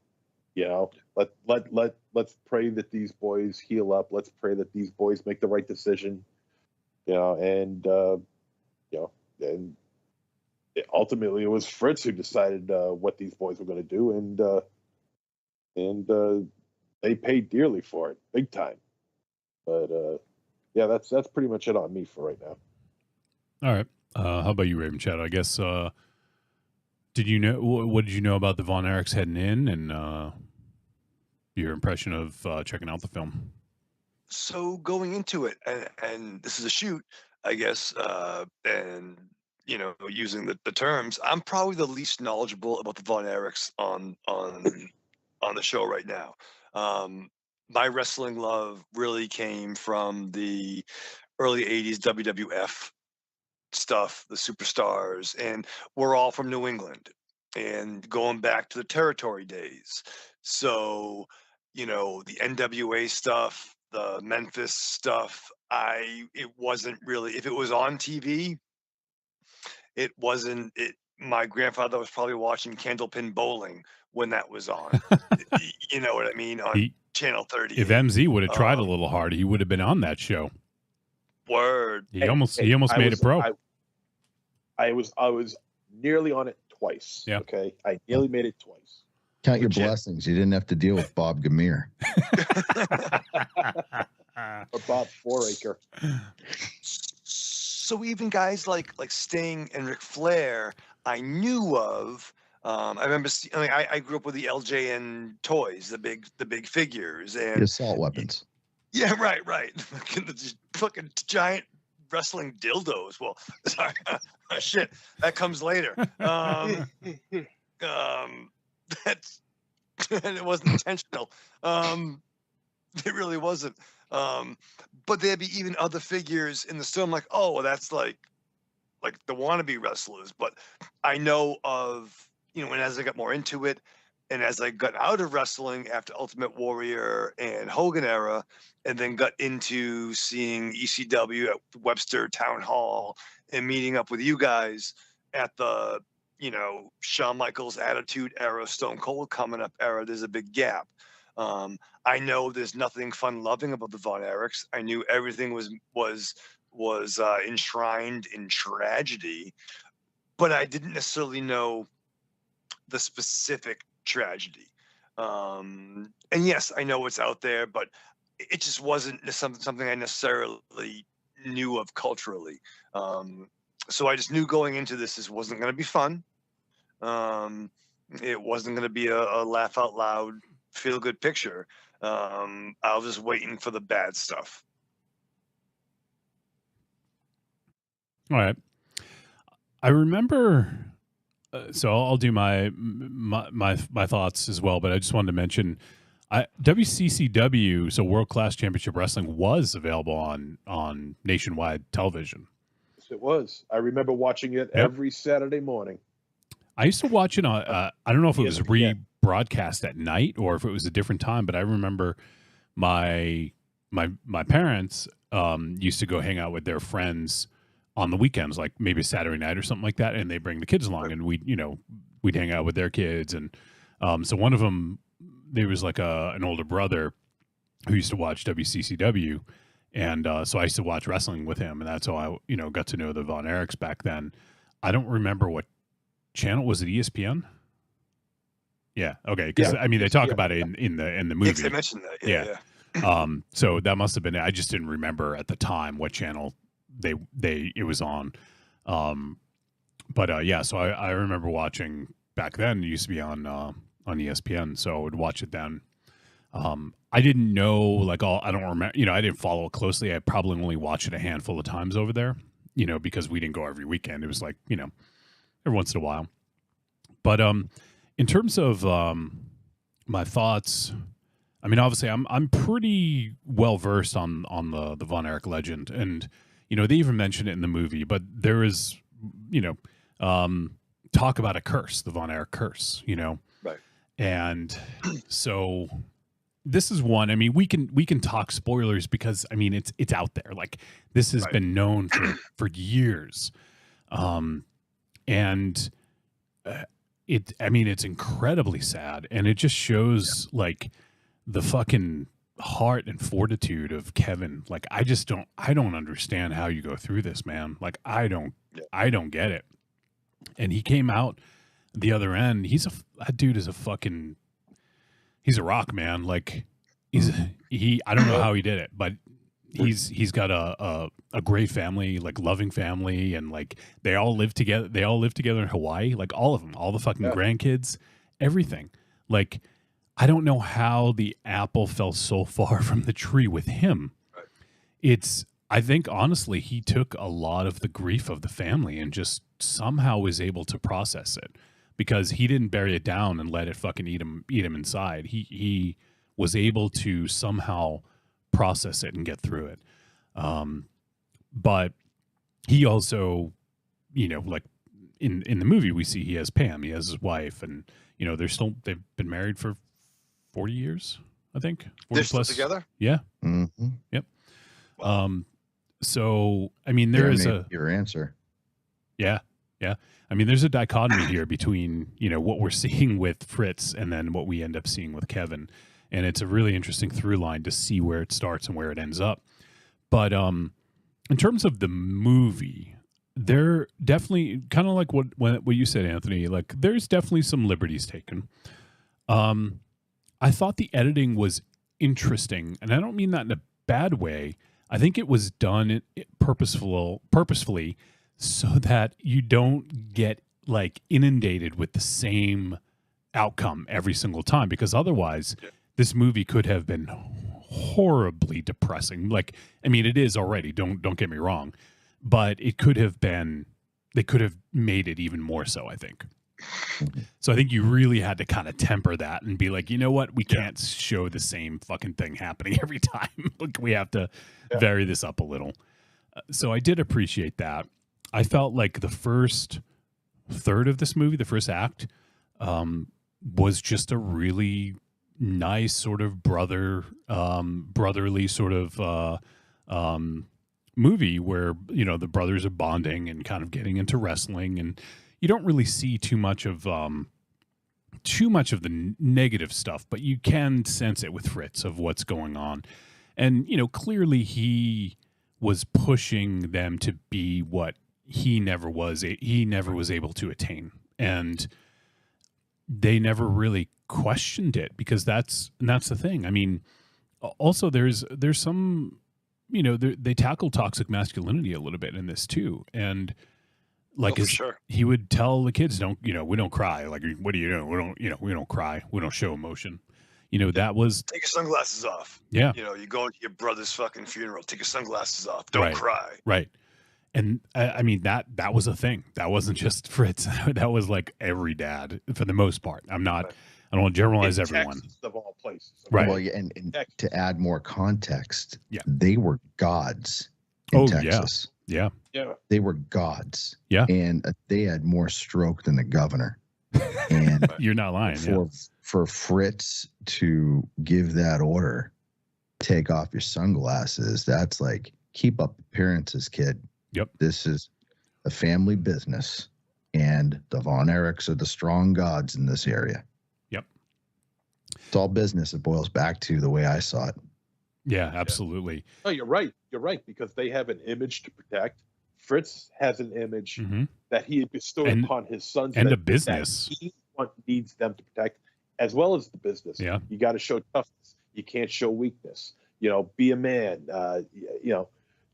Let's pray that these boys heal up. Let's pray that these boys make the right decision. And ultimately it was Fritz who decided what these boys were going to do, and they paid dearly for it, big time. But that's pretty much it on me for right now. All right. How about you, Raven Shadow? I guess what did you know about the Von Erichs heading in, and your impression of checking out the film? So going into it, and this is a shoot, I guess, and using the terms, I'm probably the least knowledgeable about the Von Erichs on the show right now. My wrestling love really came from the early 80s WWF stuff, the superstars, and we're all from New England and going back to the territory days. So, the NWA stuff, the Memphis stuff, it wasn't really, if it was on TV, it wasn't it. My grandfather was probably watching Candlepin Bowling when that was on. You know what I mean? On Channel 30. If MZ would have tried a little harder, he would have been on that show. Word. He almost made it pro. I was nearly on it twice. Yeah. Okay. I nearly made it twice. Count your blessings. You didn't have to deal with Bob Gamir. Or Bob Foraker. So even guys like Sting and Ric Flair, I knew of. I remember. I grew up with the LJN toys, the big figures, and the assault weapons. Yeah, right. The fucking giant wrestling dildos. Well, sorry, shit, that comes later. That's it wasn't intentional. It really wasn't. But there'd be even other figures in the store. I'm like, oh, well, that's like the wannabe wrestlers. But I know of, and as I got more into it, and as I got out of wrestling after Ultimate Warrior and Hogan era, and then got into seeing ECW at Webster Town Hall and meeting up with you guys at the, Shawn Michaels Attitude era, Stone Cold coming up era, there's a big gap. I know there's nothing fun loving about the Von Erichs. I knew everything was enshrined in tragedy, but I didn't necessarily know the specific tragedy. And yes, I know it's out there, but it just wasn't something I necessarily knew of culturally. So I just knew going into this wasn't going to be fun. It wasn't going to be a laugh out loud, feel good picture. I was just waiting for the bad stuff. All right. I remember. So I'll do my thoughts as well, but I just wanted to mention WCCW, so World Class Championship Wrestling, was available on nationwide television. Yes, it was. I remember watching it every Saturday morning. I used to watch it on. I don't know if it was ESPN. rebroadcast at night or if it was a different time, but I remember my parents used to go hang out with their friends on the weekends, like maybe Saturday night or something like that, and they bring the kids along, and we'd hang out with their kids, and so one of them, there was like an older brother who used to watch WCCW, and so I used to watch wrestling with him, and that's how I got to know the Von Erichs back then. I don't remember what channel was it. ESPN? Yeah. Okay. Because I mean, they talk about it in the movie. They mentioned that. Yeah. So that must have been it. I just didn't remember at the time what channel it was on. But yeah, so I remember watching back then. It used to be on ESPN, so I would watch it then. I didn't know I don't remember. I didn't follow it closely. I probably only watched it a handful of times over there. Because we didn't go every weekend. It was like every once in a while. But in terms of my thoughts, I mean, obviously, I'm pretty well versed on the Von Erich legend, and they even mention it in the movie. But there is, talk about a curse, the Von Erich curse, Right. And so this is one. I mean, we can talk spoilers because I mean it's out there. Like this has been known for years, and it's incredibly sad, and it just shows like the fucking heart and fortitude of Kevin. Like I don't understand how you go through this, man. Like I don't get it. And he came out the other end. That dude is he's a rock, man. Like I don't know how he did it, but he's got a great family, like loving family, and like they all live together. They all live together in Hawaii, like all of them, all the fucking grandkids, everything. Like I don't know how the apple fell so far from the tree with him. I think honestly, he took a lot of the grief of the family and just somehow was able to process it because he didn't bury it down and let it fucking eat him inside. He was able to somehow process it and get through it. But he also, like in the movie, we see he has Pam, he has his wife, and they've been married for 40 years, I think. 40 They're still plus together? Yeah. Mm-hmm. Yep. So I mean, there is your answer. Yeah. Yeah. I mean, there's a dichotomy here between, what we're seeing with Fritz and then what we end up seeing with Kevin. And it's a really interesting through line to see where it starts and where it ends up. But in terms of the movie, they're definitely kind of like what you said, Anthony, like there's definitely some liberties taken. I thought the editing was interesting, and I don't mean that in a bad way. I think it was done purposefully so that you don't get like inundated with the same outcome every single time, because otherwise this movie could have been horribly depressing. Like, I mean, it is already, don't get me wrong, but it could have been, they could have made it even more so, I think. So I think you really had to kind of temper that and be like, you know what? We can't show the same fucking thing happening every time. Look, we have to vary this up a little. So I did appreciate that. I felt like the first third of this movie, the first act, was just a really nice sort of brotherly sort of movie where, the brothers are bonding and kind of getting into wrestling, and you don't really see too much of the negative stuff, but you can sense it with Fritz of what's going on. And, clearly he was pushing them to be what he never was able to attain. And they never really questioned it, because that's the thing. I mean, also there's some, they tackle toxic masculinity a little bit in this too. And like, he would tell the kids, we don't cry. Like, what do you do? We don't cry. We don't show emotion. That was, take your sunglasses off. Yeah. You go to your brother's fucking funeral, take your sunglasses off. Don't cry. Right. And I mean, that was a thing. That wasn't just Fritz. That was like every dad for the most part. I'm not I don't want to generalize In everyone. Texas, of all places. Right. Well, yeah, and to add more context, Yeah. they were gods in Texas. Yeah. Yeah. They were gods. Yeah. And they had more stroke than the governor. And You're not lying. for Fritz to give that order, take off your sunglasses, that's like, keep up appearances, kid. Yep. This is a family business, and the Von Erichs are the strong gods in this area. Yep. It's all business. It boils back to the way I saw it. Yeah, absolutely. Oh, you're right. You're right, because they have an image to protect. Fritz has an image that he had bestowed upon his sons, and that, a business that he needs them to protect, as well as the business. Yeah. You got to show toughness. You can't show weakness. You know, be a man. You know,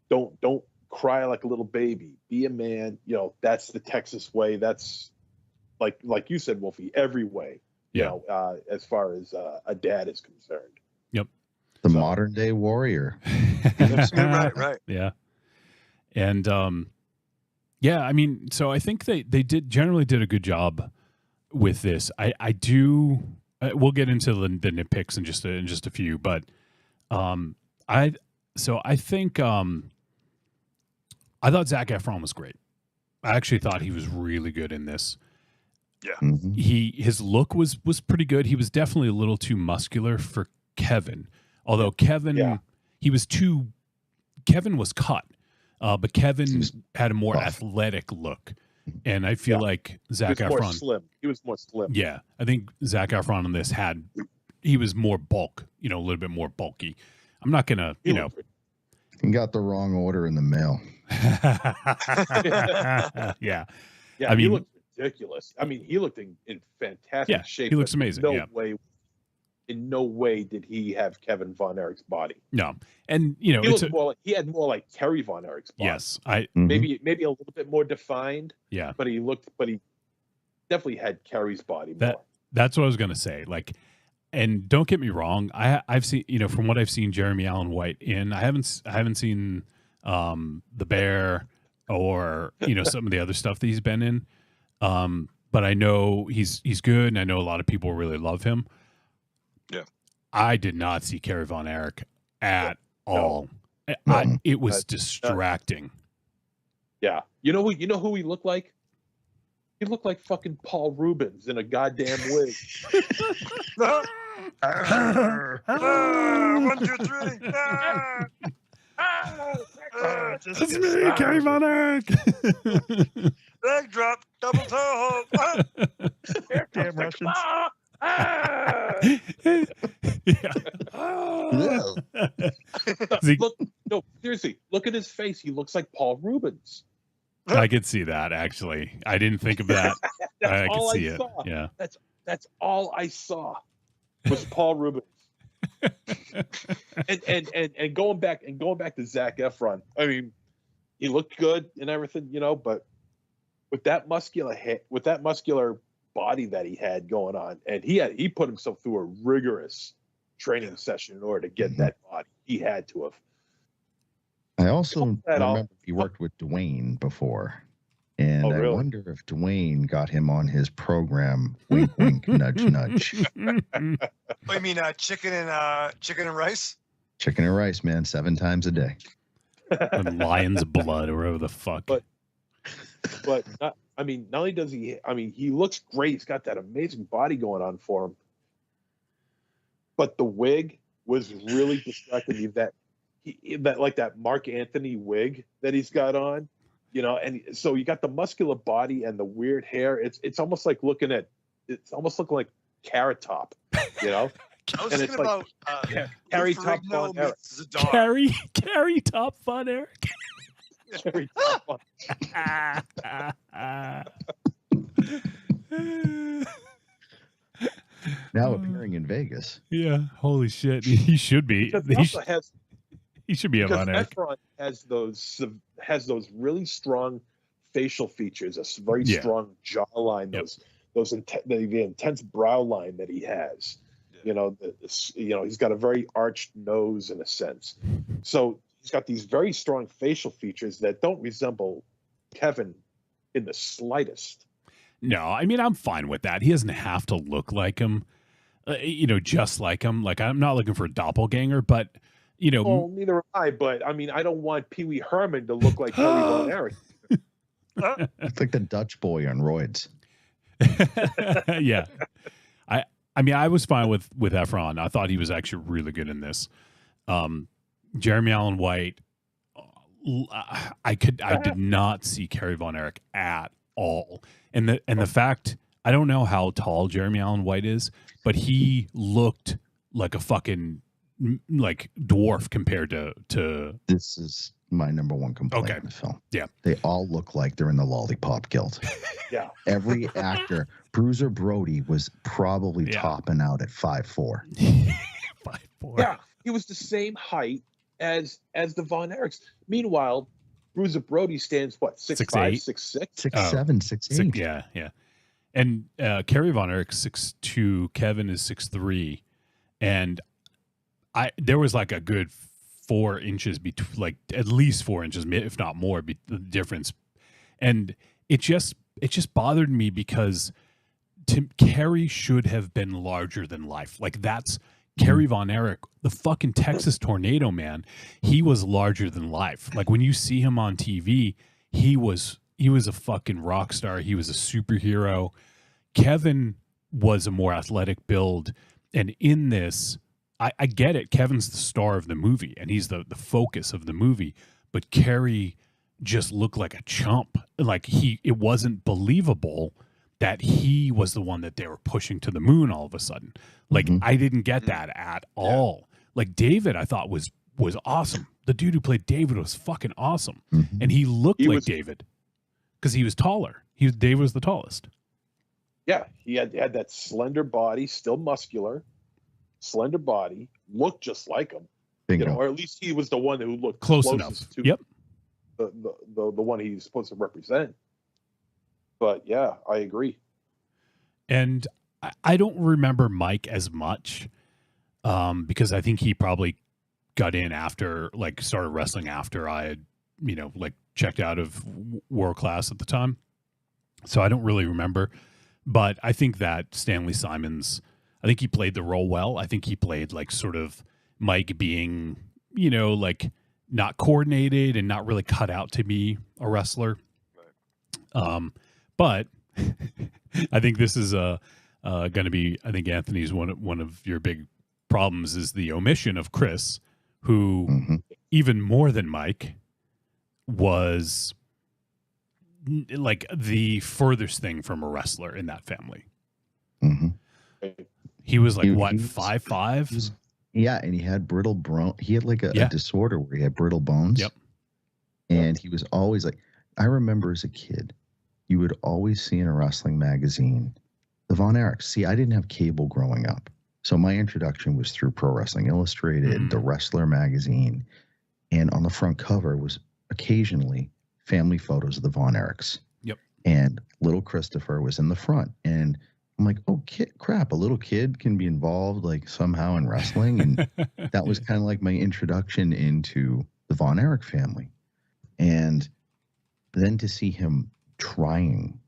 don't cry like a little baby. Be a man. You know, that's the Texas way. That's like you said, Wolfie, every way. You know, as far as a dad is concerned. Yep. The modern day warrior. Right. Yeah. And yeah, I mean, so I think they generally did a good job with this. I do. We'll get into the nitpicks in just a few, but I think I thought Zac Efron was great. I actually thought he was really good in this. Yeah. His look was pretty good. He was definitely a little too muscular for Kevin. Although Kevin was cut. But Kevin had a more athletic look. And I feel like Zac Efron. He was more slim. Yeah. I think Zac Efron on this he was more bulk, a little bit more bulky. I'm not going to, He got the wrong order in the mail. Yeah. Yeah. I mean, he looked ridiculous. I mean, he looked in fantastic shape. He looks amazing. In no way did he have Kevin Von Erich's body. No. And, he had more like Kerry Von Erich's body. Yes. Maybe a little bit more defined. Yeah. But he definitely had Kerry's body more. That's what I was going to say. Like, and don't get me wrong. I've seen, from what I've seen Jeremy Allen White in, I haven't seen The Bear or, some of the other stuff that he's been in. But I know he's good. And I know a lot of people really love him. Yeah. I did not see Kerry Von Erich at all. It was distracting. Yeah. You know who he looked like? He looked like fucking Paul Rubens in a goddamn wig. 1, 2, 3. That's me, Kerry Von Erich. Leg drop, double toe hold. Damn Russians. No, seriously, look at his face. He looks like Paul Rubens. I could see that, actually. I didn't think of that. I could see it. Yeah. That's all I saw was Paul Rubens. and going back to Zac Efron. I mean, he looked good and everything, but with that muscular body that he had going on, and he put himself through a rigorous training session in order to get that body. He had to have. I also remember he worked with Dwayne before, and I wonder if Dwayne got him on his program. Wink, wink, nudge, nudge. Oh, you mean chicken and rice? Chicken and rice, man, 7 times a day. And lion's blood, or whatever the fuck. But not only does he. I mean, he looks great. He's got that amazing body going on for him. But the wig was really distracting me. That Mark Anthony wig that he's got on, and so you got the muscular body and the weird hair. It's almost like looking like Carrot Top, I was thinking about Carry Top Von Erich. Carry Top Von Erich. Carry Top Von Now appearing in Vegas. Yeah, holy shit, he should be. He should be a Von Erich. Efron has those really strong facial features, a very strong jawline, the intense brow line that he has. He's got a very arched nose in a sense. So he's got these very strong facial features that don't resemble Kevin in the slightest. No, I mean, I'm fine with that. He doesn't have to look like him. just like him. Like, I'm not looking for a doppelganger, but Well, neither am I. But I mean, I don't want Pee Wee Herman to look like Kerry Von Erich. It's like the Dutch boy on roids. Yeah. I mean, I was fine with Efron. I thought he was actually really good in this. Jeremy Allen White, I did not see Kerry Von Erich at all. And the fact, I don't know how tall Jeremy Allen White is, but he looked like a fucking like dwarf compared to This is my number one complaint in the film. Yeah. They all look like they're in the Lollipop Guild. Yeah. Every actor, Bruiser Brody was probably topping out at 5'4". 5'4". Yeah, he was the same height as the Von Erichs. Meanwhile, Bruiser Brody stands what, 6'5", 6'6", 6'7", 6'8". Yeah. And Kerry Von Erich 6'2", Kevin is 6'3", and there was like a good 4 inches between, like at least 4 inches, if not more, the difference. And it just bothered me because Kerry should have been larger than life. Like, that's Kerry Von Erich, the fucking Texas Tornado man. He was larger than life. Like, when you see him on TV, he was a fucking rock star. He was a superhero. Kevin was a more athletic build, and in this, I get it. Kevin's the star of the movie, and he's the focus of the movie. But Kerry just looked like a chump. Like, it wasn't believable that he was the one that they were pushing to the moon all of a sudden. Like, I didn't get that at all. Like, David, I thought was awesome. The dude who played David was fucking awesome, and he looked like David because he was taller. David was the tallest. Yeah, he had that slender body, still muscular. Slender body, looked just like him. Bingo. Or at least he was the one who looked close closest enough. To the one he's supposed to represent. But yeah, I agree. And I don't remember Mike as much because I think he probably got in after, like, started wrestling after I had, like, checked out of World Class at the time. So I don't really remember. But I think that Stanley Simons, I think he played the role well. I think he played, like, sort of Mike being, like, not coordinated and not really cut out to be a wrestler. But I think this is going to be, I think, Anthony's one of your big problems is the omission of Chris, who even more than Mike was like the furthest thing from a wrestler in that family. He was like, 5'5"? Yeah, and he had brittle bone. He had like a disorder where he had brittle bones. Yep. And he was always like, I remember as a kid, you would always see in a wrestling magazine the Von Erichs. See, I didn't have cable growing up. So my introduction was through Pro Wrestling Illustrated, the Wrestler magazine. And on the front cover was occasionally family photos of the Von Erichs. Yep. And little Christopher was in the front. And I'm like, oh, crap, a little kid can be involved like somehow in wrestling. And that was kind of like my introduction into the Von Erich family. And then to see him trying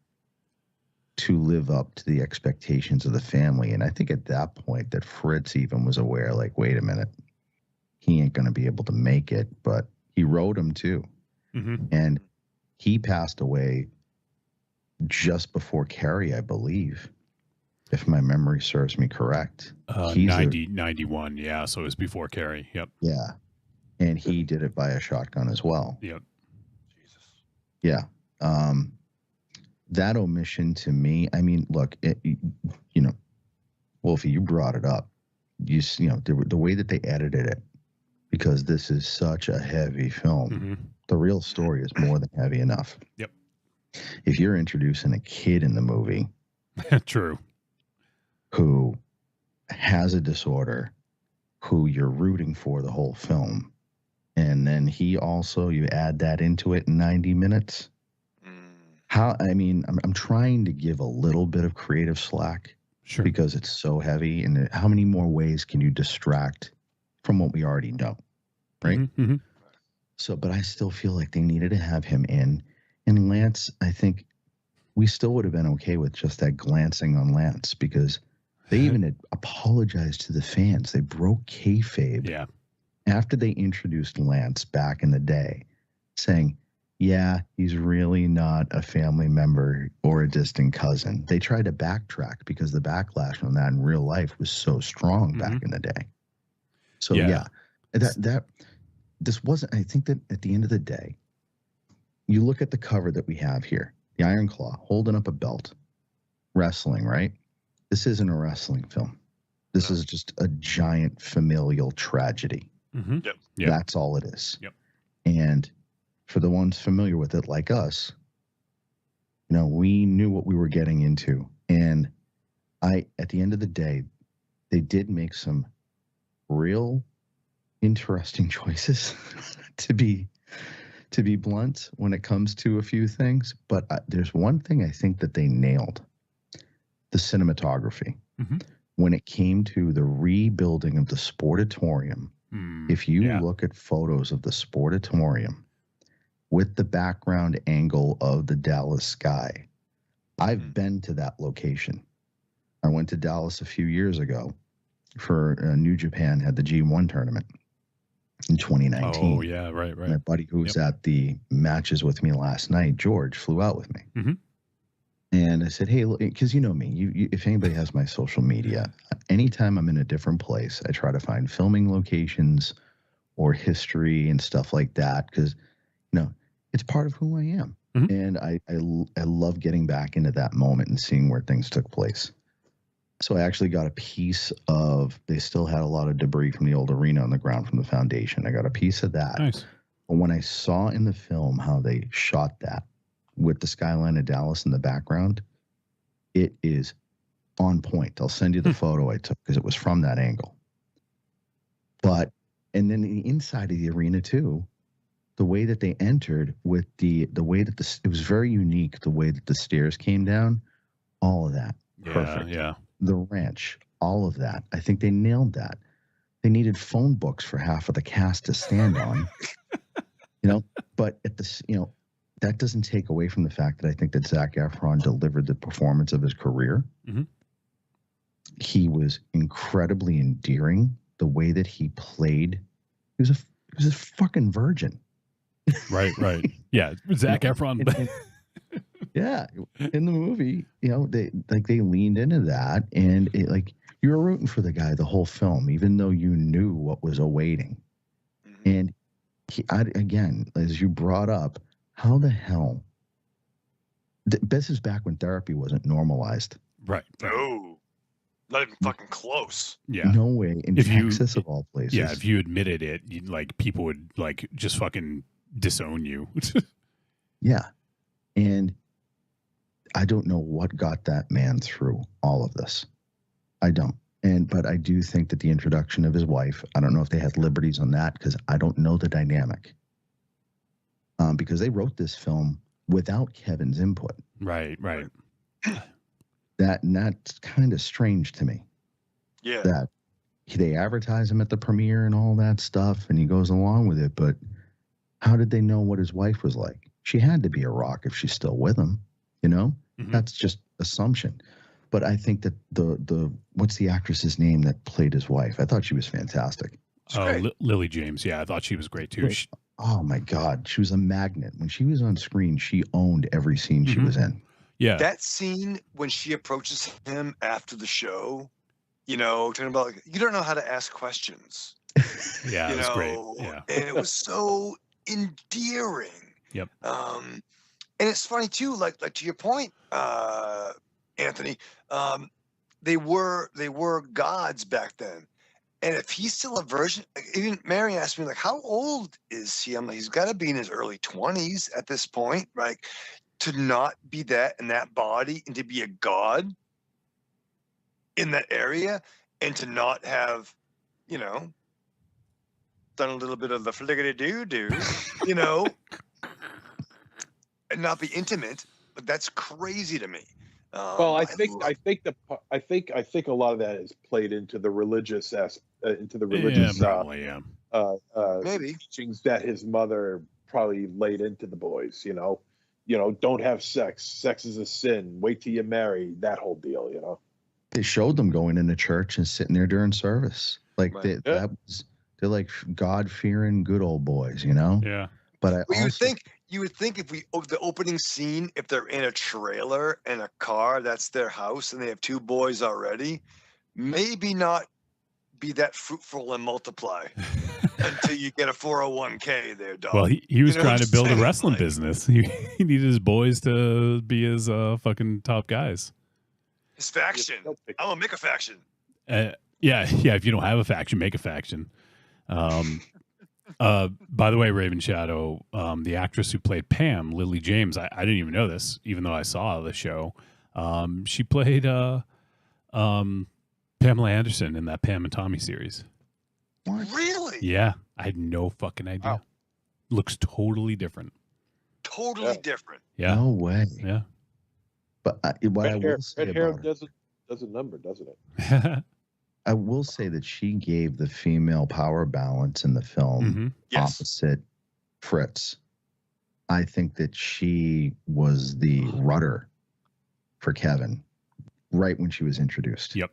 to live up to the expectations of the family. And I think at that point that Fritz even was aware, like, wait a minute, he ain't going to be able to make it, but he wrote him too. And he passed away just before Kerry, I believe, if my memory serves me correct. 91. Yeah. So it was before Kerry. Yep. Yeah. And he did it by a shotgun as well. Yep. Jesus. Yeah. That omission to me, I mean, look, Wolfie, you brought it up. The way that they edited it, because this is such a heavy film. The real story is more than heavy enough. Yep. If you're introducing a kid in the movie, true, who has a disorder, who you're rooting for the whole film, and then you add that into it in 90 minutes. I'm trying to give a little bit of creative slack, sure, because it's so heavy. And how many more ways can you distract from what we already know, right? So, but I still feel like they needed to have him in. And Lance, I think we still would have been okay with just that glancing on Lance, because They even had apologized to the fans. They broke kayfabe. Yeah. After they introduced Lance back in the day, saying, yeah, he's really not a family member or a distant cousin. They tried to backtrack because the backlash on that in real life was so strong back in the day. So this wasn't, I think that at the end of the day, you look at the cover that we have here, the Iron Claw holding up a belt, wrestling, right? This isn't a wrestling film. This is just a giant familial tragedy. Yep. That's all it is. Yep. And for the ones familiar with it, like us, we knew what we were getting into. And at the end of the day, they did make some real interesting choices to be blunt when it comes to a few things. But there's one thing I think that they nailed: the cinematography. When it came to the rebuilding of the Sportatorium, if you look at photos of the Sportatorium with the background angle of the Dallas sky, I've been to that location. I went to Dallas a few years ago for New Japan had the G1 tournament in 2019. Oh, yeah, right. My buddy who was at the matches with me last night, George, flew out with me. And I said, hey, because you know me, you, if anybody has my social media, anytime I'm in a different place, I try to find filming locations or history and stuff like that, because, it's part of who I am. And I love getting back into that moment and seeing where things took place. So I actually got a piece of, they still had a lot of debris from the old arena on the ground from the foundation. I got a piece of that. Nice. But when I saw in the film how they shot that with the skyline of Dallas in the background, it is on point. I'll send you the photo I took because it was from that angle. And then the inside of the arena too, the way that they entered with the way that it was very unique, the way that the stairs came down, all of that. Perfect. Yeah. The ranch, all of that. I think they nailed that. They needed phone books for half of the cast to stand on, but at this, that doesn't take away from the fact that I think that Zac Efron delivered the performance of his career. He was incredibly endearing. The way that he played, he was a fucking virgin. Right. Yeah, Zac Efron. Yeah, in the movie, they leaned into that, and you were rooting for the guy the whole film, even though you knew what was awaiting. And again, as you brought up, how the hell? This is back when therapy wasn't normalized. Right. No, not even fucking close. Yeah. No way. In Texas, of all places. Yeah, if you admitted it, people would just fucking disown you. Yeah. And I don't know what got that man through all of this. I don't. But I do think that the introduction of his wife, I don't know if they had liberties on that because I don't know the dynamic. Because they wrote this film without Kevin's input. Right. That's kind of strange to me. Yeah. That they advertise him at the premiere and all that stuff, and he goes along with it. But how did they know what his wife was like? She had to be a rock if she's still with him. That's just assumption. But I think that the what's the actress's name that played his wife? I thought she was fantastic. Lily James. Yeah, I thought she was great too. Oh my God, she was a magnet. When she was on screen, she owned every scene she was in. Yeah, that scene when she approaches him after the show, talking about you don't know how to ask questions. Yeah, it was great. Yeah, and it was so endearing. Yep. And it's funny too, like to your point, Anthony. They were gods back then, and if he's still a virgin, even Mary asked me how old is he? I'm like, he's got to be in his early 20s at this point, right? To not be that in that body and to be a god in that area, and to not have, done a little bit of the fliggity-doo-doo, and not be intimate, that's crazy to me. Well, I think a lot of that is played into the religious maybe teachings that his mother probably laid into the boys. Don't have sex. Sex is a sin. Wait till you marry. That whole deal. they showed them going into church and sitting there during service. Like Right. they're like God-fearing good old boys, you know? Yeah. But Well, you would think if the opening scene, if they're in a trailer and a car, that's their house, and they have 2 boys already, maybe not be that fruitful and multiply until you get a 401k there, dog. Well, he was You know trying what to I'm build a saying? wrestling Like, business. He needed his boys to be his fucking top guys. his faction. I'm gonna make a faction. Yeah. If you don't have a faction, make a faction. By the way, Raven Shadow, the actress who played Pam, Lily James, I didn't even know this, even though I saw the show. She played Pamela Anderson in that Pam and Tommy series. What? Really? Yeah, I had no fucking idea. Wow. Looks totally different. Totally different. Yeah. No way. Yeah. But what I will say red hair about her, does a number, doesn't it? I will say that she gave the female power balance in the film Mhm. Yes. opposite Fritz. I think that she was the rudder for Kevin right when she was introduced. Yep.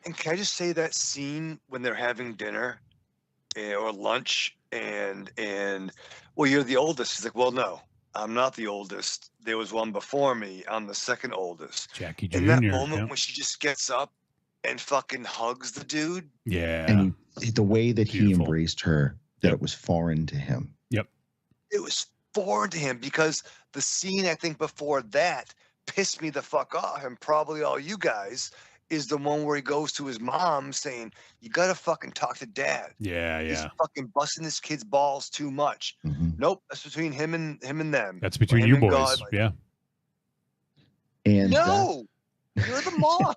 And can I just say that scene when they're having dinner or lunch and well, you're the oldest. He's like, well, no, I'm not the oldest. There was one before me. I'm the second oldest. Jackie Jr. In that moment yeah. when she just gets up and fucking hugs the dude. Yeah. And the way that he Beautiful. embraced her, that Yep. it was foreign to him. Yep. It was foreign to him because the scene I think before that pissed me the fuck off, and probably all you guys, is the one where he goes to his mom saying, you gotta fucking talk to dad. Yeah. He's Yeah. fucking busting this kid's balls too much. Mhm. Nope, that's between him and them. That's Or between him you and boys. God, like, Yeah. And no, you're the mom.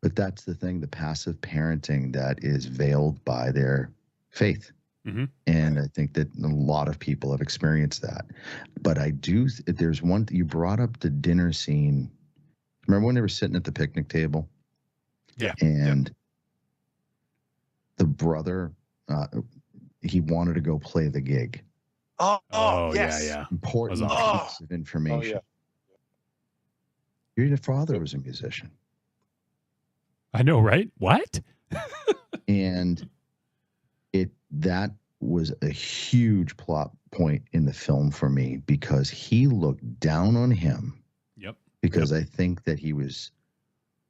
but that's the thing, the passive parenting that is veiled by their faith. Mhm. And I think that a lot of people have experienced that. But there's one, you brought up the dinner scene. Remember when they were sitting at the picnic table? Yeah. And the brother, he wanted to go play the gig. Oh, yes. yeah. Important Was awesome. piece of information. Oh, Your father was a musician. I know, right? What? And that was a huge plot point in the film for me because he looked down on him. Yep. Because I think that he was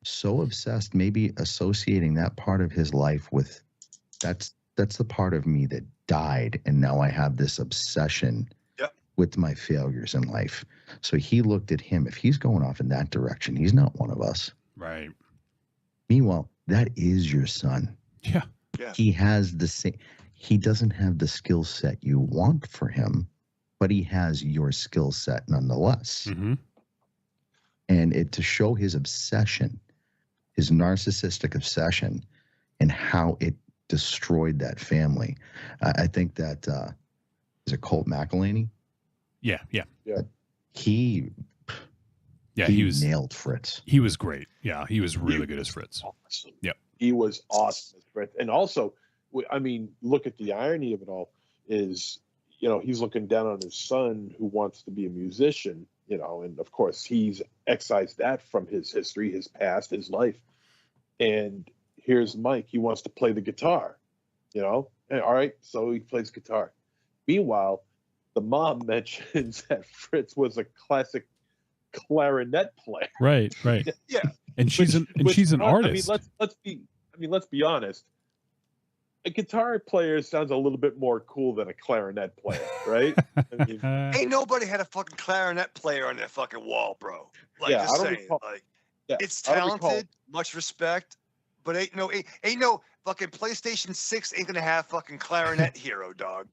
so obsessed, maybe associating that part of his life with that's the part of me that died, and now I have this obsession with my failures in life. So he looked at him. If he's going off in that direction, he's not one of us. Right. Meanwhile, that is your son. Yeah. Yeah. He has the same. He doesn't have the skill set you want for him, but he has your skill set nonetheless. Mm-hmm. And to show his obsession, his narcissistic obsession, and how it destroyed that family. I think that is it Colt McElhaney? Yeah. He was nailed Fritz. He was great. Yeah, he was really good as Fritz. Awesome. Yep. He was awesome as Fritz. And also, I mean, look at the irony of it all is, he's looking down on his son who wants to be a musician, and of course he's excised that from his history, his past, his life. And here's Mike, he wants to play the guitar, and all right, so he plays guitar. Meanwhile, the mom mentions that Fritz was a classic clarinet player. Right. Yeah. And she's an artist. Let's be honest. A guitar player sounds a little bit more cool than a clarinet player, right? I mean, Ain't nobody had a fucking clarinet player on their fucking wall, bro. Like, Yeah, just I don't saying, recall- like, yeah, it's I don't recall. talented, much respect, but ain't no fucking PlayStation 6 ain't gonna have fucking clarinet hero, dog.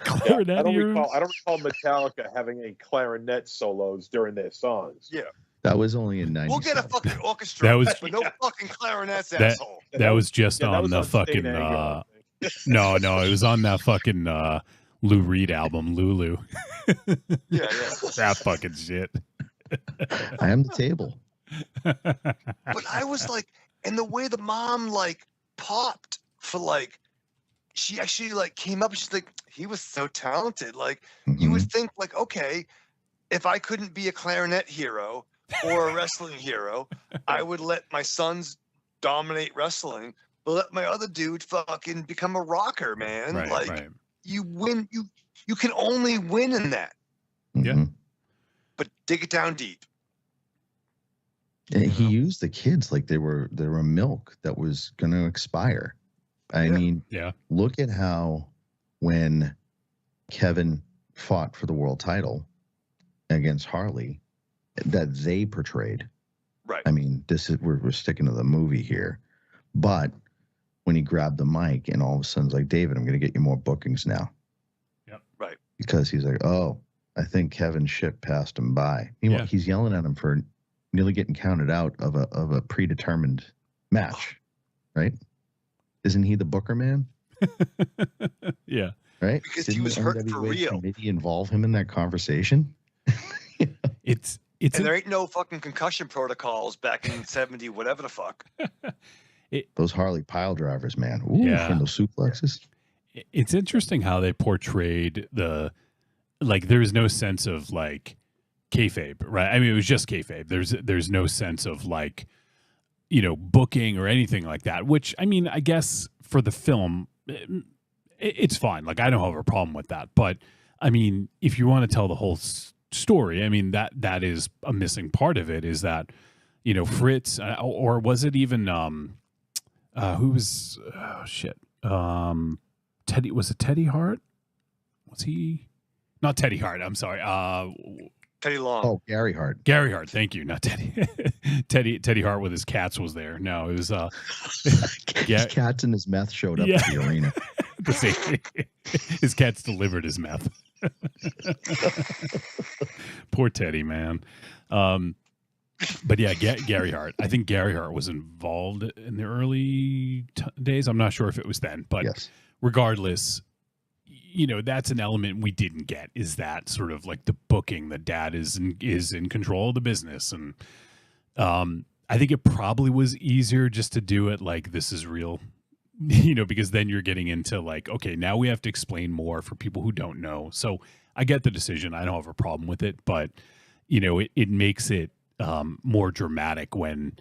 Clarinet I don't heroes? recall Metallica having any clarinet solos during their songs. Yeah. That was only in 90. We'll get a fucking orchestra, That was- but no fucking clarinets, That asshole. that was just Yeah, that on was the on Stain fucking Anger, I think. no, it was on that fucking Lou Reed album, Lulu. Yeah. That fucking shit. I am the table. But I was like, and the way the mom like popped for like, she actually like came up and she's like, he was so talented. Like you would think like, okay, if I couldn't be a clarinet hero, or a wrestling hero, I would let my sons dominate wrestling, but let my other dude fucking become a rocker, man. Right, like right. you win, you can only win in that. Yeah. But dig it down deep. And he used the kids like they were milk that was going to expire. I mean, look at how when Kevin fought for the world title against Harley, that they portrayed. Right. I mean, this is we're sticking to the movie here, but when he grabbed the mic and all of a sudden it's like, David, I'm going to get you more bookings now. Yep. Right. Because he's like, oh, I think Kevin's ship passed him by. Meanwhile, he's yelling at him for nearly getting counted out of a predetermined match, right? Isn't he the booker man? Yeah. Right? Because Didn't he was the hurt for NWA real. committee involve him in that conversation? It's and there ain't no fucking concussion protocols back in 70, whatever the fuck. Those Harley pile drivers, man. Ooh, from those suplexes. It's interesting how they portrayed there's no sense of like kayfabe, right? I mean, it was just kayfabe. There's no sense of like, booking or anything like that, which, I mean, I guess for the film, it's fine. Like, I don't have a problem with that. But, I mean, if you want to tell the whole story, I mean, that is a missing part of it, is that, Fritz, or was it even, who was, Teddy, was it Teddy Hart? Was he? Not Teddy Hart, I'm sorry. Teddy Long. Oh, Gary Hart. Gary Hart, thank you. Not Teddy. Teddy Hart with his cats was there. No, it was his cats and his meth showed up at the arena. His cats delivered his meth. Poor Teddy, man. But yeah, Gary Hart. I think Gary Hart was involved in the early days. I'm not sure if it was then, but regardless, that's an element we didn't get, is that sort of like the booking. The dad is in control of the business. And I think it probably was easier just to do it like, this is real, because then you're getting into like, okay, now we have to explain more for people who don't know. So I get the decision. I don't have a problem with it, but it makes it more dramatic when,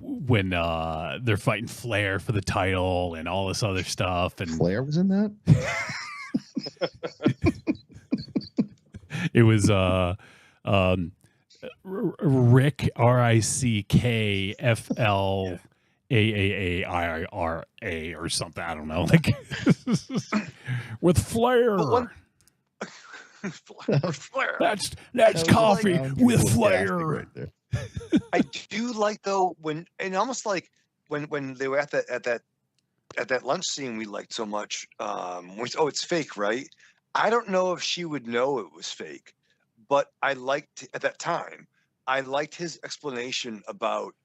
when they're fighting Flair for the title and all this other stuff. And Flair was in that? It was Rick, RICKFLAAAIRA or something. I don't know. Like with Flair. Flair. That's coffee with Flair. Right there. I do like though when they were at that lunch scene we liked so much. It's fake, right? I don't know if she would know it was fake, but I liked at that time. I liked his explanation about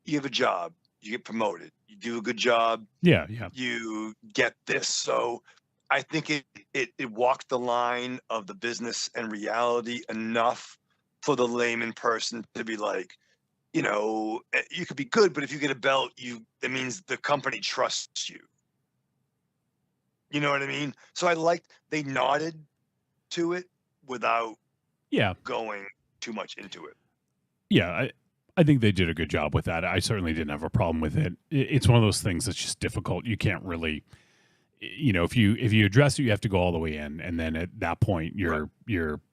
you have a job, you get promoted, you do a good job, yeah, you get this. So I think it walked the line of the business and reality enough for the layman person to be like, you could be good, but if you get a belt, that means the company trusts you. You know what I mean? So I liked they nodded to it without going too much into it. Yeah, I think they did a good job with that. I certainly didn't have a problem with it. It's one of those things that's just difficult. You can't really, if you address it, you have to go all the way in, and then at that point, you're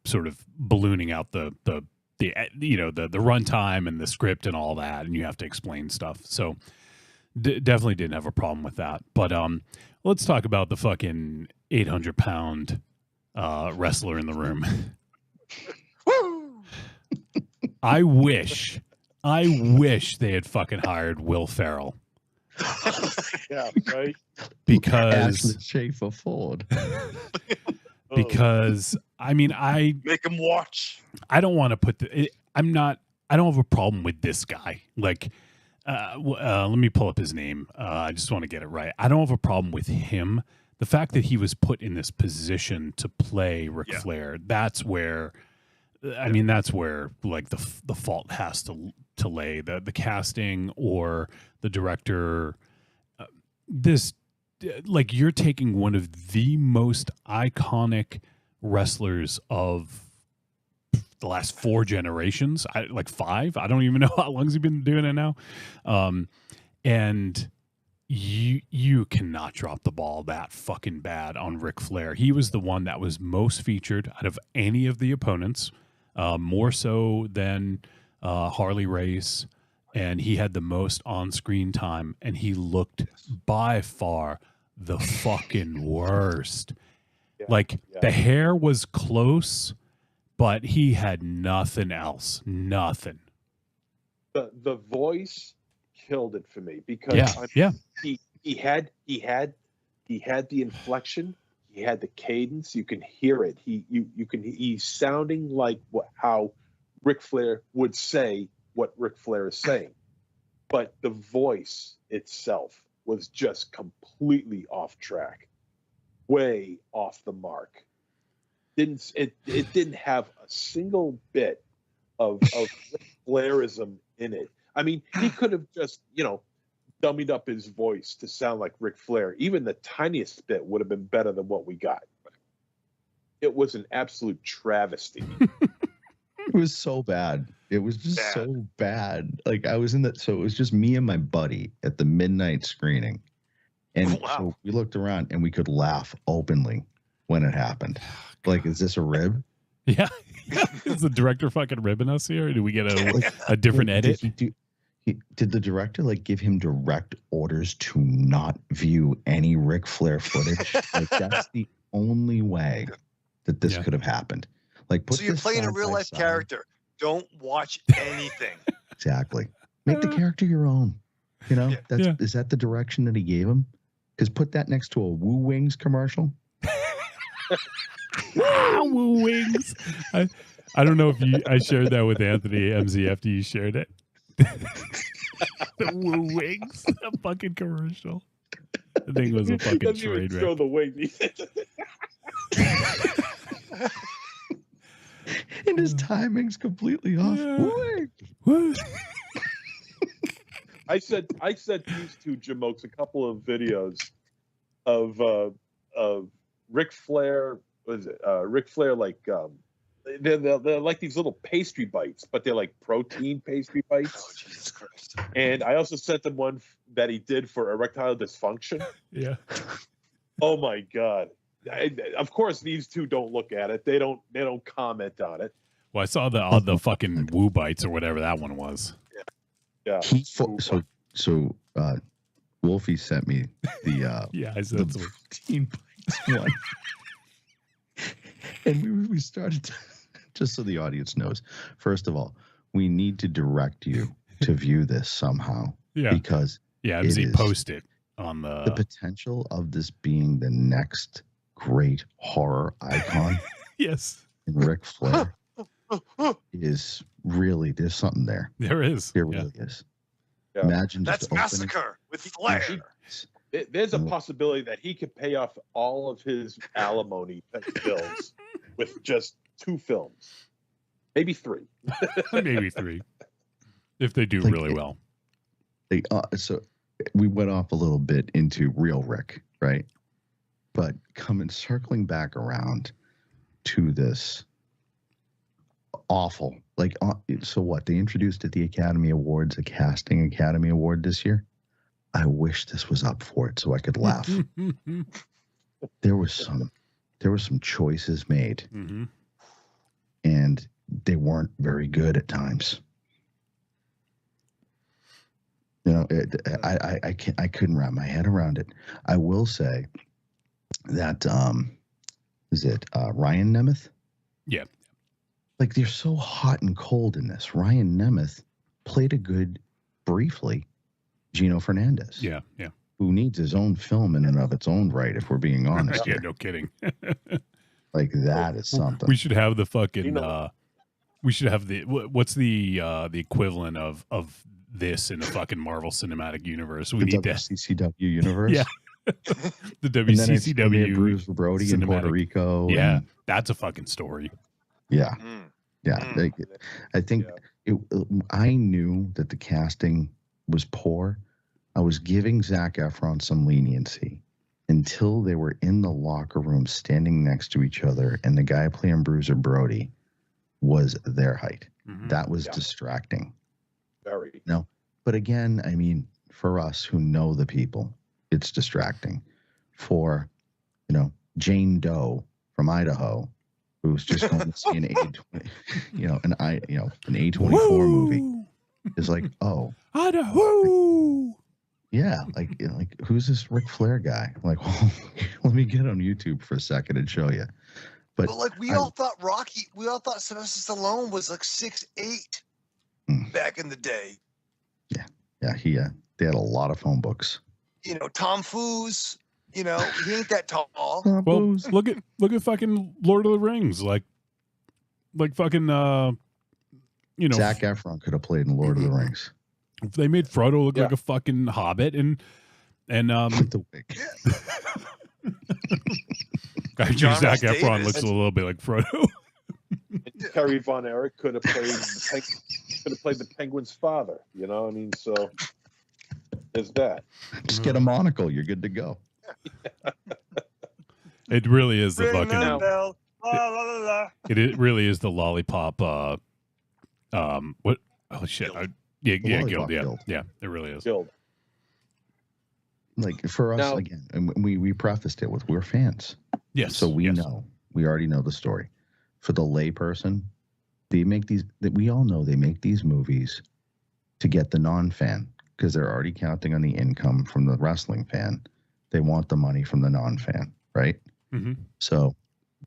sort of ballooning out the runtime and the script and all that, and you have to explain stuff. So definitely didn't have a problem with that. But let's talk about the fucking 800-pound wrestler in the room. I wish they had fucking hired Will Ferrell. Yeah, right. Because Ashley Schaefer Ford. Because I mean, make him watch. I don't want to put I don't have a problem with this guy. Like, let me pull up his name. I just want to get it right. I don't have a problem with him. The fact that he was put in this position to play Ric Flair, that's where, that's where like the fault has to lay. The casting or the director. Like, you're taking one of the most iconic wrestlers of the last 4 generations, like 5. I don't even know how long he's been doing it now. And you cannot drop the ball that fucking bad on Ric Flair. He was the one that was most featured out of any of the opponents, more so than Harley Race, and he had the most on-screen time, and he looked by far the fucking worst. The hair was close, but he had nothing else. Nothing. The voice killed it for me because he had the inflection, he had the cadence. You can hear it. He's sounding like how Ric Flair would say what Ric Flair is saying, but the voice itself was just completely off track, way off the mark. It didn't have a single bit of Ric Flairism in it. I mean, he could have just, dummied up his voice to sound like Ric Flair. Even the tiniest bit would have been better than what we got. It was an absolute travesty. It was so bad. It was just so bad. Like I was in that. So it was just me and my buddy at the midnight screening. And so we looked around and we could laugh openly when it happened. Like, is this a rib? Yeah. Is the director fucking ribbing us here? Or do we get a different edit? Did the director give him direct orders to not view any Ric Flair footage? That's the only way that this could have happened. So you're playing a real life character. Don't watch anything. Exactly. Make the character your own. Is that the direction that he gave him? Because put that next to a Woo Wings commercial. Woo Wings. I don't know if I shared that with Anthony MZ after you shared it. The Woo Wings, a fucking commercial. I think it was a fucking trade wreck. Throw the wings. And his timing's completely off. I sent these two Jamokes a couple of videos of Ric Flair. Was it Ric Flair? They're like these little pastry bites, but they're like protein pastry bites. Oh, Jesus Christ! And I also sent them one that he did for erectile dysfunction. Yeah. Oh my God. Of course, these two don't look at it. They don't comment on it. Well, I saw the fucking Woo Bites or whatever that one was. Yeah. So Wolfie sent me the I said the protein bites one, and we started to, just so the audience knows. First of all, we need to direct you to view this somehow. Yeah. Because post it on the potential of this being the next great horror icon. Yes. In Ric Flair is really, there's something there. There is. There really is. Yeah. Imagine that's Massacre with Flair. There's a possibility that he could pay off all of his alimony bills with just 2 films, maybe 3. Maybe 3, if they do really well. So we went off a little bit into real Rick, right? But circling back around to this awful, so what? They introduced at the Academy Awards a casting Academy Award this year. I wish this was up for it so I could laugh. There was some choices made, and they weren't very good at times. I couldn't wrap my head around it. I will say that is it Ryan Nemeth? Yeah. They're so hot and cold in this. Ryan Nemeth played a good, briefly, Gino Fernandez. Yeah. Who needs his own film in and of its own right, if we're being honest. Yeah, no kidding. That is something. We should have the fucking. We should have what's the equivalent of this in the fucking Marvel Cinematic Universe? We need WCCW universe. Yeah. The WCCW Bruce Brody in Puerto Rico. Yeah, that's a fucking story. Yeah. I think I knew that the casting was poor. I was giving Zac Efron some leniency until they were in the locker room standing next to each other, and the guy playing Bruiser Brody was their height. Mhm. That was distracting. Very. No, but again, I mean, for us who know the people, it's distracting. For, Jane Doe from Idaho, who's just going to see an an A24 movie, is like, oh, Idaho. yeah, like who's this Ric Flair guy? I'm like, well, let me get on YouTube for a second and show you. But like we all thought Sylvester Stallone was like 6'8" back in the day. Yeah, they had a lot of phone books. Tom Foos, he ain't that tall. Well, look at fucking Lord of the Rings, like fucking Zac Efron could have played in Lord of the Rings. They made Frodo look like a fucking hobbit, and the wig. Actually, Zac Efron looks a little bit like Frodo. Kerry Von Erich could have played the Penguin's father. So there's that. Just get a monocle, you're good to go. It really is the Ring fucking. that bell. La, la, la, la. It really is the lollipop. What? Oh shit! Guild. Yeah, it really is. Guild. Like for us again, and we prefaced it with we're fans. Yes. So we already know the story. For the layperson, they make these. We all know they make these movies to get the non-fan because they're already counting on the income from the wrestling fan. They want the money from the non-fan, right? Mm-hmm. So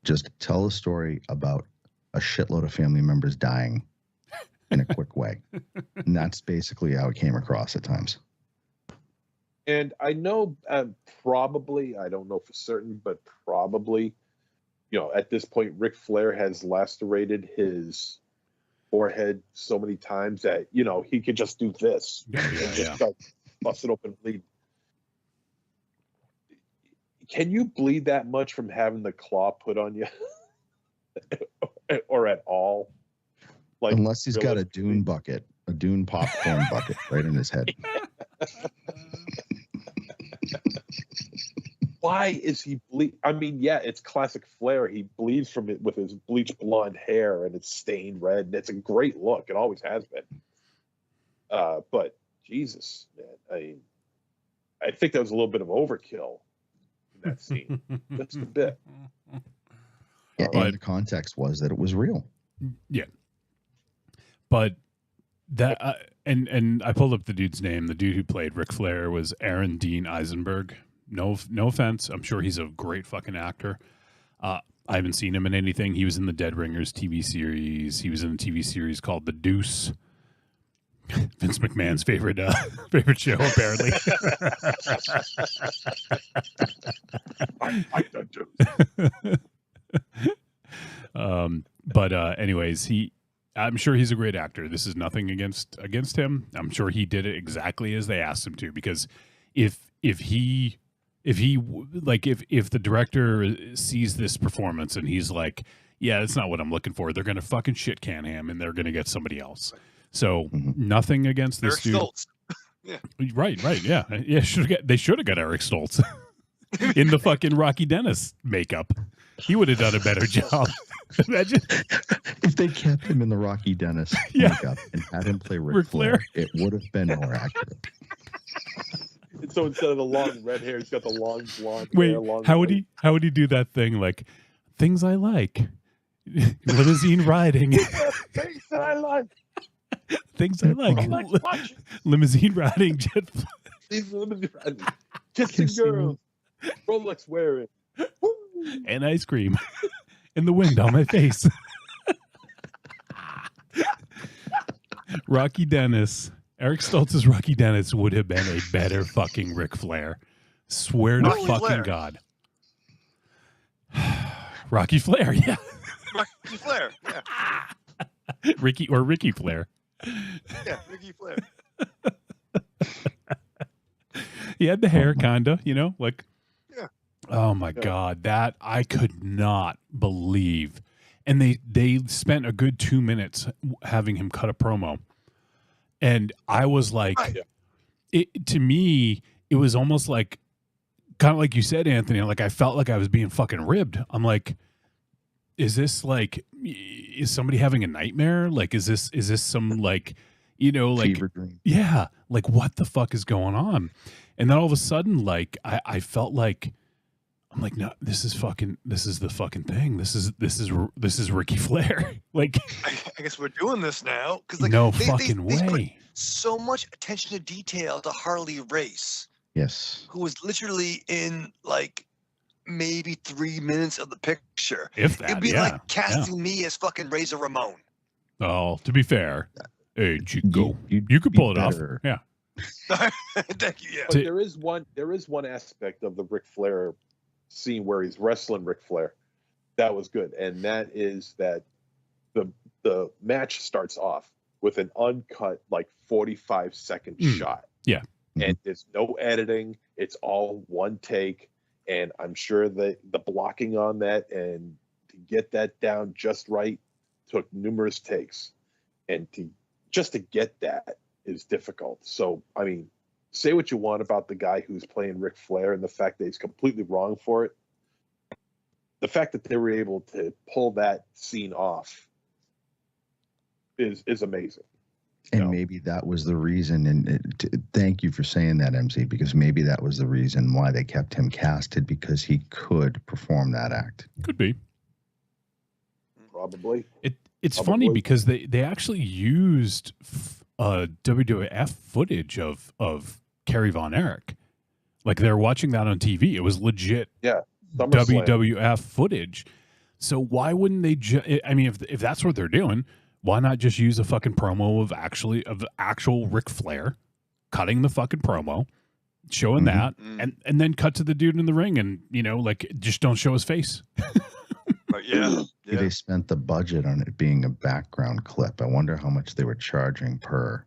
just tell a story about a shitload of family members dying in a quick way. And that's basically how it came across at times. And I know probably, I don't know for certain, but probably, at this point, Ric Flair has lacerated his forehead so many times that, he could just do this and just start bust it open, bleed. Can you bleed that much from having the claw put on you? Or at all? Like, unless he's got a Dune popcorn bucket right in his head. Why is he bleed? I mean, yeah, it's classic Flair. He bleeds from it with his bleached blonde hair and it's stained red. And it's a great look. It always has been. But Jesus, man, I think that was a little bit of overkill in that scene. Just a bit. Yeah, and the context was that it was real. Yeah. But that and I pulled up the dude's name. The dude who played Ric Flair was Aaron Dean Eisenberg. No offense. I'm sure he's a great fucking actor. I haven't seen him in anything. He was in the Dead Ringers TV series. He was in a TV series called The Deuce. Vince McMahon's favorite show, apparently. I like The Deuce. But anyways, I'm sure he's a great actor. This is nothing against him. I'm sure he did it exactly as they asked him to, because if the director sees this performance and he's like, yeah, that's not what I'm looking for, they're going to fucking shit can him and they're going to get somebody else. So nothing against this dude. Stoltz. Yeah. Right. Yeah. They should have got Eric Stoltz in the fucking Rocky Dennis makeup. He would have done a better job. Imagine if they kept him in the Rocky Dennis makeup and had him play Ric Flair, it would have been more accurate. So instead of the long red hair, he's got the long blonde hair. How would he do that thing like things I like? Limousine riding. Things that I like. Things I like. Limousine riding, jet. Limousine riding. Kissing girls. Rolex wearing. And ice cream. In the wind on my face. Rocky Dennis. Eric Stoltz's Rocky Dennis would have been a better fucking Ric Flair. Swear to fucking God. Rocky Flair, yeah. Rocky Flair, yeah. Ricky Flair. Yeah, Ricky Flair. He had the hair, kinda, like. Yeah. Oh my God, that I could not believe. And they spent a good 2 minutes having him cut a promo. And I was like, to me, it was almost like, kind of like you said, Anthony, like I felt like I was being fucking ribbed. I'm like, is this like, is somebody having a nightmare? Like, is this some like, like, Fever dream. yeah, like what the fuck is going on? And then all of a sudden, like, I felt like, I'm like, no, this is the fucking thing. This is Ricky Flair. Like, I guess we're doing this now because like no they fucking put way. so much attention to detail to Harley Race, Yes. who was literally in like maybe 3 minutes of the picture. If that, It'd be yeah, like casting me as fucking Razor Ramon. Oh, to be fair, hey Chico, You'd you could be pull it off. better. Yeah. Thank you. Yeah. But there is one aspect of the Ric Flair scene where he's wrestling Ric Flair that was good, and that is that the match starts off with an uncut like 45-second shot. Yeah. And there's no editing, it's all one take, and I'm sure that the blocking on that and to get that down just right took numerous takes, and to get that is difficult. So I mean, say what you want about the guy who's playing Ric Flair and the fact that he's completely wrong for it. The fact that they were able to pull that scene off is amazing. And maybe that was the reason. And thank you for saying that, MC, because maybe that was the reason why they kept him casted, because he could perform that act. Could be. Probably. It's funny because they actually used WWF footage of Kerry Von Erich. Like they're watching that on TV. It was legit WWF footage. So why wouldn't they I mean, if that's what they're doing, why not just use a fucking promo of actual Ric Flair cutting the fucking promo, showing that, and then cut to the dude in the ring and, like just don't show his face. Yeah. They spent the budget on it being a background clip. I wonder how much they were charging per.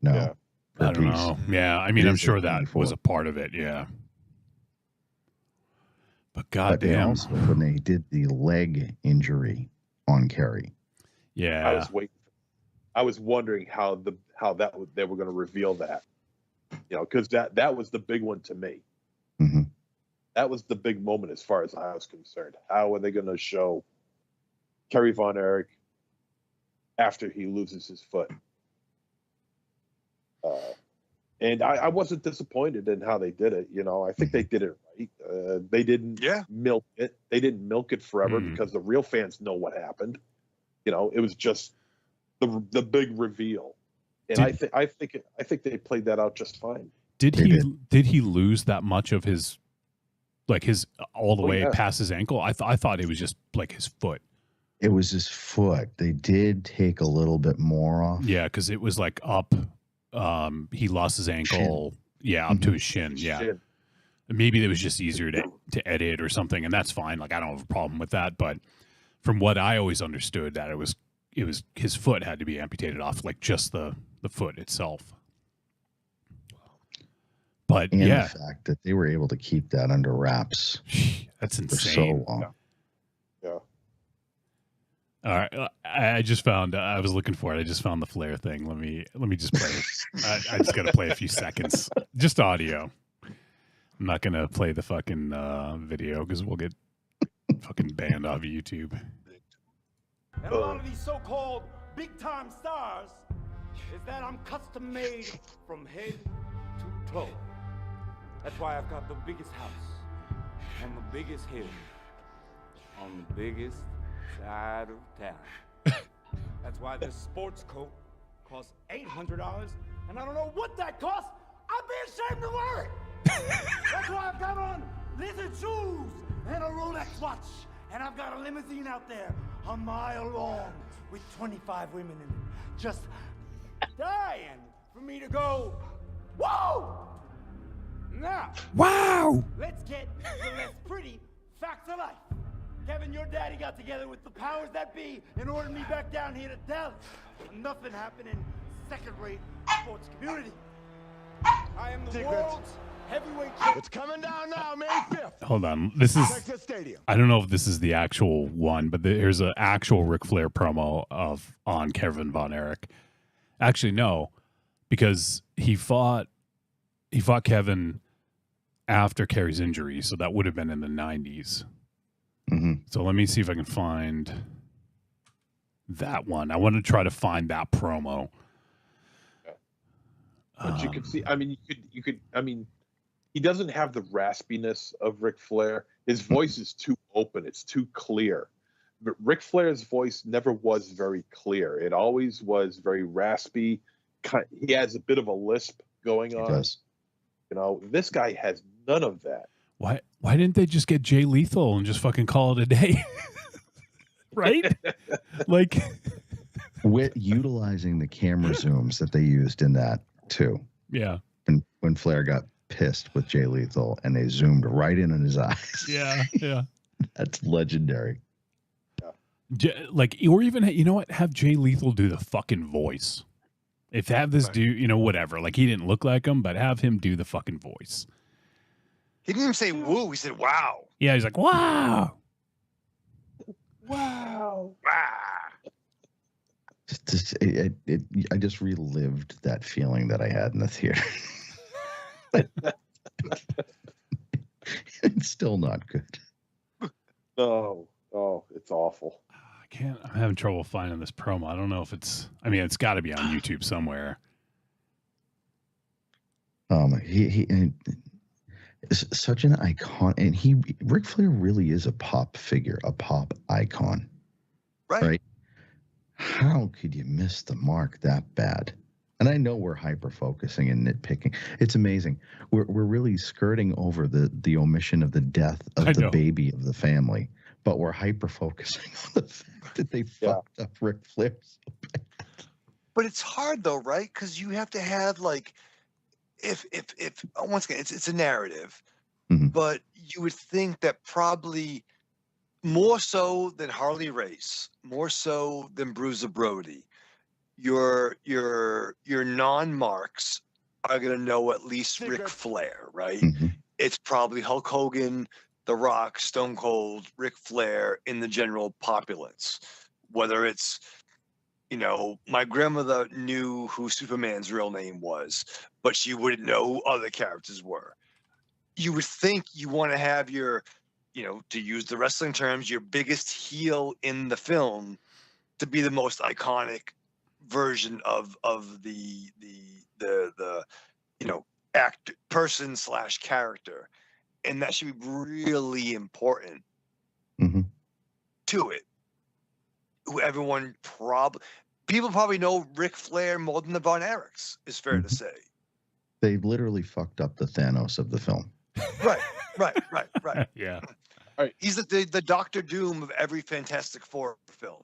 No. Yeah. I don't know. Yeah, I mean, I'm sure that was a part of it. Yeah. But goddamn. Also, when they did the leg injury on Kerry. Yeah. I was wondering how they were going to reveal that. Because that was the big one to me. Mm-hmm. That was the big moment as far as I was concerned. How are they going to show Kerry Von Erich after he loses his foot? And I wasn't disappointed in how they did it. I think they did it right. They didn't milk it. They didn't milk it forever because the real fans know what happened. It was just the big reveal. And I think they played that out just fine. Did he lose that much of his all the way past his ankle? I thought it was just like his foot. It was his foot. They did take a little bit more off. Yeah, because it was like up. He lost his ankle. Yeah, up to his shin. Yeah. Maybe it was just easier to edit or something, and that's fine. Like I don't have a problem with that. But from what I always understood, that it was his foot had to be amputated off, like just the foot itself. But and the fact that they were able to keep that under wraps. That's insane. For so long. Yeah. All right. I just found, I was looking for it. I just found the Flair thing. Let me just play it. I just got to play a few seconds. Just audio. I'm not going to play the fucking video because we'll get fucking banned off of YouTube. And a lot of these so-called big-time stars is that I'm custom made from head to toe. That's why I've got the biggest house and the biggest hill on the biggest side of town. That's why this sports coat costs $800, and I don't know what that costs. I'd be ashamed to wear it. That's why I've got on lizard shoes and a Rolex watch, and I've got a limousine out there a mile long with 25 women in it, just dying for me to go, whoa! Now, wow! Let's get the less pretty facts of life. Kevin, your daddy got together with the powers that be and ordered me back down here to Dallas. Nothing happened in second-rate sports community. I am the world's heavyweight champion. It's coming down now, May 5th. Hold on. This is, Texas Stadium. I don't know if this is the actual one, but there's an actual Ric Flair promo on Kevin Von Erich. Actually, no, because he fought Kevin after Kerry's injury, so that would have been in the 90s. So let me see if I can find that one. I want to try to find that promo. But you could see, I mean, you could, I mean, he doesn't have the raspiness of Ric Flair. His voice is too open. It's too clear. But Ric Flair's voice never was very clear. It always was very raspy. He has a bit of a lisp going on. He does. You know, this guy has none of that. Why didn't they just get Jay Lethal and just fucking call it a day? Right? Like with utilizing the camera zooms that they used in that too. Yeah. When Flair got pissed with Jay Lethal and they zoomed right in on his eyes. Yeah. That's legendary. Like, or even, you know what? Have Jay Lethal do the fucking voice. If have this dude, you know, whatever. Like, he didn't look like him, but have him do the fucking voice. He didn't even say woo. He said wow. Yeah, he's like, wow. Wow. I just relived that feeling that I had in the theater. It's still not good. Oh, it's awful. I'm having trouble finding this promo. I don't know if it's got to be on YouTube somewhere. He is such an icon, and Ric Flair really is a pop figure, a pop icon. Right? How could you miss the mark that bad? And I know we're hyper focusing and nitpicking. It's amazing. We're really skirting over the omission of the death of the baby of the family, but we're hyper focusing on the fact that they fucked up Ric Flair so bad. But it's hard though, right? Because you have to have like, if once again, it's a narrative, but you would think that probably more so than Harley Race, more so than Bruiser Brody, your non-marks are gonna know at least Ric Flair, right? It's probably Hulk Hogan, The Rock, Stone Cold, Ric Flair in the general populace. Whether it's, you know, my grandmother knew who Superman's real name was, but she wouldn't know who other characters were. You would think you want to have your, you know, to use the wrestling terms, your biggest heel in the film to be the most iconic version of the you know, person / character, and that should be really important to it. Who everyone people probably know Ric Flair more than the Von Erichs, is fair to say. They literally fucked up the Thanos of the film. Right. Yeah. All right. He's the Doctor Doom of every Fantastic Four film.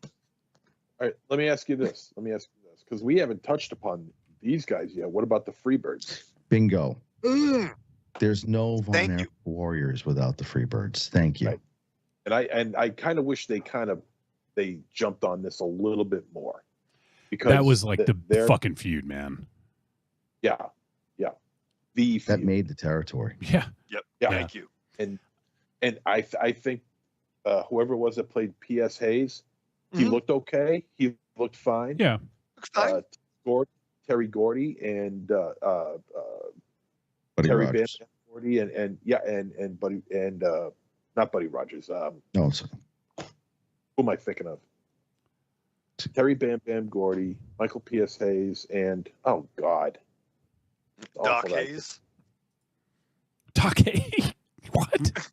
All right, let me ask you this, because we haven't touched upon these guys yet. What about the Freebirds? Bingo. There's no Von Erich Warriors without the Freebirds. Thank you. Right. And I kind of wish they jumped on this a little bit more, because that was like the fucking feud, man. Yeah. The feud. That made the territory. Yeah. Yep. Yeah. Thank you. And I think whoever it was that played P.S. Hayes, he looked okay. He looked fine. Yeah. Terry Gordy and Buddy Terry Rogers. Bam Gordy and Buddy and not Buddy Rogers. No, who am I thinking of? Terry Bam Bam Gordy, Michael P.S. Hayes, and oh God, Doc Hayes. Doc Hayes. What?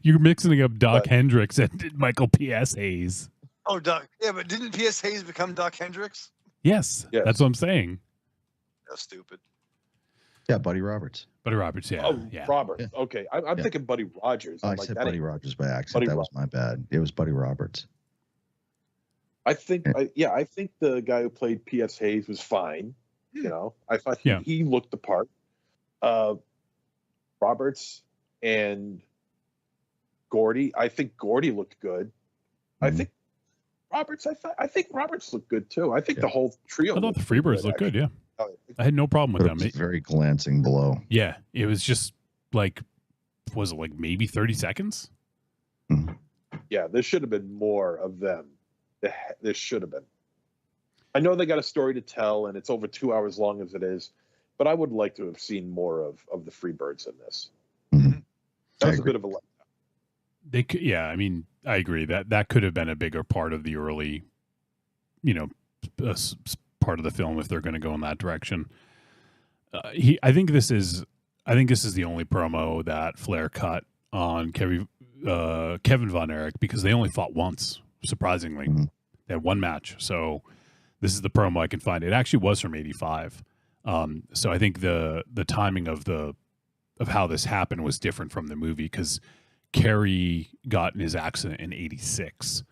You're mixing up Doc Hendricks and Michael P.S. Hayes. Oh, Doc. Yeah, but didn't P.S. Hayes become Doc Hendricks? Yes. That's what I'm saying. That's stupid. Yeah, Buddy Roberts. Buddy Roberts, yeah. Oh, yeah. Roberts. Okay, I'm thinking Buddy Rogers. I said Buddy Rogers by accident. That was my bad. It was Buddy Roberts. I think the guy who played P.S. Hayes was fine. You know, I thought he looked the part. Roberts and Gordy. I think Gordy looked good. I think Roberts. I think Roberts looked good too. I think the whole trio. I thought the Freebirds looked good. Yeah, I had no problem with them. It was a very glancing blow. Yeah, it was just like, was it like maybe 30 seconds? Yeah, there should have been more of them. There should have been. I know they got a story to tell, and it's over 2 hours long as it is, but I would like to have seen more of the Freebirds in this. That was a bit of a letdown. They could, yeah. I mean, I agree that could have been a bigger part of the early, part of the film if they're going to go in that direction. I think this is the only promo that Flair cut on Kevin Von Erich, because they only fought once. Surprisingly, they had one match. So this is the promo I can find. It actually was from '85. So I think the timing of how this happened was different from the movie, because Kerry got in his accident in '86.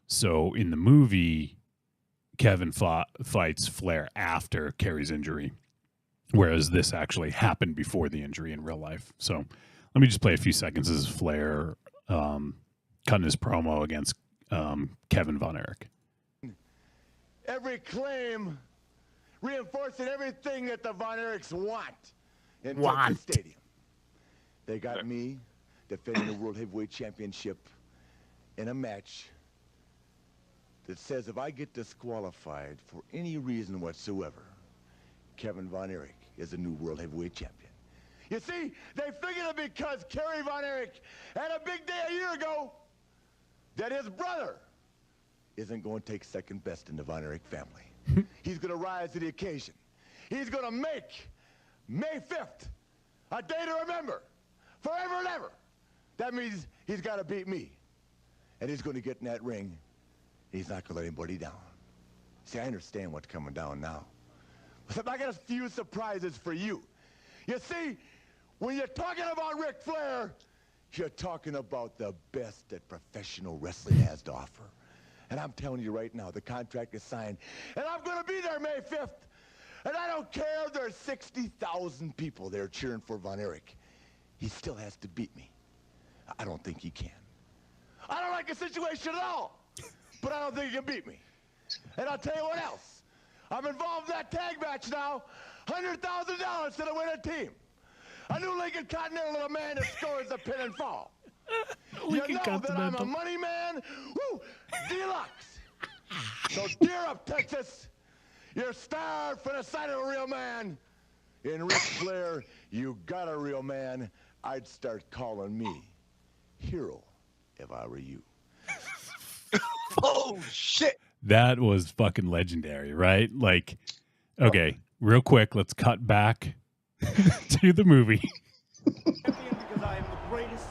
So in the movie, Kevin fights Flair after Kerry's injury, whereas this actually happened before the injury in real life. So let me just play a few seconds as Flair cutting his promo against Kevin Von Erich. Every claim reinforcing everything that the Von Erichs want in Want. Texas Stadium. They got me defending the World Heavyweight Championship in a match that says if I get disqualified for any reason whatsoever, Kevin Von Erich is the new World Heavyweight Champion. You see, they figured that because Kerry Von Erich had a big day a year ago, that his brother isn't going to take second best in the Von Erich family. He's going to rise to the occasion. He's going to make May 5th a day to remember forever and ever. That means he's got to beat me. And he's going to get in that ring. He's not going to let anybody down. See, I understand what's coming down now. But I got a few surprises for you. You see, when you're talking about Ric Flair, you're talking about the best that professional wrestling has to offer. And I'm telling you right now, the contract is signed, and I'm going to be there May 5th. And I don't care if there's 60,000 people there cheering for Von Erich. He still has to beat me. I don't think he can. I don't like the situation at all, but I don't think he can beat me. And I'll tell you what else. I'm involved in that tag match now. $100,000 to the winning team. A new Lincoln Continental to the man that scores the pin and fall. You know that I'm a money man. Woo! Deluxe. So gear up, Texas. You're starved for the sight of a real man. In Ric Flair, you got a real man. I'd start calling me Hero if I were you. Oh, shit. That was fucking legendary, right? Like, okay, real quick, let's cut back to the movie. Because I am the greatest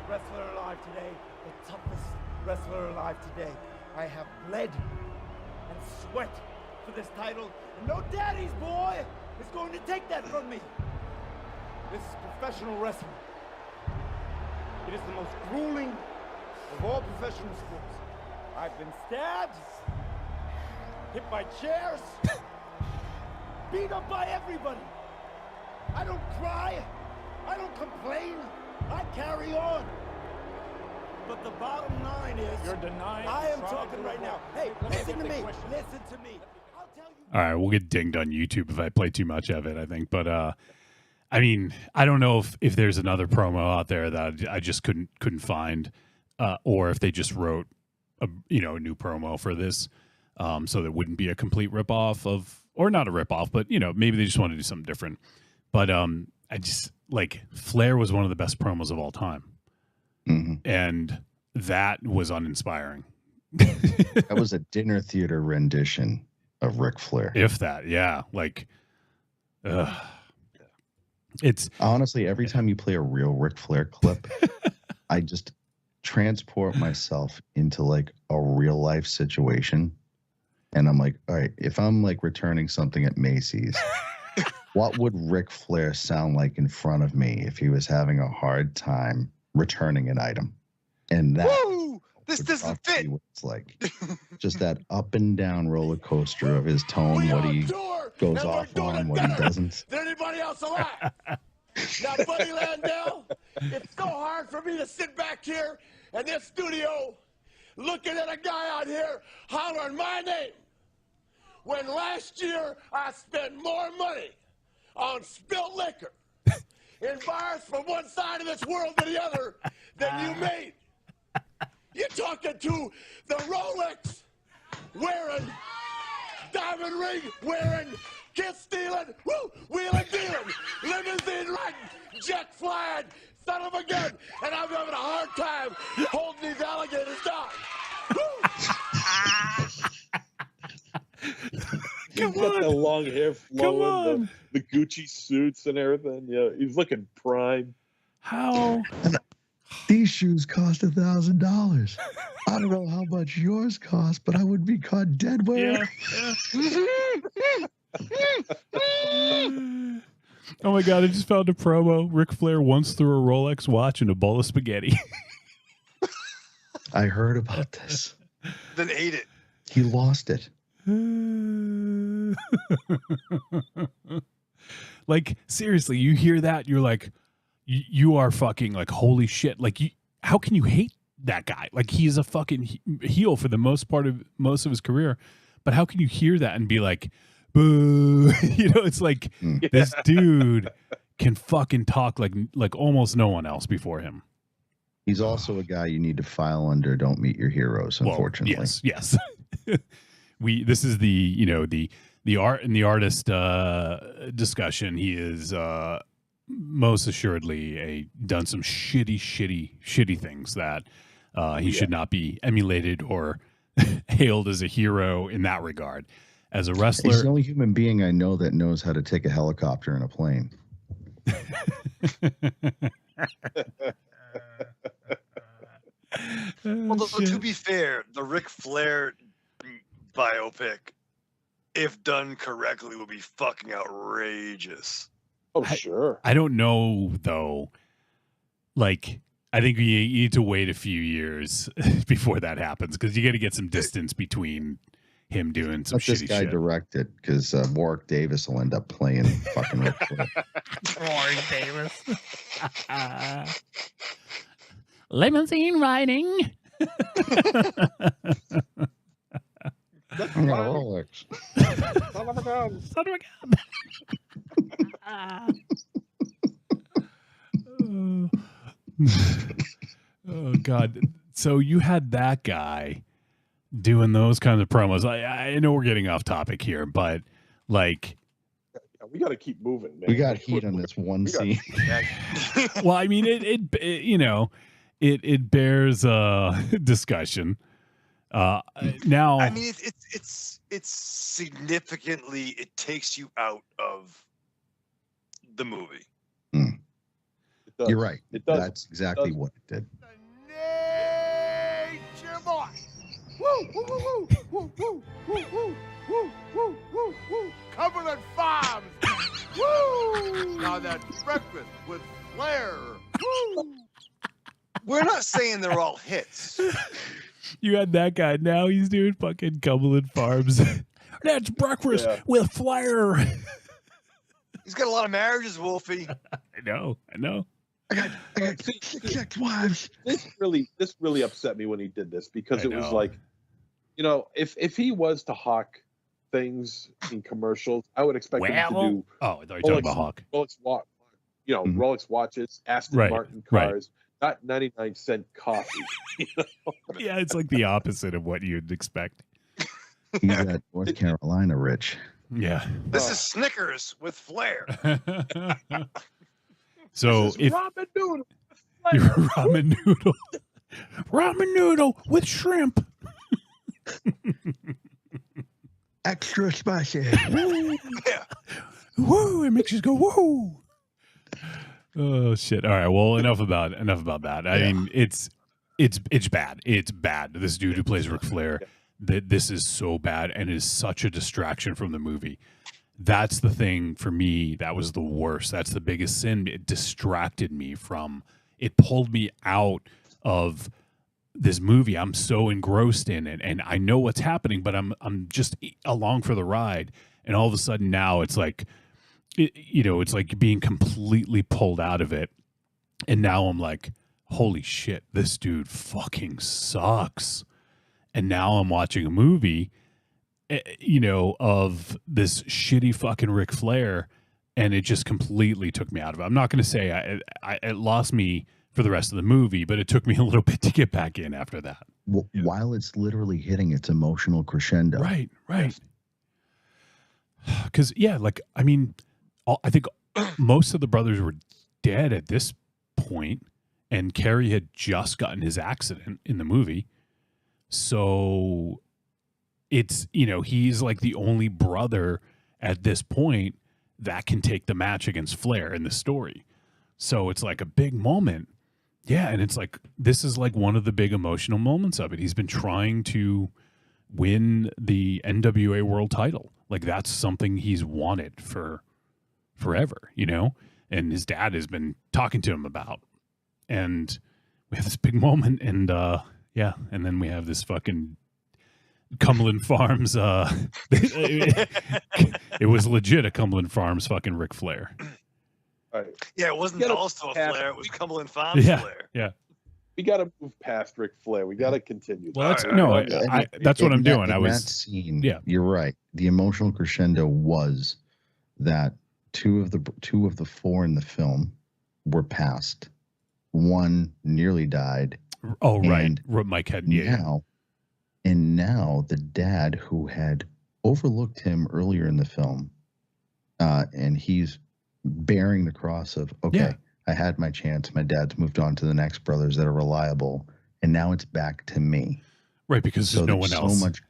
wrestler alive today, the toughest wrestler alive today. I have bled and sweat for this title, and no daddy's boy is going to take that from me. This is professional wrestling. It is the most grueling of all professional sports. I've been stabbed, hit by chairs, beat up by everybody. I don't cry, I don't complain, I carry on. But the bottom line is, you're denying. I am talking right now. Hey, listen to me. Listen to me. I'll tell you. All right, we'll get dinged on YouTube if I play too much of it, I think. But I mean, I don't know if there's another promo out there that I just couldn't find, or if they just wrote a new promo for this, so that wouldn't be a complete ripoff of, or not a ripoff, but maybe they just want to do something different. But I just like Flair was one of the best promos of all time, and that was uninspiring. That was a dinner theater rendition of Ric Flair, if that, yeah, like, it's honestly every time you play a real Ric Flair clip, I just transport myself into like a real life situation, and I'm like, all right, if I'm like returning something at Macy's, what would Ric Flair sound like in front of me if he was having a hard time returning an item? And that this doesn't fit. What it's like just that up and down roller coaster of his tone, what he goes off on, what he doesn't. Than anybody else alive. Now, Buddy Landell, it's so hard for me to sit back here in this studio looking at a guy out here hollering my name when last year I spent more money on spilt liquor in bars from one side of this world to the other than you made. You're talking to the Rolex wearing, diamond ring wearing, kiss stealing, woo, wheeling dealing, limousine riding, jet flying, son of a gun, and I'm having a hard time holding these alligators down. He's got the long hair flowing, the Gucci suits and everything. Yeah, he's looking prime. How? These shoes cost $1,000. I don't know how much yours cost, but I would be caught dead wearing. Oh my God, I just found a promo. Ric Flair once threw a Rolex watch in a bowl of spaghetti. I heard about this. Then ate it. He lost it. Like, seriously, you hear that, you're like, you are fucking like, holy shit. Like, how can you hate that guy? Like, he's a fucking heel for the most of his career. But how can you hear that and be like, boo? You know, it's like this dude can fucking talk like almost no one else before him. He's also a guy you need to file under Don't Meet Your Heroes, unfortunately. Well, yes. This is the art and the artist discussion. He is most assuredly done some shitty things that he should not be emulated or hailed as a hero in that regard. As a wrestler, he's the only human being I know that knows how to take a helicopter and a plane. Although, to be fair, the Ric Flair biopic, if done correctly, will be fucking outrageous. Oh, sure. I don't know, though. Like, I think you need to wait a few years before that happens, because you got to get some distance between him doing some Let this shitty guy shit. direct it, because Warwick Davis will end up playing fucking Ric Flair. Warwick Davis. Limousine riding. I'm got a Rolex. Son of a gun. Son of a gun. Oh God. So you had that guy doing those kinds of promos. I know we're getting off topic here, but like, we got to keep moving, man. We got heat on this one scene. Well, I mean, it you know, it bears discussion. Now, I mean, it's significantly, it takes you out of the movie. You're right. It does. That's exactly what it did. Nature boy. Woo, woo, woo, woo, woo, woo, woo, woo, woo, woo, woo. Cumberland Farms. Woo! Now that's breakfast with Flair. Woo! We're not saying they're all hits. you had that guy. Now he's doing fucking Cumberland Farms. That's breakfast with Flair. He's got a lot of marriages, Wolfie. I know. I got 6 ex-wives. This really upset me when he did this, because it was like, you know, if he was to hawk things in commercials, I would expect him to do. Oh, I thought you were talking about Hawk. Rolex watches, Aston Martin cars, not 99-cent coffee. You know? Yeah, it's like the opposite of what you'd expect. He's at North Carolina, Rich. Yeah. This is Snickers with Flair. So if ramen noodle, ramen noodle with shrimp. Extra spicy. Yeah. Woo! It makes you go woo. Oh shit! All right. Well, enough about that. I mean, it's bad. It's bad. This dude who plays Ric Flair, this is so bad and is such a distraction from the movie. That's the thing for me. That was the worst. That's the biggest sin. It distracted me from. It pulled me out of this movie. I'm so engrossed in it, and I know what's happening, but I'm just along for the ride. And all of a sudden now it's like, it's like being completely pulled out of it. And now I'm like, holy shit, this dude fucking sucks. And now I'm watching a movie, of this shitty fucking Ric Flair, and it just completely took me out of it. I'm not going to say it lost me for the rest of the movie, but it took me a little bit to get back in after that. While it's literally hitting its emotional crescendo. Right. Because I mean, I think most of the brothers were dead at this point, and Kerry had just gotten his accident in the movie, so it's he's like the only brother at this point that can take the match against Flair in the story. So it's like a big moment. Yeah, and it's like this is like one of the big emotional moments of it. He's been trying to win the NWA World Title. Like that's something he's wanted for forever, and his dad has been talking to him about. And we have this big moment, and and then we have this fucking Cumberland Farms. It was legit a Cumberland Farms fucking Ric Flair. All right. Yeah, it wasn't also a Flair. It was Cumberland Farms Flair. Yeah. We got to move past Ric Flair. We got to continue. Well, that's that's what I'm doing. That scene, you're right. The emotional crescendo was that two of the four in the film were passed. One nearly died. Oh, right. Mike had now the dad who had overlooked him earlier in the film, and he's bearing the cross of, I had my chance. My dad's moved on to the next brothers that are reliable, and now it's back to me. Right, because there's no one else. So much,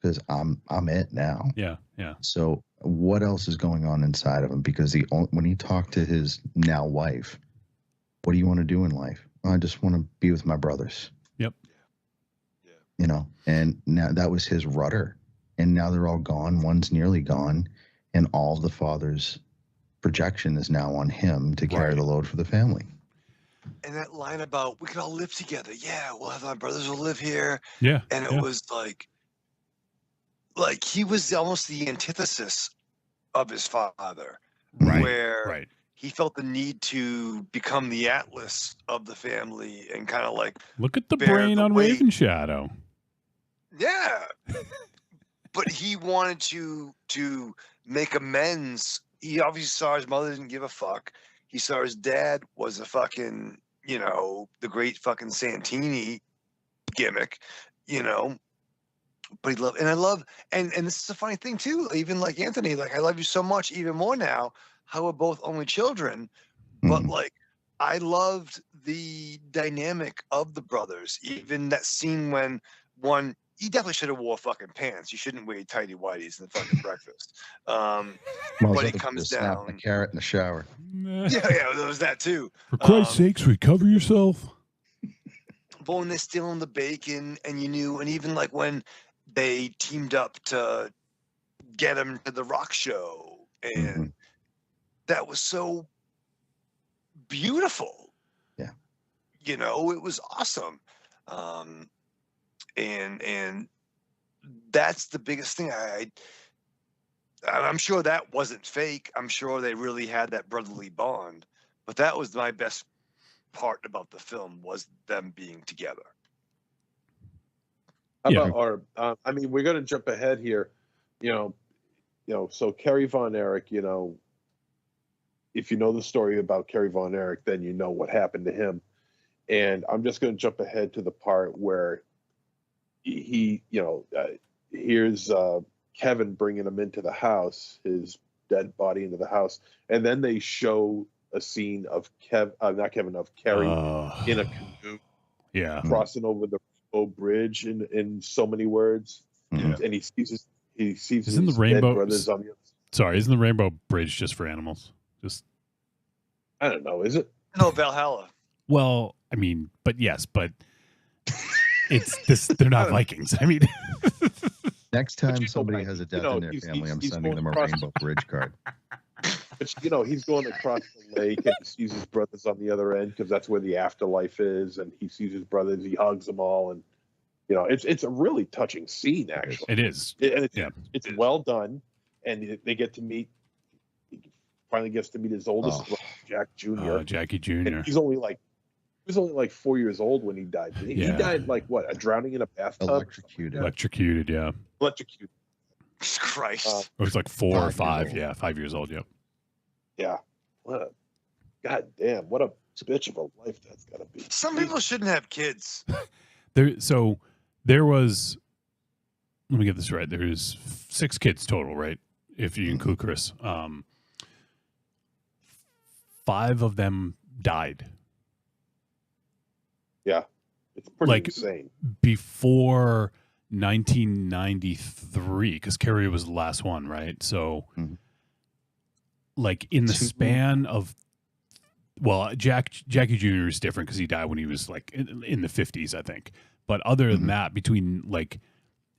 because I'm it now. Yeah. So what else is going on inside of him? Because when he talked to his now wife, what do you want to do in life? I just want to be with my brothers. Yep. And now that was his rudder, and now they're all gone. One's nearly gone, and all the father's projection is now on him to carry the load for the family. And that line about we can all live together. Yeah, we'll have our brothers will live here. Yeah. And it was like he was almost the antithesis of his father. Right. Where he felt the need to become the Atlas of the family and kind of like look at the brain on Raven Shadow. Yeah. But he wanted to make amends. He obviously saw his mother didn't give a fuck. He saw his dad was a fucking, the great fucking Santini gimmick, but he loved, and this is a funny thing too, even like Anthony, like I love you so much, even more now, how we're both only children, but like, I loved the dynamic of the brothers, even that scene when one, he definitely should have wore fucking pants. You shouldn't wear tighty whities in the fucking breakfast. But he comes down. A carrot in the shower. Yeah, there was that too. For Christ's sakes, recover yourself. But when they're stealing the bacon, and you knew, and even like when they teamed up to get him to the rock show, and that was so beautiful. Yeah. It was awesome. And that's the biggest thing. I'm sure that wasn't fake. I'm sure they really had that brotherly bond, but that was my best part about the film, was them being together. How about our, we're going to jump ahead here, so Kerry Von Erich, if you know the story about Kerry Von Erich, then you know what happened to him. And I'm just going to jump ahead to the part where he here's Kevin bringing him into the house, his dead body into the house, and then they show a scene of Kerry in a canoe, crossing over the bridge in so many words, and he sees isn't his the rainbow dead brothers on the other. Sorry, isn't the rainbow bridge just for animals? I don't know, is it? No, Valhalla. Well, but yes, but it's this. They're not Vikings. Next time somebody has a death in their family, I'm sending them a rainbow bridge card. But he's going across the lake and he sees his brothers on the other end, because that's where the afterlife is, and he sees his brothers. He hugs them all, and it's a really touching scene. Actually, it is. It's well done, and they get to meet. He finally gets to meet his oldest brother, Jack Jr. Jackie Jr. And he was only like 4 years old when he died. He died like what? A drowning in a bathtub? Electrocuted, yeah. Electrocuted. Christ. It was like 4 or 5. Yeah, 5 years old, yep. Yeah. God damn, what a bitch of a life that's got to be. Some people shouldn't have kids. There was let me get this right. There's 6 kids total, right? If you include Chris. 5 of them died. Yeah. It's pretty like insane. Before 1993, because Carrie was the last one, right? So, like in the span of, well, Jackie Jr. is different because he died when he was like in the 50s, I think. But other than that, between like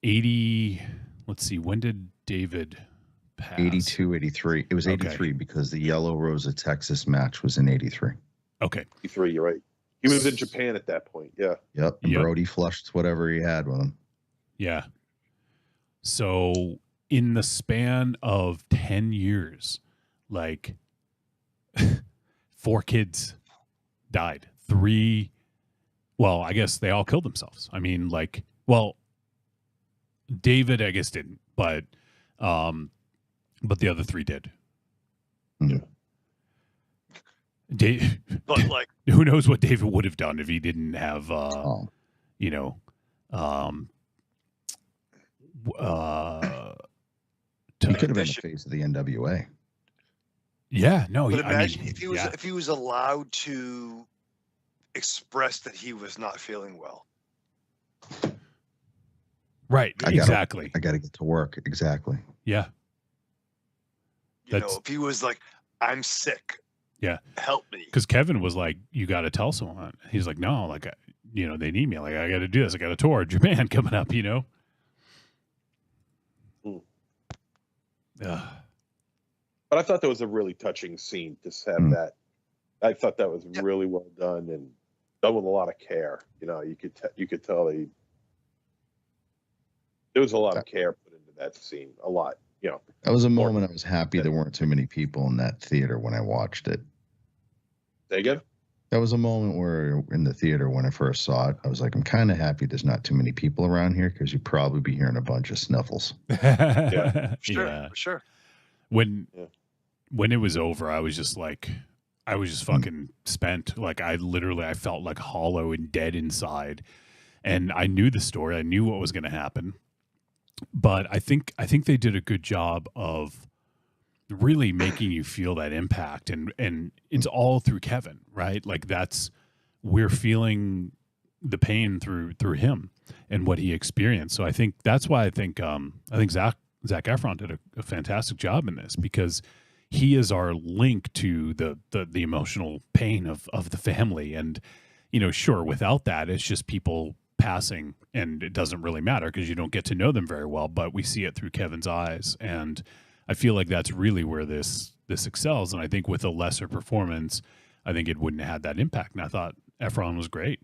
80, let's see, when did David pass? 82, 83. It was 83 because the Yellow Rose of Texas match was in 83. Okay. 83, you're right. He was in Japan at that point. Yeah. Yep. And Brody flushed whatever he had with him. Yeah. So in the span of 10 years, like 4 kids died. 3, well, I guess they all killed themselves. I mean, like, well, David, I guess didn't, but the other 3 did. Yeah. But like, who knows what David would have done if he didn't have, you know, he could have been the face of the NWA. Yeah, no. But imagine if he was allowed to express that he was not feeling well. Right. Exactly. I got to get to work. Exactly. Yeah. You know, if he was like, I'm sick. Yeah. Help me. Because Kevin was like, you got to tell someone. He's like, no, like, you know, they need me. Like, I got to do this. I got a tour of Japan coming up, you know? But I thought that was a really touching scene to have that. I thought that was really well done and done with a lot of care. You know, you could tell there was a lot of care put into that scene. A lot. You know, that was a moment I was happy there weren't too many people in that theater when I watched it. Say again? That was a moment where in the theater when I first saw it, I was like, I'm kind of happy there's not too many people around here because you'd probably be hearing a bunch of sniffles. Yeah, for sure. When it was over, I was just like, I was just fucking spent. Like I felt like hollow and dead inside. And I knew the story. I knew what was going to happen. But I think they did a good job of really making you feel that impact, and it's all through Kevin, right? Like we're feeling the pain through him and what he experienced. So I think that's why I think Zac Efron did a fantastic job in this, because he is our link to the emotional pain of the family. And you know, sure, without that, it's just people passing and it doesn't really matter because you don't get to know them very well, but we see it through Kevin's eyes. And I feel like that's really where this excels. And I think with a lesser performance, I think it wouldn't have had that impact. And I thought Efron was great.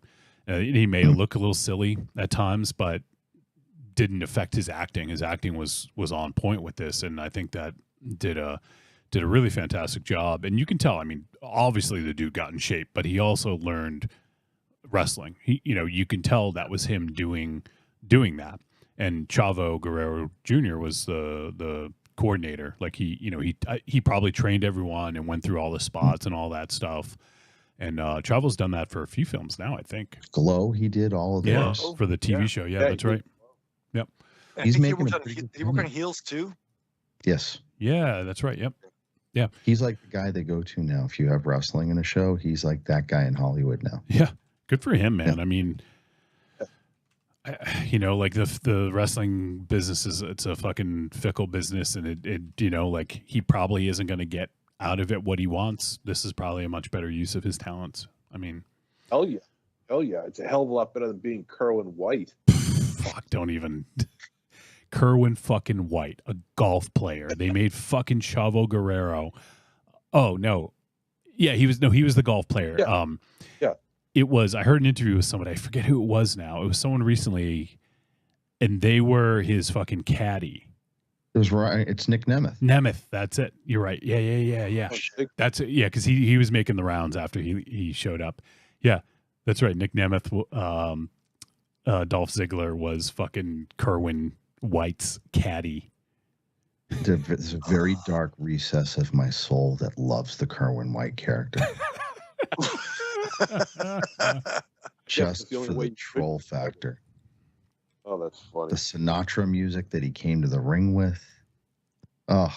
He made it look a little silly at times, but didn't affect his acting. His acting was on point with this. And I think that did a really fantastic job. And you can tell, I mean, obviously the dude got in shape, but he also learned wrestling. You can tell that was him doing that. And Chavo Guerrero Jr. was the coordinator. Like he probably trained everyone and went through all the spots and all that stuff. And Chavo's done that for a few films now, I think. Glow, he did all of those for the TV show. Yeah, that's right. Yep. He's making. He worked on Heels too. Yes. Yeah, that's right. Yep. Yeah. He's like the guy they go to now. If you have wrestling in a show, he's like that guy in Hollywood now. Yeah. Good for him, man. Yeah. I mean, like the wrestling business it's a fucking fickle business, and it like he probably isn't going to get out of it what he wants. This is probably a much better use of his talents. I mean, hell yeah. It's a hell of a lot better than being Kerwin White. Fuck, don't even. Kerwin fucking White, a golf player. They made fucking Chavo Guerrero. Oh no, yeah, he was the golf player. Yeah. It was, I heard an interview with somebody, I forget who it was now. It was someone recently, and they were his fucking caddy. It was right. It's Nick Nemeth. Nemeth, that's it. You're right. Yeah. That's it. Yeah, because he was making the rounds after he showed up. Yeah, that's right. Nick Nemeth, Dolph Ziggler was fucking Kerwin White's caddy. There's a very dark recess of my soul that loves the Kerwin White character. Just for the troll factor. Oh, that's funny. The Sinatra music that he came to the ring with. Oh.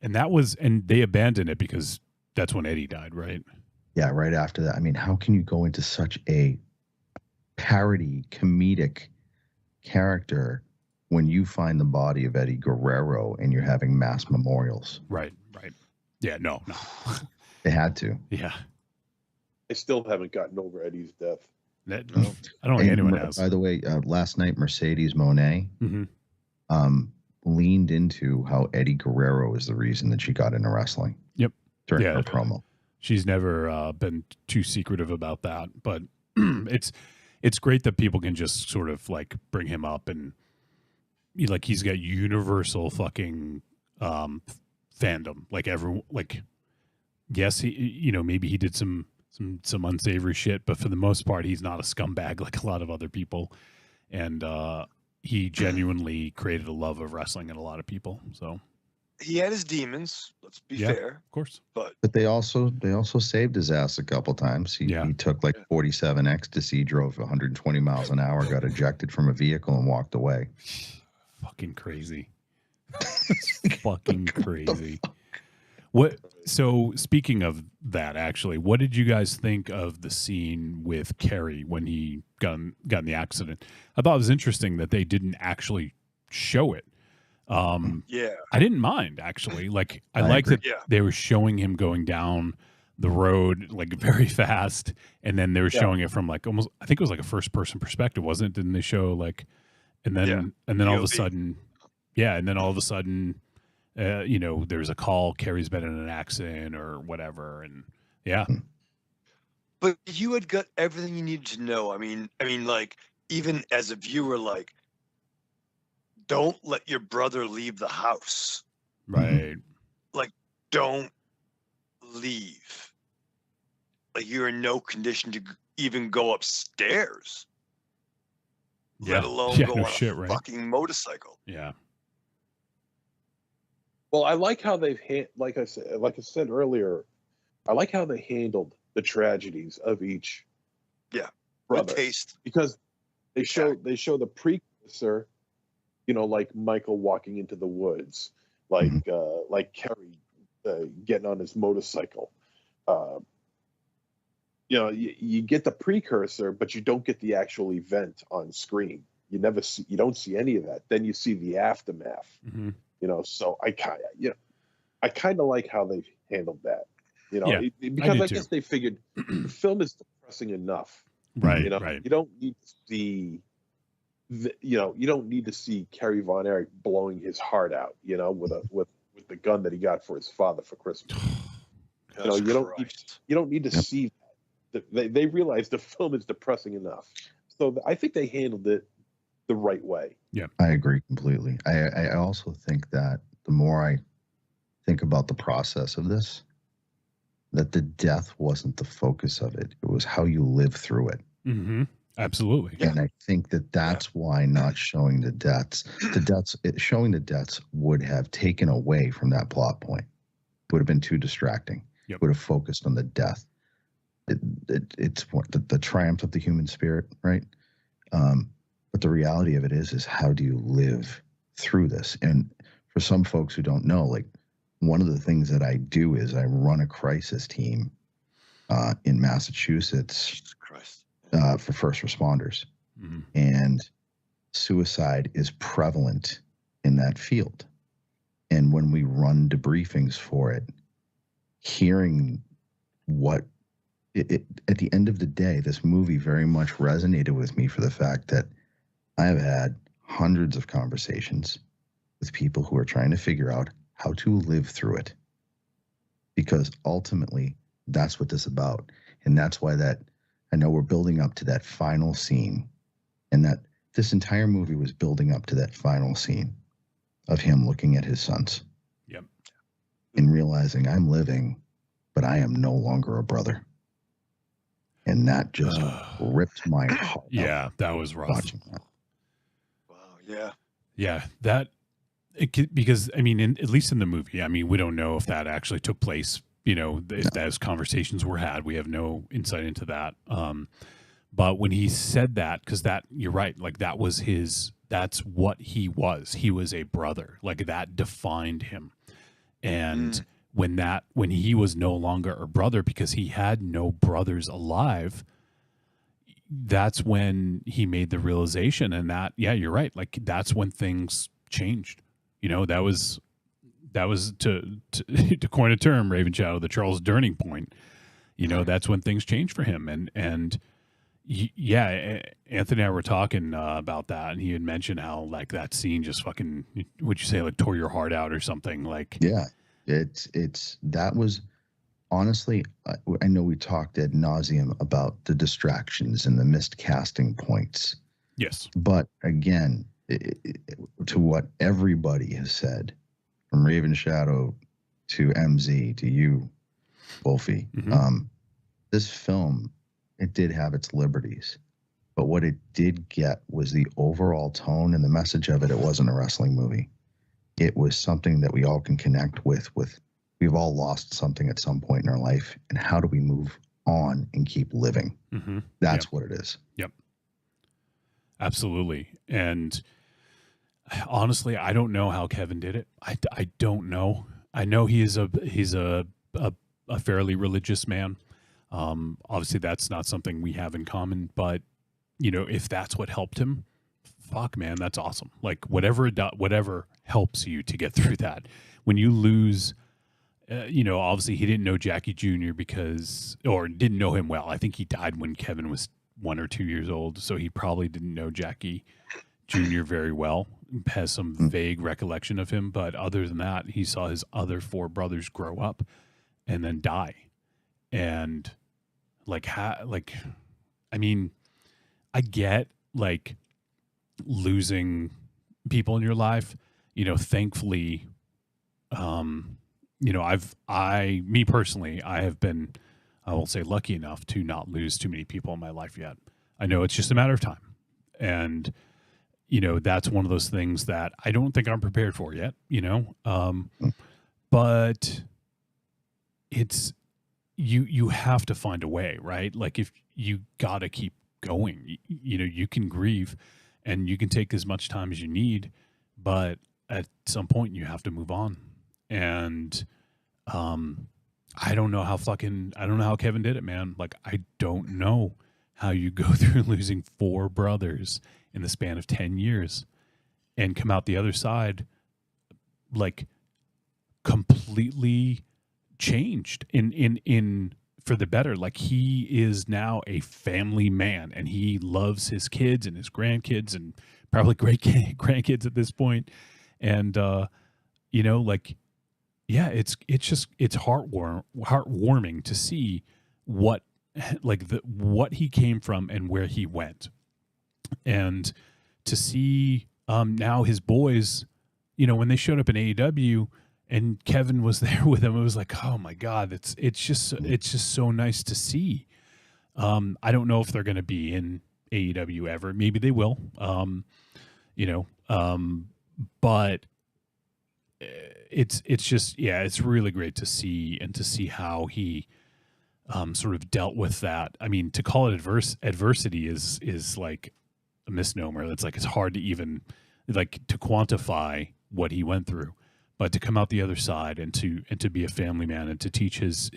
And they abandoned it because that's when Eddie died, right? Yeah, right after that. I mean, how can you go into such a parody, comedic character when you find the body of Eddie Guerrero and you're having mass memorials? Right. Yeah, no. They had to. Yeah. I still haven't gotten over Eddie's death. I don't think anyone has. By the way, last night, Mercedes Moné leaned into how Eddie Guerrero is the reason that she got into wrestling. Yep. During her promo. She's never been too secretive about that, but it's great that people can just sort of like bring him up and like he's got universal fucking fandom. Like everyone, like yes, he maybe he did some unsavory shit, but for the most part, he's not a scumbag like a lot of other people, and he genuinely created a love of wrestling in a lot of people. So. He had his demons. Let's be fair, of course. But they also saved his ass a couple times. He took like 47 ecstasy, drove 120 miles an hour, got ejected from a vehicle, and walked away. Fucking crazy. Fucking crazy. What? So speaking of that, actually, what did you guys think of the scene with Kerry when he got in the accident? I thought it was interesting that they didn't actually show it. I didn't mind actually. Like I liked that they were showing him going down the road like very fast, and then they were showing it from like almost, I think it was like a first person perspective, wasn't it? Didn't they show like, and then all of a sudden, there's a call, Carrie's been in an accident or whatever, and But you had got everything you needed to know. I mean, like even as a viewer, like, don't let your brother leave the house. Right. Like, don't leave. Like, you're in no condition to even go upstairs. Let alone go on a fucking motorcycle. Yeah. Well, I like how they've like I said earlier, I like how they handled the tragedies of each brother. Good taste. Because they show the precursor, like Michael walking into the woods, like Kerry getting on his motorcycle. You get the precursor, but you don't get the actual event on screen. You don't see any of that. Then you see the aftermath. So I kind of like how they've handled that. Because I guess they figured the film is depressing enough. Right. You don't need to see. You don't need to see Kerry Von Erich blowing his heart out, with the gun that he got for his father for Christmas. You don't need to see that. They realize the film is depressing enough, so I think they handled it the right way. Yeah, I agree completely. I also think that the more I think about the process of this, that the death wasn't the focus of it; it was how you live through it. Mm-hmm. Absolutely. And I think that's why not showing the deaths, showing the deaths would have taken away from that plot point. It would have been too distracting. It would have focused on the death. It's the triumph of the human spirit, right? But the reality of it is how do you live through this? And for some folks who don't know, like one of the things that I do is I run a crisis team in Massachusetts. Jesus Christ. For first responders. And suicide is prevalent in that field. And when we run debriefings for it, hearing what at the end of the day, this movie very much resonated with me for the fact that I have had hundreds of conversations with people who are trying to figure out how to live through it. Because ultimately, that's what this is about. And that's why I know we're building up to that final scene, and that this entire movie was building up to that final scene of him looking at his sons. Yep. And realizing I'm living, but I am no longer a brother. And that just ripped my heart. Yeah, that was rough. Watching that. Wow, yeah. Yeah, because, I mean, at least in the movie, I mean, we don't know if that actually took place. If those conversations were had, we have no insight into that. But when he said that, because you're right, like that's what he was. He was a brother. Like that defined him. And when he was no longer a brother because he had no brothers alive, that's when he made the realization. And you're right. Like that's when things changed. That was to coin a term, Raven Shadow, the Charles Durning point. That's when things changed for him. And yeah, Anthony and I were talking about that, and he had mentioned how like that scene just fucking, would you say, like tore your heart out or something? Like, yeah, that was honestly, I know we talked ad nauseum about the distractions and the missed casting points. Yes, but again, to what everybody has said, from Raven Shadow to MZ to you, Wolfie, this film, it did have its liberties, but what it did get was the overall tone and the message of it. It wasn't a wrestling movie. It was something that we all can connect with. We've all lost something at some point in our life, and how do we move on and keep living? That's what it is. Yep. Absolutely. And honestly, I don't know how Kevin did it. I don't know. I know he's a fairly religious man. Obviously that's not something we have in common, but if that's what helped him, fuck man, that's awesome. Like whatever helps you to get through that. When you lose, obviously he didn't know Jackie Jr. or didn't know him well. I think he died when Kevin was 1 or 2 years old. So he probably didn't know Jackie Jr. very well, has some vague recollection of him. But other than that, he saw his other 4 brothers grow up and then die. And I get like losing people in your life, thankfully, me personally, I have been, I won't say lucky enough to not lose too many people in my life yet. I know it's just a matter of time. And, that's one of those things that I don't think I'm prepared for yet, but it's, you have to find a way, right? Like if you got to keep going, you can grieve and you can take as much time as you need, but at some point you have to move on. And, I don't know how Kevin did it, man. Like, I don't know how you go through losing 4 brothers in the span of 10 years and come out the other side, like completely changed in for the better. Like he is now a family man and he loves his kids and his grandkids and probably great grandkids at this point. And, it's heartwarming to see what he came from and where he went, and to see now his boys, when they showed up in AEW and Kevin was there with them, it was like, oh my God, it's just so nice to see. I don't know if they're going to be in AEW ever. Maybe they will. But it's just, it's really great to see, and to see how he sort of dealt with that. I mean, to call it adversity is like a misnomer. It's like, it's hard to even like to quantify what he went through, but to come out the other side and to be a family man and to teach his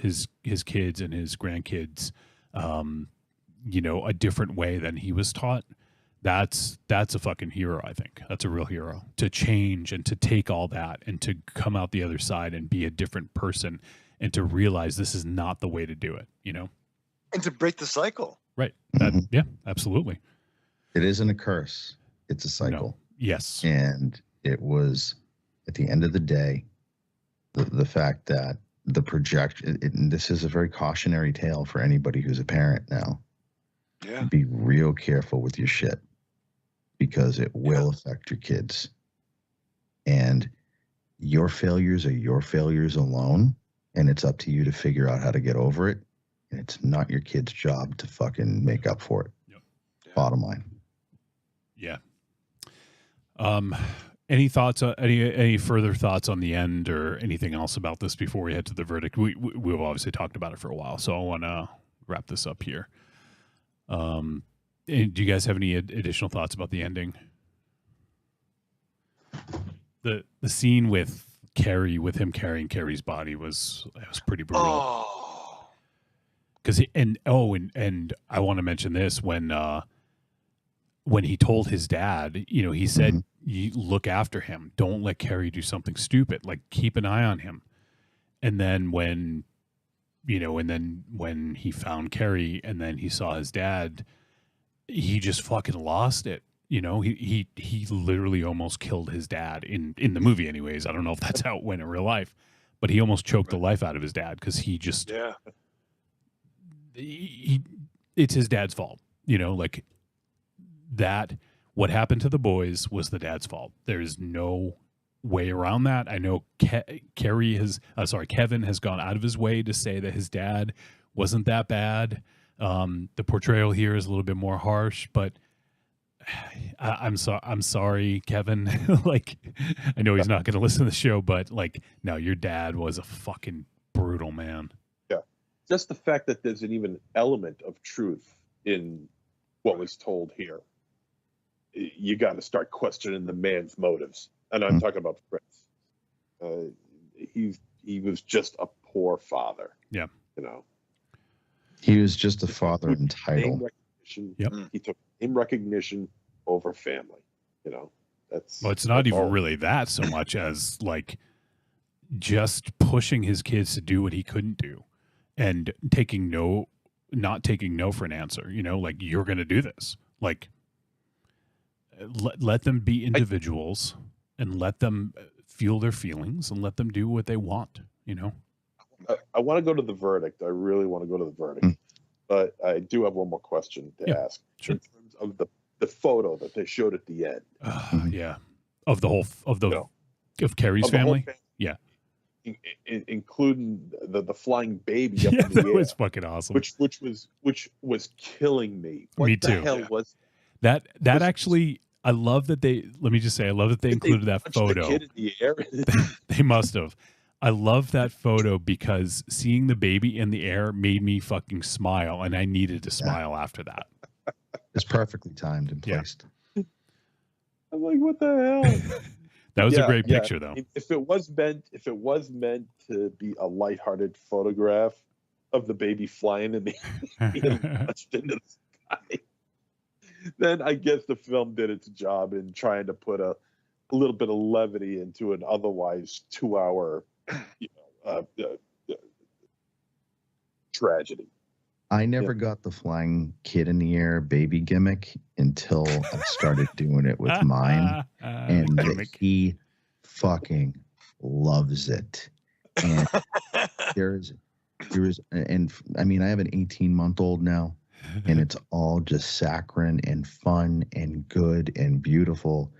kids and his grandkids, a different way than he was taught. That's a fucking hero. I think that's a real hero, to change and to take all that and to come out the other side and be a different person and to realize this is not the way to do it, and to break the cycle. Right. Yeah, absolutely. It isn't a curse. It's a cycle. No. Yes. And it was, at the end of the day, the fact that the projection, this is a very cautionary tale for anybody who's a parent now. Yeah. Be real careful with your shit, because it will affect your kids. And your failures are your failures alone, and it's up to you to figure out how to get over it. And it's not your kid's job to fucking make up for it. Yep. Yeah. Bottom line. Yeah. Any thoughts? Any further thoughts on the end or anything else about this before we head to the verdict? We've obviously talked about it for a while, so I want to wrap this up here. And do you guys have any additional thoughts about the ending? The scene with Carrie, with him carrying Carrie's body, was pretty brutal. Oh, Because and I want to mention this when he told his dad, you know, he said, "You look after him. Don't let Carrie do something stupid. Like keep an eye on him." And then when he found Carrie, and then he saw his dad, he just fucking lost it. You know, he literally almost killed his dad in the movie. Anyways, I don't know if that's how it went in real life, but he almost choked the life out of his dad because he just it's his dad's fault. You know, like that. What happened to the boys was the dad's fault. There's no way around that. I know Kevin has gone out of his way to say that his dad wasn't that bad. The portrayal here is a little bit more harsh, but I'm sorry, Kevin. Like, I know he's not going to listen to the show, but like, no, your dad was a fucking brutal man. Yeah. Just the fact that there's an even element of truth in what was told here, you got to start questioning the man's motives. And I'm talking about Fritz. He was just a poor father. Yeah. You know, he was just a father in title. Yep. He took name recognition over family. You know, well, it's not even really that so much as like just pushing his kids to do what he couldn't do, and not taking no for an answer. You know, like, you're going to do this. Like, let them be individuals and let them feel their feelings and let them do what they want. You know. I want to go to the verdict. I really want to go to the verdict. But I do have one more question to ask. Sure. In terms of the photo that they showed at the end. Yeah. Of Carrie's family? Yeah. Including the flying baby up in the that air. was fucking awesome. Which was killing me. Me too. What the hell was that actually, I love that let me just say, I love that they included that photo. The kid in the air? They must have. I love that photo because seeing the baby in the air made me fucking smile, and I needed to smile after that. It's perfectly timed and placed. I'm like, what the hell? That was a great picture, though. If it was meant to be a lighthearted photograph of the baby flying in the air, launched into the sky, then I guess the film did its job in trying to put a little bit of levity into an otherwise 2-hour, tragedy. I never got the flying kid in the air baby gimmick until I started doing it with mine, and he fucking loves it. And and I mean, I have an 18-month-old now, and it's all just saccharine and fun and good and beautiful,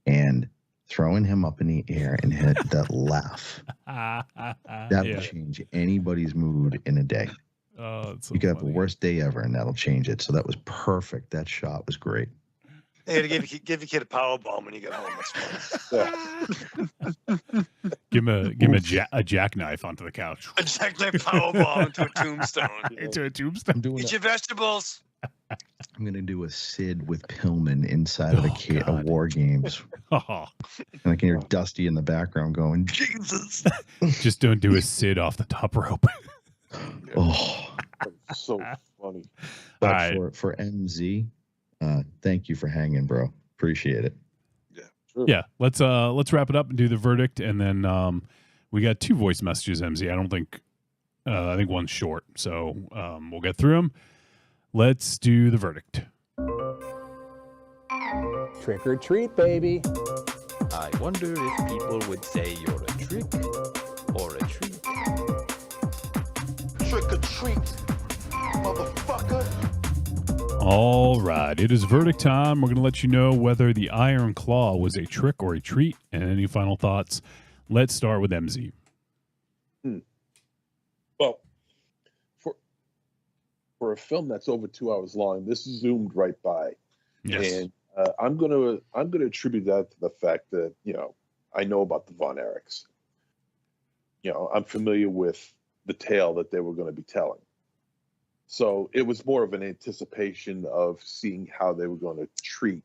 and throwing him up in the air and hit that laugh, that'll change anybody's mood in a day. Oh, it's so you could have funny. the worst day ever, and that'll change it. So that was perfect. That shot was great. Hey, to give your kid a power bomb when you get home. That's fun. Give him a jackknife onto the couch. A jackknife power bomb into a tombstone. Into a tombstone. Eat your vegetables. I'm gonna do a Sid with Pillman inside of a war games. Oh. And I can hear Dusty in the background going, Jesus. Just don't do a Sid off the top rope. Oh, that's so funny. But All right. for MZ, thank you for hanging, bro. Appreciate it. Yeah, sure. Yeah, let's wrap it up and do the verdict, and then we got 2 voice messages, MZ. I think one's short, so we'll get through them. Let's do the verdict. Trick or treat, baby. I wonder if people would say you're a trick or a treat. Trick or treat, motherfucker. All right, it is verdict time. We're going to let you know whether the Iron Claw was a trick or a treat, and any final thoughts. Let's start with MZ. Well, for a film that's over 2 hours long, this zoomed right by. Yes. And I'm gonna attribute that to the fact that, I know about the Von Erichs. I'm familiar with the tale that they were going to be telling. So it was more of an anticipation of seeing how they were going to treat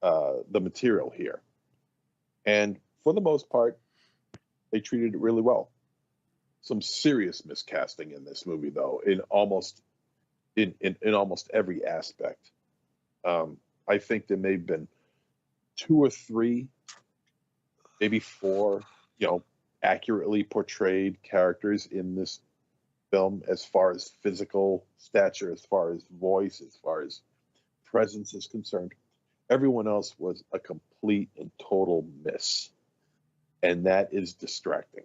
the material here. And for the most part, they treated it really well. Some serious miscasting in this movie, though, in almost every aspect. I think there may have been 2 or 3, maybe 4, accurately portrayed characters in this film as far as physical stature, as far as voice, as far as presence is concerned. Everyone else was a complete and total miss. And that is distracting.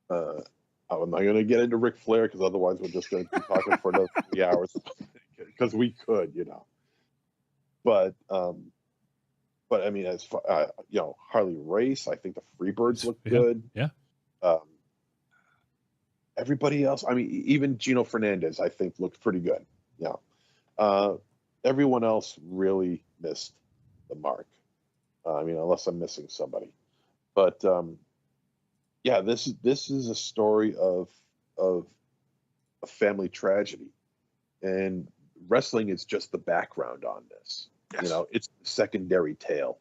I'm not going to get into Ric Flair because otherwise we're just going to be talking for another 3 hours because we could, But I mean, as far, Harley Race, I think the Freebirds look good. Yeah. Everybody else, I mean, even Gino Fernandez, I think looked pretty good. Yeah. Everyone else really missed the mark. I mean, unless I'm missing somebody. But yeah, this is a story of a family tragedy, and wrestling is just the background on this. Yes. It's the secondary tale.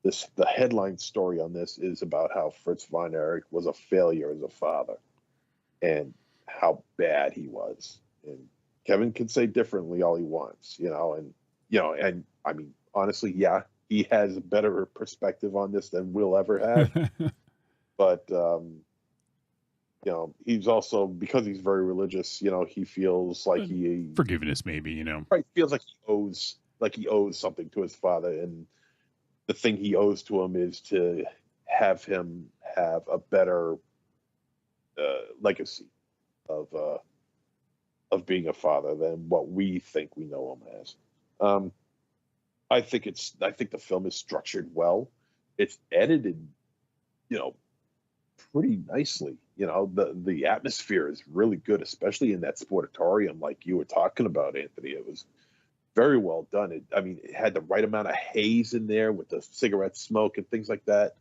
The headline story on this is about how Fritz von Erich was a failure as a father, and how bad he was. And Kevin can say differently all he wants, and I mean, honestly, yeah, he has a better perspective on this than we'll ever have. But he's also, because he's very religious, he feels like forgiveness, maybe, right, feels like he owes something to his father, and the thing he owes to him is to have him have a better legacy of being a father than what we think we know him as. I think the film is structured well. It's edited, pretty nicely. The atmosphere is really good, especially in that sportatorium like you were talking about, Anthony. It was very well done. It had the right amount of haze in there with the cigarette smoke and things like that.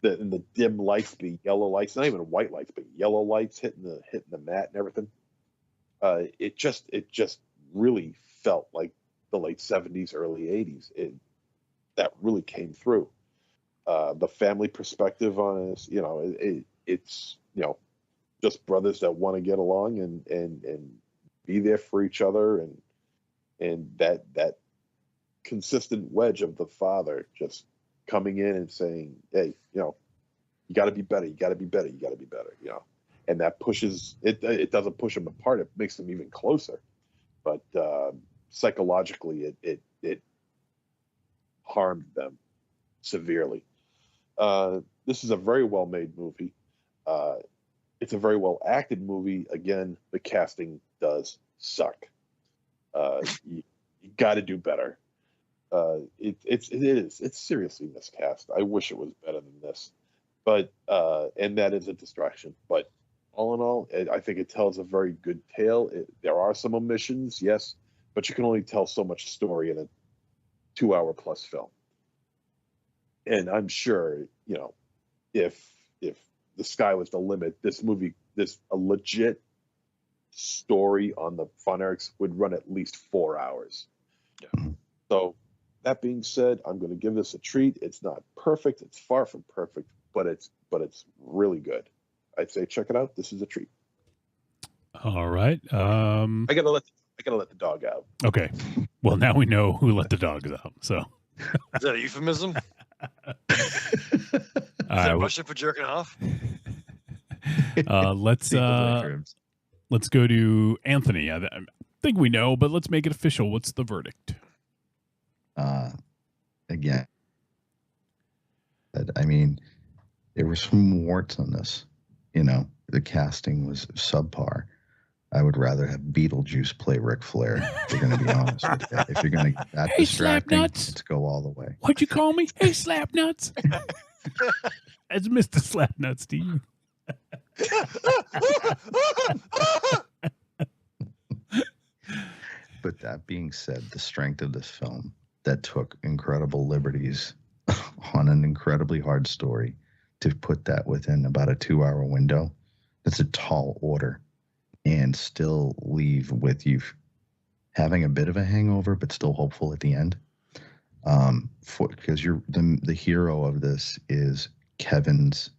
And the dim lights, the yellow lights, not even white lights, but yellow lights hitting the mat and everything. It just really felt like the late 70s, early 80s. That really came through. The family perspective on this, it's just brothers that want to get along and be there for each other, and that consistent wedge of the father just coming in and saying, hey, you got to be better, you got to be better, you got to be better, and that pushes it doesn't push them apart, it makes them even closer, but psychologically it harmed them severely. This is a very well made movie. It's a very well acted movie. Again, the casting does suck. You got to do better. It's seriously miscast. I wish it was better than this, but and that is a distraction. But all in all, I think it tells a very good tale. There are some omissions, yes, but you can only tell so much story in a 2-hour plus film. And I'm sure, if the sky was the limit, a legit story on the Von Erichs would run at least 4 hours. Yeah. So that being said, I'm going to give this a treat. It's not perfect. It's far from perfect, but it's really good. I'd say check it out. This is a treat. All right. I gotta let the dog out. Okay. Well, now we know who let the dogs out. So is that a euphemism? Is that Russian for jerking off? Let's go to Anthony. I think we know, but let's make it official. What's the verdict? Again, I mean, there were some warts on this. The casting was subpar. I would rather have Beetlejuice play Ric Flair. If you're going to be honest with you. If you're going to get that distracting, let's go all the way. What'd you call me? Hey, Slapnuts. It's Mr. Slapnuts to you. But that being said, the strength of this film that took incredible liberties on an incredibly hard story to put that within about a 2-hour window, that's a tall order. and still leave with you having a bit of a hangover, but still hopeful at the end. Because you're the hero of this is Kevin's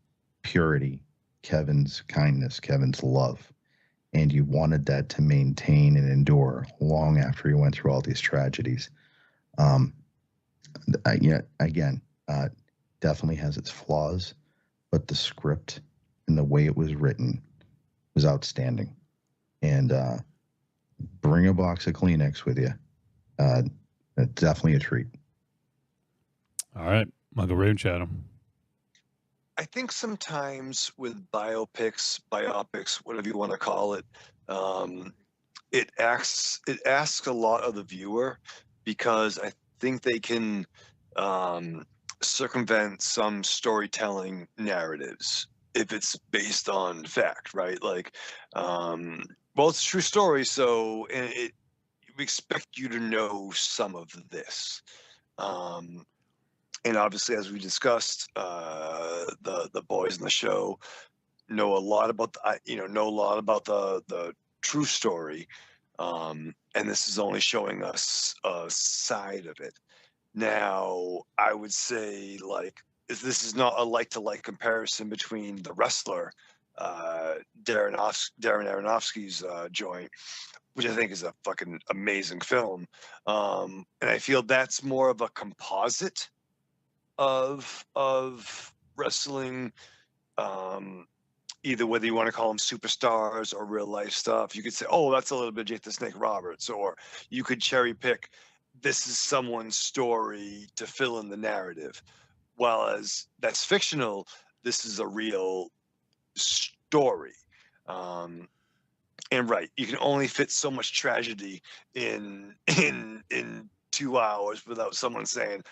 purity, Kevin's kindness, Kevin's love, and you wanted that to maintain and endure long after he went through all these tragedies. Definitely has its flaws, but the script and the way it was written was outstanding. And bring a box of Kleenex with you. Definitely a treat. All right, Michael Raven Chatham. I think sometimes with biopics, whatever you want to call it, it asks a lot of the viewer, because I think they can circumvent some storytelling narratives if it's based on fact, right? Like, well, it's a true story, so we expect you to know some of this. And obviously, as we discussed, the boys in the show know a lot about the true story, and this is only showing us a side of it. Now, I would say, like, this is not a like-to-like comparison between The Wrestler, Darren Aronofsky's joint, which I think is a fucking amazing film, and I feel that's more of a composite of wrestling, either whether you want to call them superstars or real life stuff. You could say, oh, that's a little bit Jake the Snake Roberts, or you could cherry pick, this is someone's story to fill in the narrative. While as that's fictional, this is a real story. And right, you can only fit so much tragedy in 2 hours without someone saying,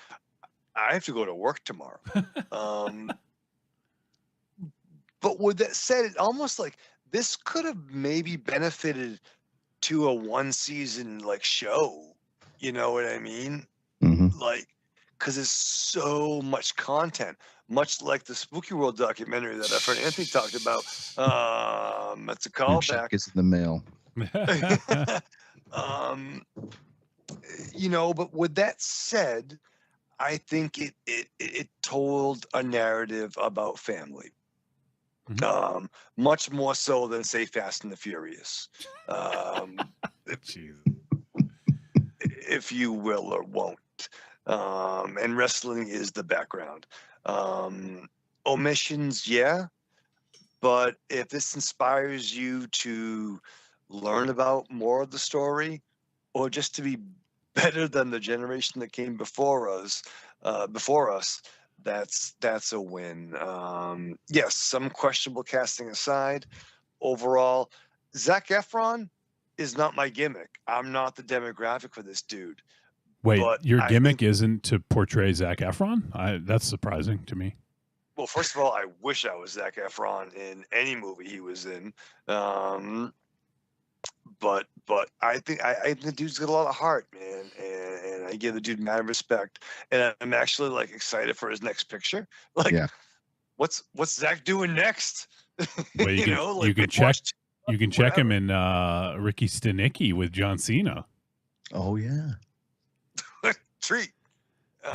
I have to go to work tomorrow. But with that said, it almost like this could have maybe benefited to a 1-season like show. You know what I mean? Mm-hmm. Like, because there's so much content, much like the Spooky World documentary that our friend Anthony talked about. That's a callback. It's in the mail. But with that said, I think it told a narrative about family, much more so than, say, Fast and the Furious, if you will or won't. And wrestling is the background. Omissions, yeah, but if this inspires you to learn about more of the story, or just to be better than the generation that came before us, that's a win. Yes, some questionable casting aside, overall, Zac Efron is not my gimmick. I'm not the demographic for this dude. Wait, but your gimmick isn't to portray Zac Efron? That's surprising to me. Well, first of all, I wish I was Zac Efron in any movie he was in. But I think the dude's got a lot of heart, man, and I give the dude mad respect. And I'm actually like excited for his next picture. Like, what's Zac doing next? Well, you can check him in Ricky Stenicki with John Cena. Oh yeah, treat.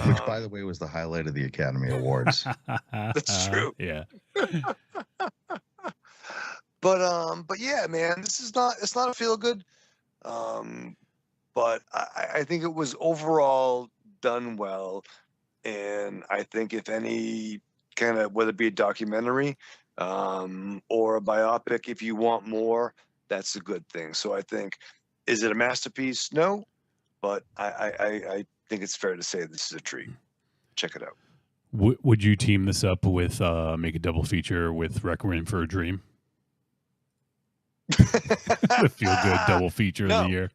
Which, by the way, was the highlight of the Academy Awards. That's true. Yeah. But yeah, man, it's not a feel good. But I think it was overall done well. And I think if any kind of, whether it be a documentary or a biopic, if you want more, that's a good thing. So I think, is it a masterpiece? No, but I think it's fair to say this is a treat. Check it out. Would you team this up with make a double feature with Requiem for a Dream? The feel good double feature of the year.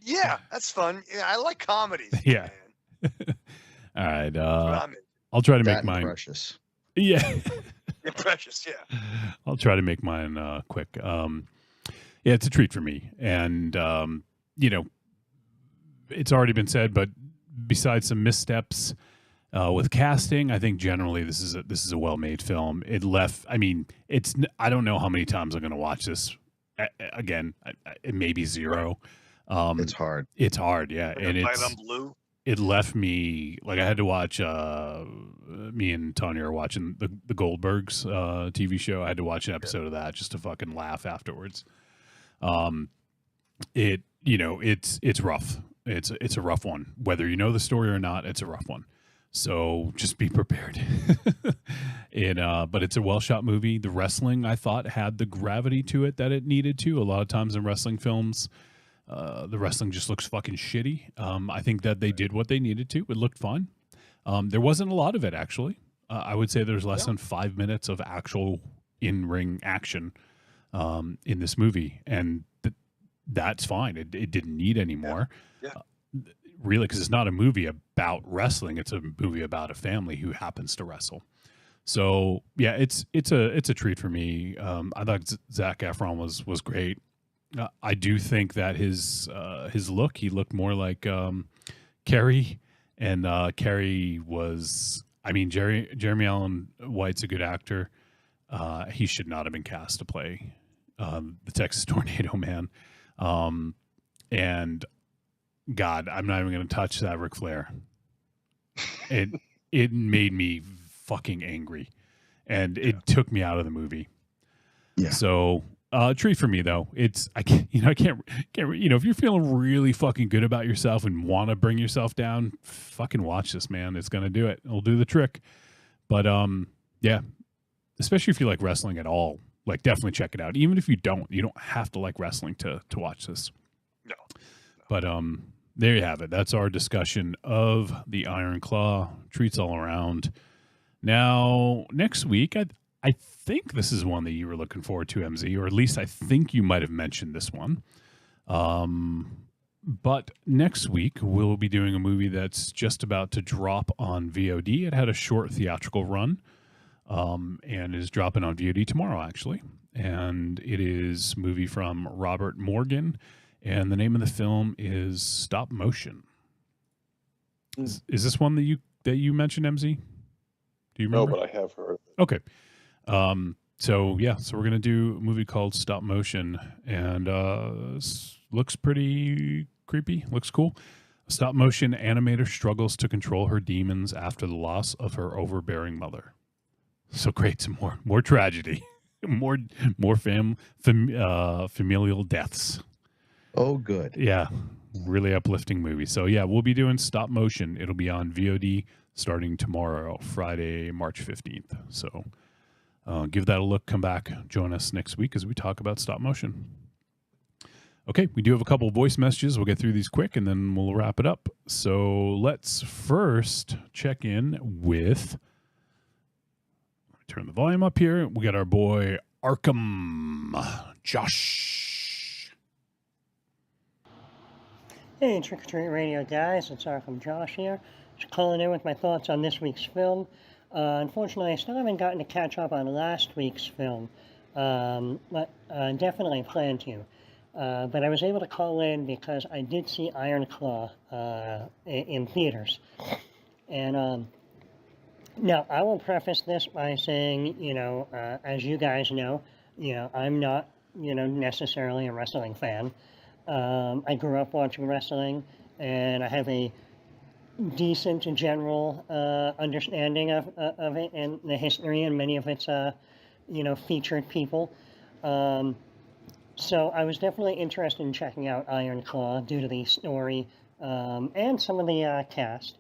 Yeah, that's fun. Yeah, I like comedies. Yeah. All right. I'll try to make mine. Precious. Yeah. Precious. Yeah. I'll try to make mine quick. Yeah, it's a treat for me, and it's already been said, but besides some missteps with casting, I think generally this is a well-made film. It left. I mean, I don't know how many times I'm going to watch this again, it may be zero. It's hard. It's hard, yeah, Like and a bite on blue. it left me like I had to watch. Me and Tanya are watching the Goldbergs TV show. I had to watch an episode of that just to fucking laugh afterwards. It's rough. It's a rough one. Whether you know the story or not, it's a rough one. So just be prepared. But it's a well shot movie. The wrestling, I thought, had the gravity to it that it needed to. A lot of times in wrestling films, the wrestling just looks fucking shitty. I think that they did what they needed to. It looked fun. There wasn't a lot of it, actually. I would say there's less than 5 minutes of actual in-ring action in this movie. And that's fine. It didn't need any more. Yeah. Really, because it's not a movie about wrestling. It's a movie about a family who happens to wrestle. So, yeah, it's a treat for me. I thought Zac Efron was great. I do think that his look, he looked more like Carrie, and Carrie was. I mean, Jeremy Allen White's a good actor. He should not have been cast to play the Texas Tornado Man. And God, I'm not even going to touch that Ric Flair. It made me fucking angry, and it took me out of the movie. Yeah. So. Treat for me though. I can't. If you're feeling really fucking good about yourself and want to bring yourself down, fucking watch this, man. It's gonna do it. It'll do the trick. But yeah, especially if you like wrestling at all, like definitely check it out. Even if you don't have to like wrestling to watch this. No. But there you have it. That's our discussion of the Iron Claw. Treats all around. Now next week, I think this is one that you were looking forward to, MZ, or at least I think you might have mentioned this one. But next week, we'll be doing a movie that's just about to drop on VOD. It had a short theatrical run and is dropping on VOD tomorrow, actually. And it is a movie from Robert Morgan, and the name of the film is Stop Motion. Is this one that you mentioned, MZ? Do you remember? No, but I have heard. Okay. So we're gonna do a movie called Stop Motion, and looks pretty creepy. Looks cool. A stop motion animator struggles to control her demons after the loss of her overbearing mother. So great, some more tragedy, more familial deaths. Oh, good. Yeah, really uplifting movie. So yeah, we'll be doing Stop Motion. It'll be on VOD starting tomorrow, Friday, March 15th. So. Give that a look. Come back. Join us next week as we talk about stop motion. Okay, we do have a couple of voice messages. We'll get through these quick, and then we'll wrap it up. So let's first check in with... Let me turn the volume up here. We got our boy Arkham. Josh. Hey, Trick or Treat Radio guys. It's Arkham Josh here. Just calling in with my thoughts on this week's film. Unfortunately, I still haven't gotten to catch up on last week's film, but definitely plan to. But I was able to call in because I did see Iron Claw in theaters. And now, I will preface this by saying, as you guys know, I'm not, necessarily a wrestling fan. I grew up watching wrestling, and I have a decent general understanding of it and the history and many of its featured people. So I was definitely interested in checking out Iron Claw due to the story and some of the cast.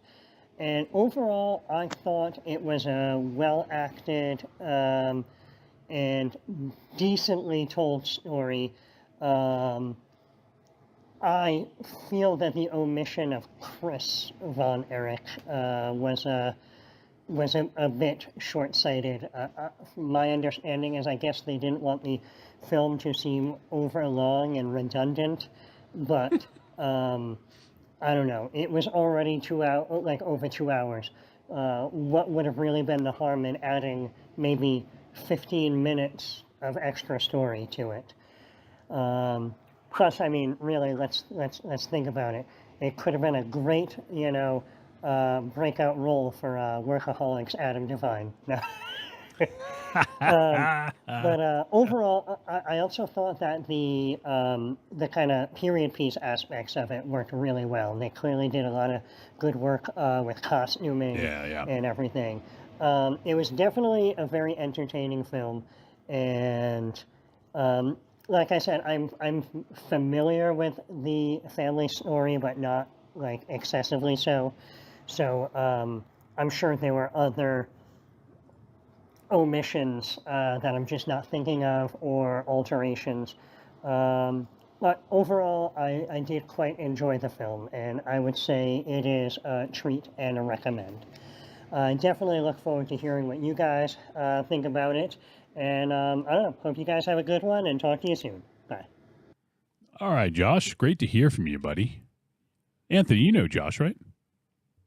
And overall, I thought it was a well-acted and decently told story. I feel that the omission of Chris Von Erich was a bit short-sighted. My understanding is I guess they didn't want the film to seem overlong and redundant, but I don't know. It was already over 2 hours. What would have really been the harm in adding maybe 15 minutes of extra story to it? Plus, I mean, really, let's think about it. It could have been a great, breakout role for Workaholics Adam Devine. But overall, I also thought that the kind of period piece aspects of it worked really well. They clearly did a lot of good work with costuming and everything. It was definitely a very entertaining film, and like I said, I'm familiar with the family story, but not like excessively so. So I'm sure there were other omissions that I'm just not thinking of, or alterations. But overall, I did quite enjoy the film, and I would say it is a treat and a recommend. I definitely look forward to hearing what you guys think about it. And I don't know, hope you guys have a good one, and talk to you soon. Bye. All right, Josh. Great to hear from you, buddy. Anthony, you know Josh, right?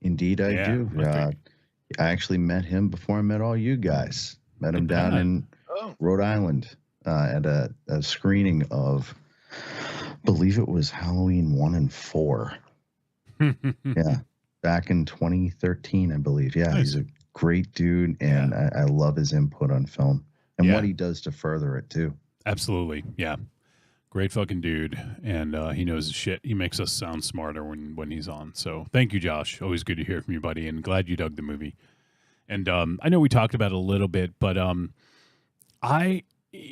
Indeed, I do. I actually met him before I met all you guys. Met him down in Rhode Island at a screening of, I believe it was Halloween 1 and 4. Yeah, back in 2013, I believe. Yeah, he's a great dude, and I love his input on film and what he does to further it, too. Absolutely, yeah. Great fucking dude, and he knows his shit. He makes us sound smarter when he's on. So thank you, Josh. Always good to hear from you, buddy, and glad you dug the movie. And I know we talked about it a little bit, but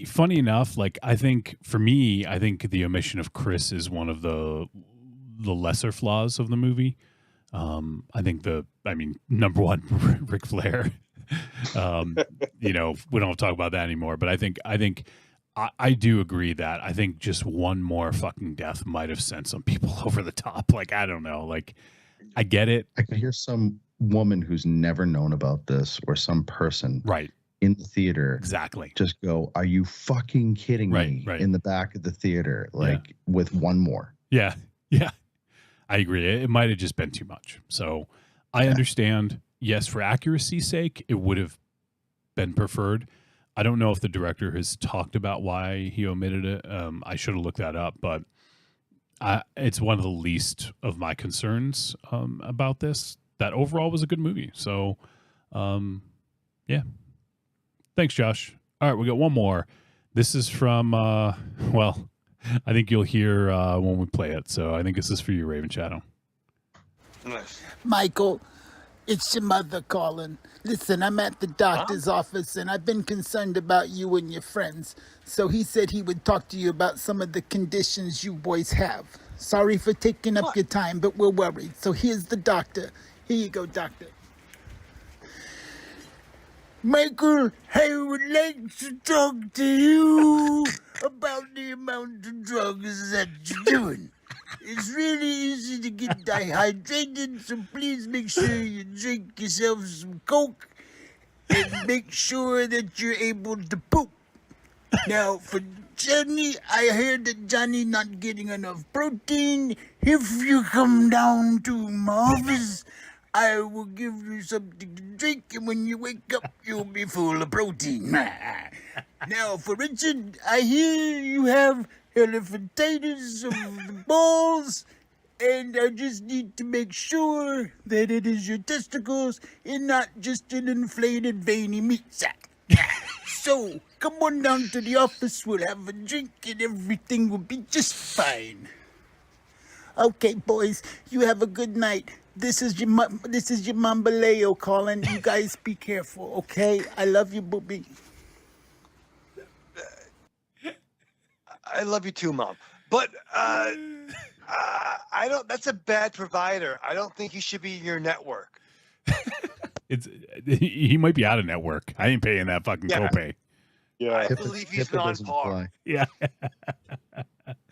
funny enough, like I think for me, I think the omission of Chris is one of the lesser flaws of the movie. Number one, Ric Flair. We don't talk about that anymore, but I think I do agree that I think just one more fucking death might have sent some people over the top. Like, I don't know. Like, I get it. I could hear some woman who's never known about this, or some person in the theater just go, "Are you fucking kidding me?" in the back of the theater, with one more. Yeah. I agree. It might have just been too much. So I understand. Yes, for accuracy's sake, it would have been preferred. I don't know if the director has talked about why he omitted it. I should have looked that up, but it's one of the least of my concerns about this. That overall was a good movie. So, yeah. Thanks, Josh. All right, we got one more. This is from, I think you'll hear when we play it. So I think this is for you, Raven Shadow. Nice. Michael, it's your mother calling. Listen, I'm at the doctor's office, and I've been concerned about you and your friends. So he said he would talk to you about some of the conditions you boys have. Sorry for taking up your time, but we're worried. So here's the doctor. Here you go, doctor. Michael, I would like to talk to you about the amount of drugs that you're doing. It's really easy to get dehydrated, so please make sure you drink yourself some Coke and make sure that you're able to poop. Now, for Johnny, I heard that Johnny not getting enough protein. If you come down to my office, I will give you something to drink, and when you wake up, you'll be full of protein. Now, for Richard, I hear you have elephantitis of the balls, and I just need to make sure that it is your testicles and not just an inflated veiny meat sack. So, come on down to the office, we'll have a drink, and everything will be just fine. Okay, boys, you have a good night. This is your Mambaleo calling. You guys be careful, okay? I love you, booby. I love you too, Mom. But I don't. That's a bad provider. I don't think he should be in your network. He might be out of network. I ain't paying that fucking copay. Yeah, I believe he's non-par. Yeah.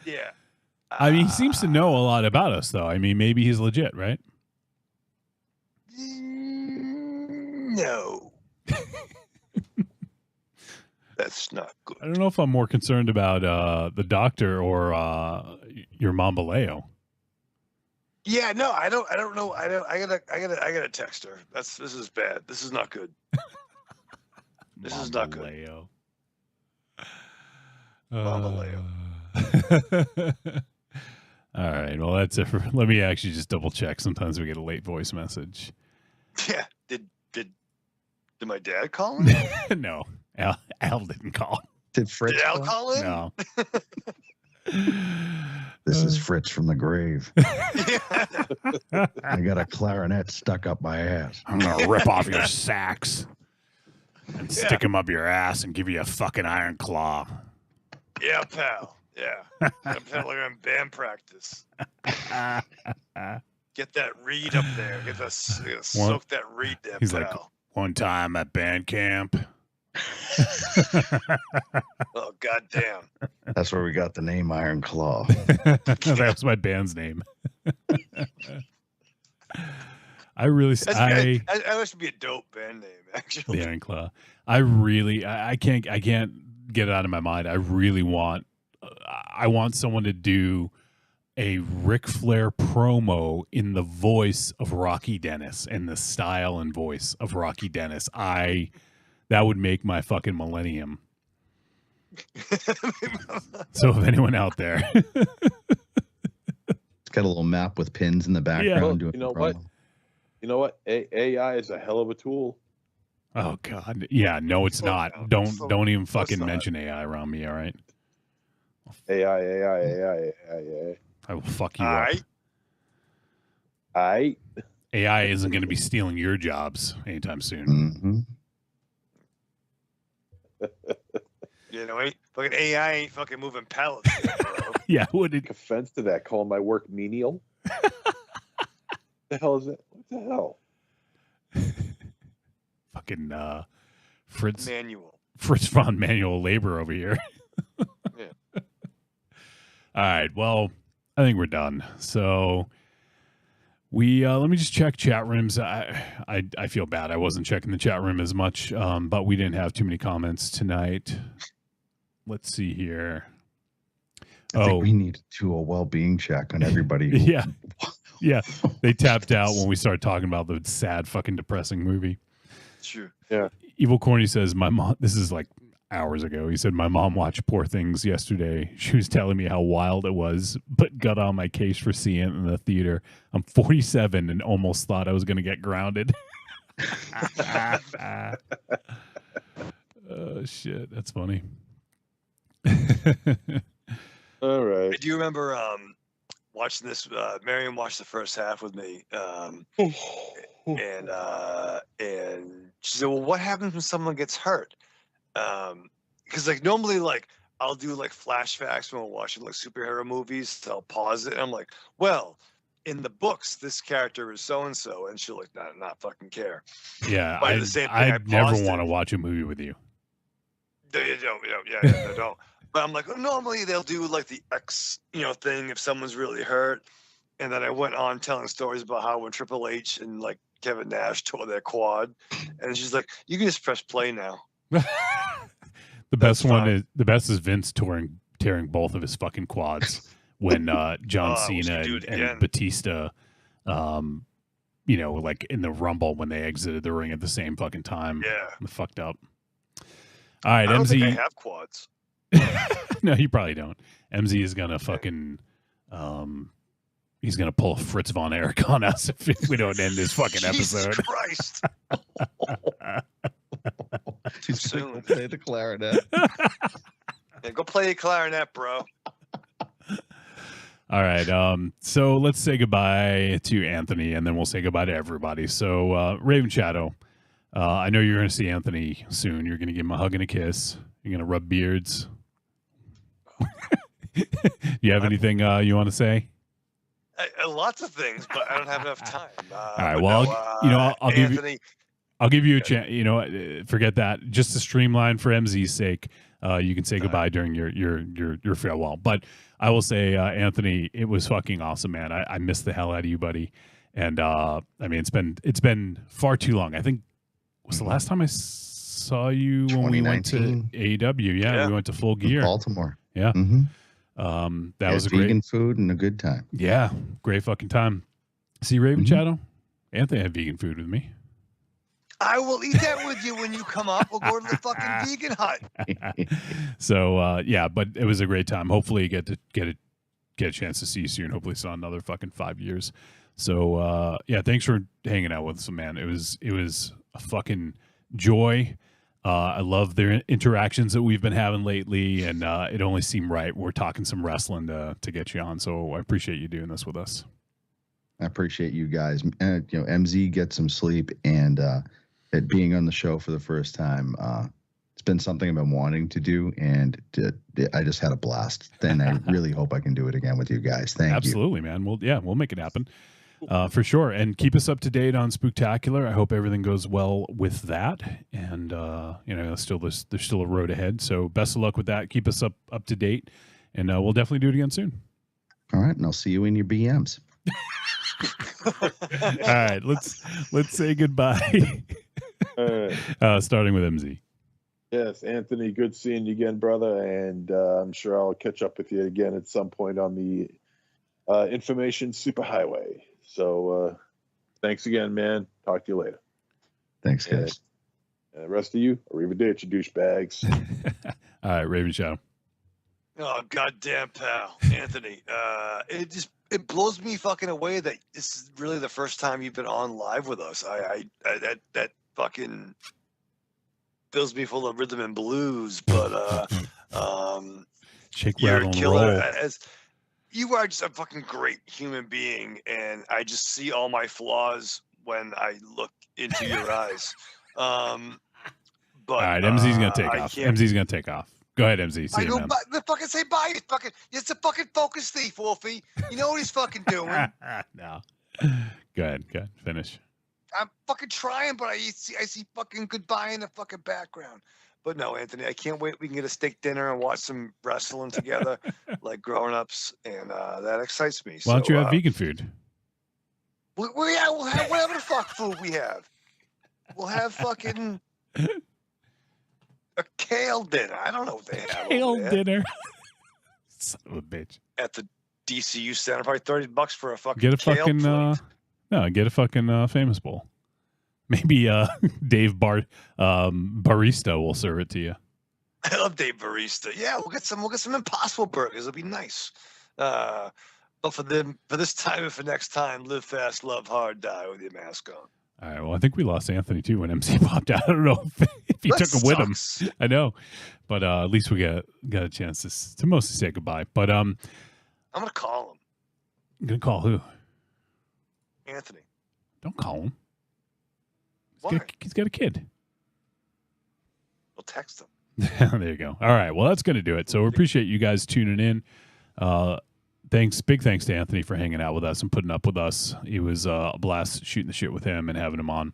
Yeah. I mean, he seems to know a lot about us, though. I mean, maybe he's legit, right? No. That's not good. I don't know if I'm more concerned about the doctor or your Mambaleo. Yeah, no, I don't know. I gotta text her. This is bad. This is not good. This is not good. Mambaleo. All right. Well, that's it. Let me actually just double check. Sometimes we get a late voice message. Yeah. Did my dad call him? No. Al didn't call. Did Fritz Did Al call in? No. This is Fritz from the grave. I got a clarinet stuck up my ass. I'm going to rip off your sax and stick him up your ass and give you a fucking iron claw. Yeah, pal. Yeah. I'm like in band practice. Get that reed up there. Soak that reed there, He's pal. like, one time at band camp. Oh, goddamn. That's where we got the name Iron Claw. That was my band's name. I really, That should be a dope band name, actually. the Iron Claw. I can't get it out of my mind. I really want, I want someone to do a Ric Flair promo in the voice of Rocky Dennis, and the style and voice of Rocky Dennis. That would make my fucking millennium. So if anyone out there, It's got a little map with pins in the background. Doing You know a what? promo. You know what? AI is a hell of a tool. oh god, yeah, no, it's not. Don't even fucking mention AI around me. All right, AI. I will fuck you up. AI. AI isn't going to be stealing your jobs anytime soon. Mm-hmm. You know, fucking AI ain't fucking moving pallets, bro. Yeah, would it? Offense to that, calling my work menial. The hell is it? What the hell? Fucking Fritz Manual. manual labor over here. Yeah. All right, well, I think we're done. So we let me just check chat rooms. I feel bad. I wasn't checking the chat room as much, but we didn't have too many comments tonight. Let's see here. I think we need to do a well-being check on everybody. Yeah. Yeah. They tapped out when we started talking about the sad, fucking depressing movie. True. Yeah. Evil Corny says, my mom, this is like hours ago. He said, my mom watched Poor Things yesterday. She was telling me how wild it was, but got on my case for seeing it in the theater. I'm 47 and almost thought I was going to get grounded. Oh, shit. That's funny. All right. Do you remember watching this? Marion watched the first half with me, and she said, "Well, what happens when someone gets hurt?" Because like normally, like I'll do like flashbacks when we're watching like superhero movies. So I'll pause it, and I'm like, "Well, in the books, this character is so and so," and she'll like not fucking care. Yeah, But the same thing, I never paused want to it. watch a movie with you. They don't. But I'm like, oh, normally they'll do like the X, thing if someone's really hurt. And then I went on telling stories about how when Triple H and like Kevin Nash tore their quad, and she's like, you can just press play now. The best is Vince tearing both of his fucking quads when John Cena and Batista, like in the Rumble when they exited the ring at the same fucking time. Yeah, fucked up. All right, I don't MZ. think I have quads. No, you probably don't. MZ is gonna fucking he's gonna pull a Fritz von Erich on us if we don't end this fucking Jesus episode. Christ. He's gonna play the clarinet. Yeah, go play a clarinet, bro. All right, so let's say goodbye to Anthony, and then we'll say goodbye to everybody. So Raven Shadow, I know you're gonna see Anthony soon. You're gonna give him a hug and a kiss. You're gonna rub beards. You have anything you want to say? Lots of things, but I don't have enough time. All right. Well, I'll give you a chance. Forget that. Just to streamline for MZ's sake, you can say goodbye during your farewell. But I will say, Anthony, it was fucking awesome, man. I missed the hell out of you, buddy. And I mean, it's been far too long. I think was the last time I saw you when we went to AEW. Yeah, we went to Full Gear, Baltimore. Yeah. Mm-hmm. That was a vegan great food and a good time. Yeah, great fucking time. See Raven Shadow? Anthony had vegan food with me. I will eat that with you when you come up. We'll go to the fucking vegan hut. So yeah, but it was a great time. Hopefully, you get a chance to see you soon. Hopefully, it's not another fucking 5 years. So yeah, thanks for hanging out with us, man. It was a fucking joy. I love their interactions that we've been having lately, and it only seemed right. We're talking some wrestling to get you on, so I appreciate you doing this with us. I appreciate you guys. MZ, get some sleep, and it being on the show for the first time. It's been something I've been wanting to do, and I just had a blast. Then I really hope I can do it again with you guys. Thank you. Absolutely, man. We'll make it happen for sure. And keep us up to date on Spooktacular. I hope everything goes well with that. And there's still a road ahead. So best of luck with that. Keep us up to date, and we'll definitely do it again soon. All right, and I'll see you in your BMs. All right, let's say goodbye. Starting with MZ. Yes, Anthony, good seeing you again, brother, and I'm sure I'll catch up with you again at some point on the information superhighway. So thanks again, man. Talk to you later. Thanks, guys. And the rest of you, arrivederci, douchebags. All right, Raven Shadow. Oh, goddamn, pal. Anthony, it blows me fucking away that this is really the first time you've been on live with us. That fucking fills me full of rhythm and blues, but Shake, you're rattle, a and killer. roll. You are just a fucking great human being, and I just see all my flaws when I look into your eyes. But All right, MZ's gonna take off. MZ's gonna take off. Go ahead, MZ. See you, man. The fucking say bye. It's a fucking focus thief, Wolfie. You know what he's fucking doing. No. Go ahead. Finish. I'm fucking trying, but I see fucking goodbye in the fucking background. But no, Anthony, I can't wait. We can get a steak dinner and watch some wrestling together like grown-ups, and that excites me. Why don't you have vegan food? We'll have whatever the fuck food we have. We'll have fucking a kale dinner. I don't know what they have. Kale dinner. Son of a bitch. At the DCU Center, probably $30 for a fucking Get a kale fucking get a fucking famous bowl. Maybe Dave Barista will serve it to you. I love Dave Barista. Yeah, we'll get some Impossible Burgers. It'll be nice. But for this time and for next time, live fast, love hard, die with your mask on. All right. Well, I think we lost Anthony too when MC popped out. I don't know if he took him with him. I know, but at least we got a chance to mostly say goodbye. But I'm gonna call him. I'm gonna call who? Anthony. Don't call him. Why? He's got a kid. We'll text him. There you go. All right. Well, that's going to do it. So we appreciate you guys tuning in. Big thanks to Anthony for hanging out with us and putting up with us. It was a blast shooting the shit with him and having him on.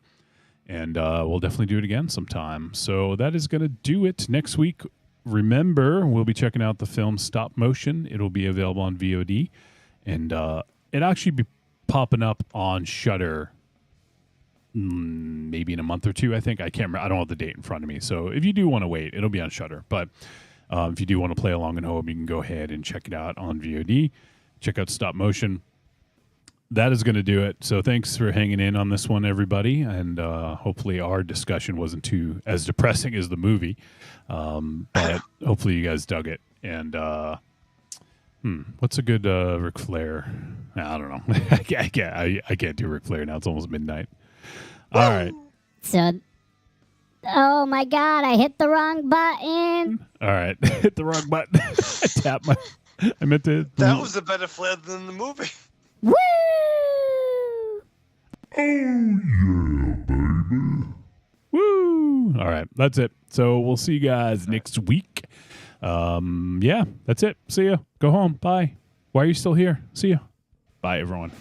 And we'll definitely do it again sometime. So that is going to do it. Next week, remember, we'll be checking out the film Stop Motion. It'll be available on VOD. And it'll actually be popping up on Shudder maybe in a month or two, I think. I can't remember. I don't have the date in front of me. So if you do want to wait, it'll be on Shudder. But if you do want to play along at home, you can go ahead and check it out on VOD. Check out Stop Motion. That is going to do it. So thanks for hanging in on this one, everybody. And hopefully our discussion wasn't too as depressing as the movie. But hopefully you guys dug it. And what's a good Ric Flair? I don't know. I can't do Ric Flair now. It's almost midnight. All right. So, oh my God, I hit the wrong button. All right. Hit the wrong button. I meant to. That was a better Flair than the movie. Woo! Oh, yeah, baby. Woo! All right. That's it. So we'll see you guys next week. Yeah, that's it. See ya. Go home. Bye. Why are you still here? See ya. Bye, everyone.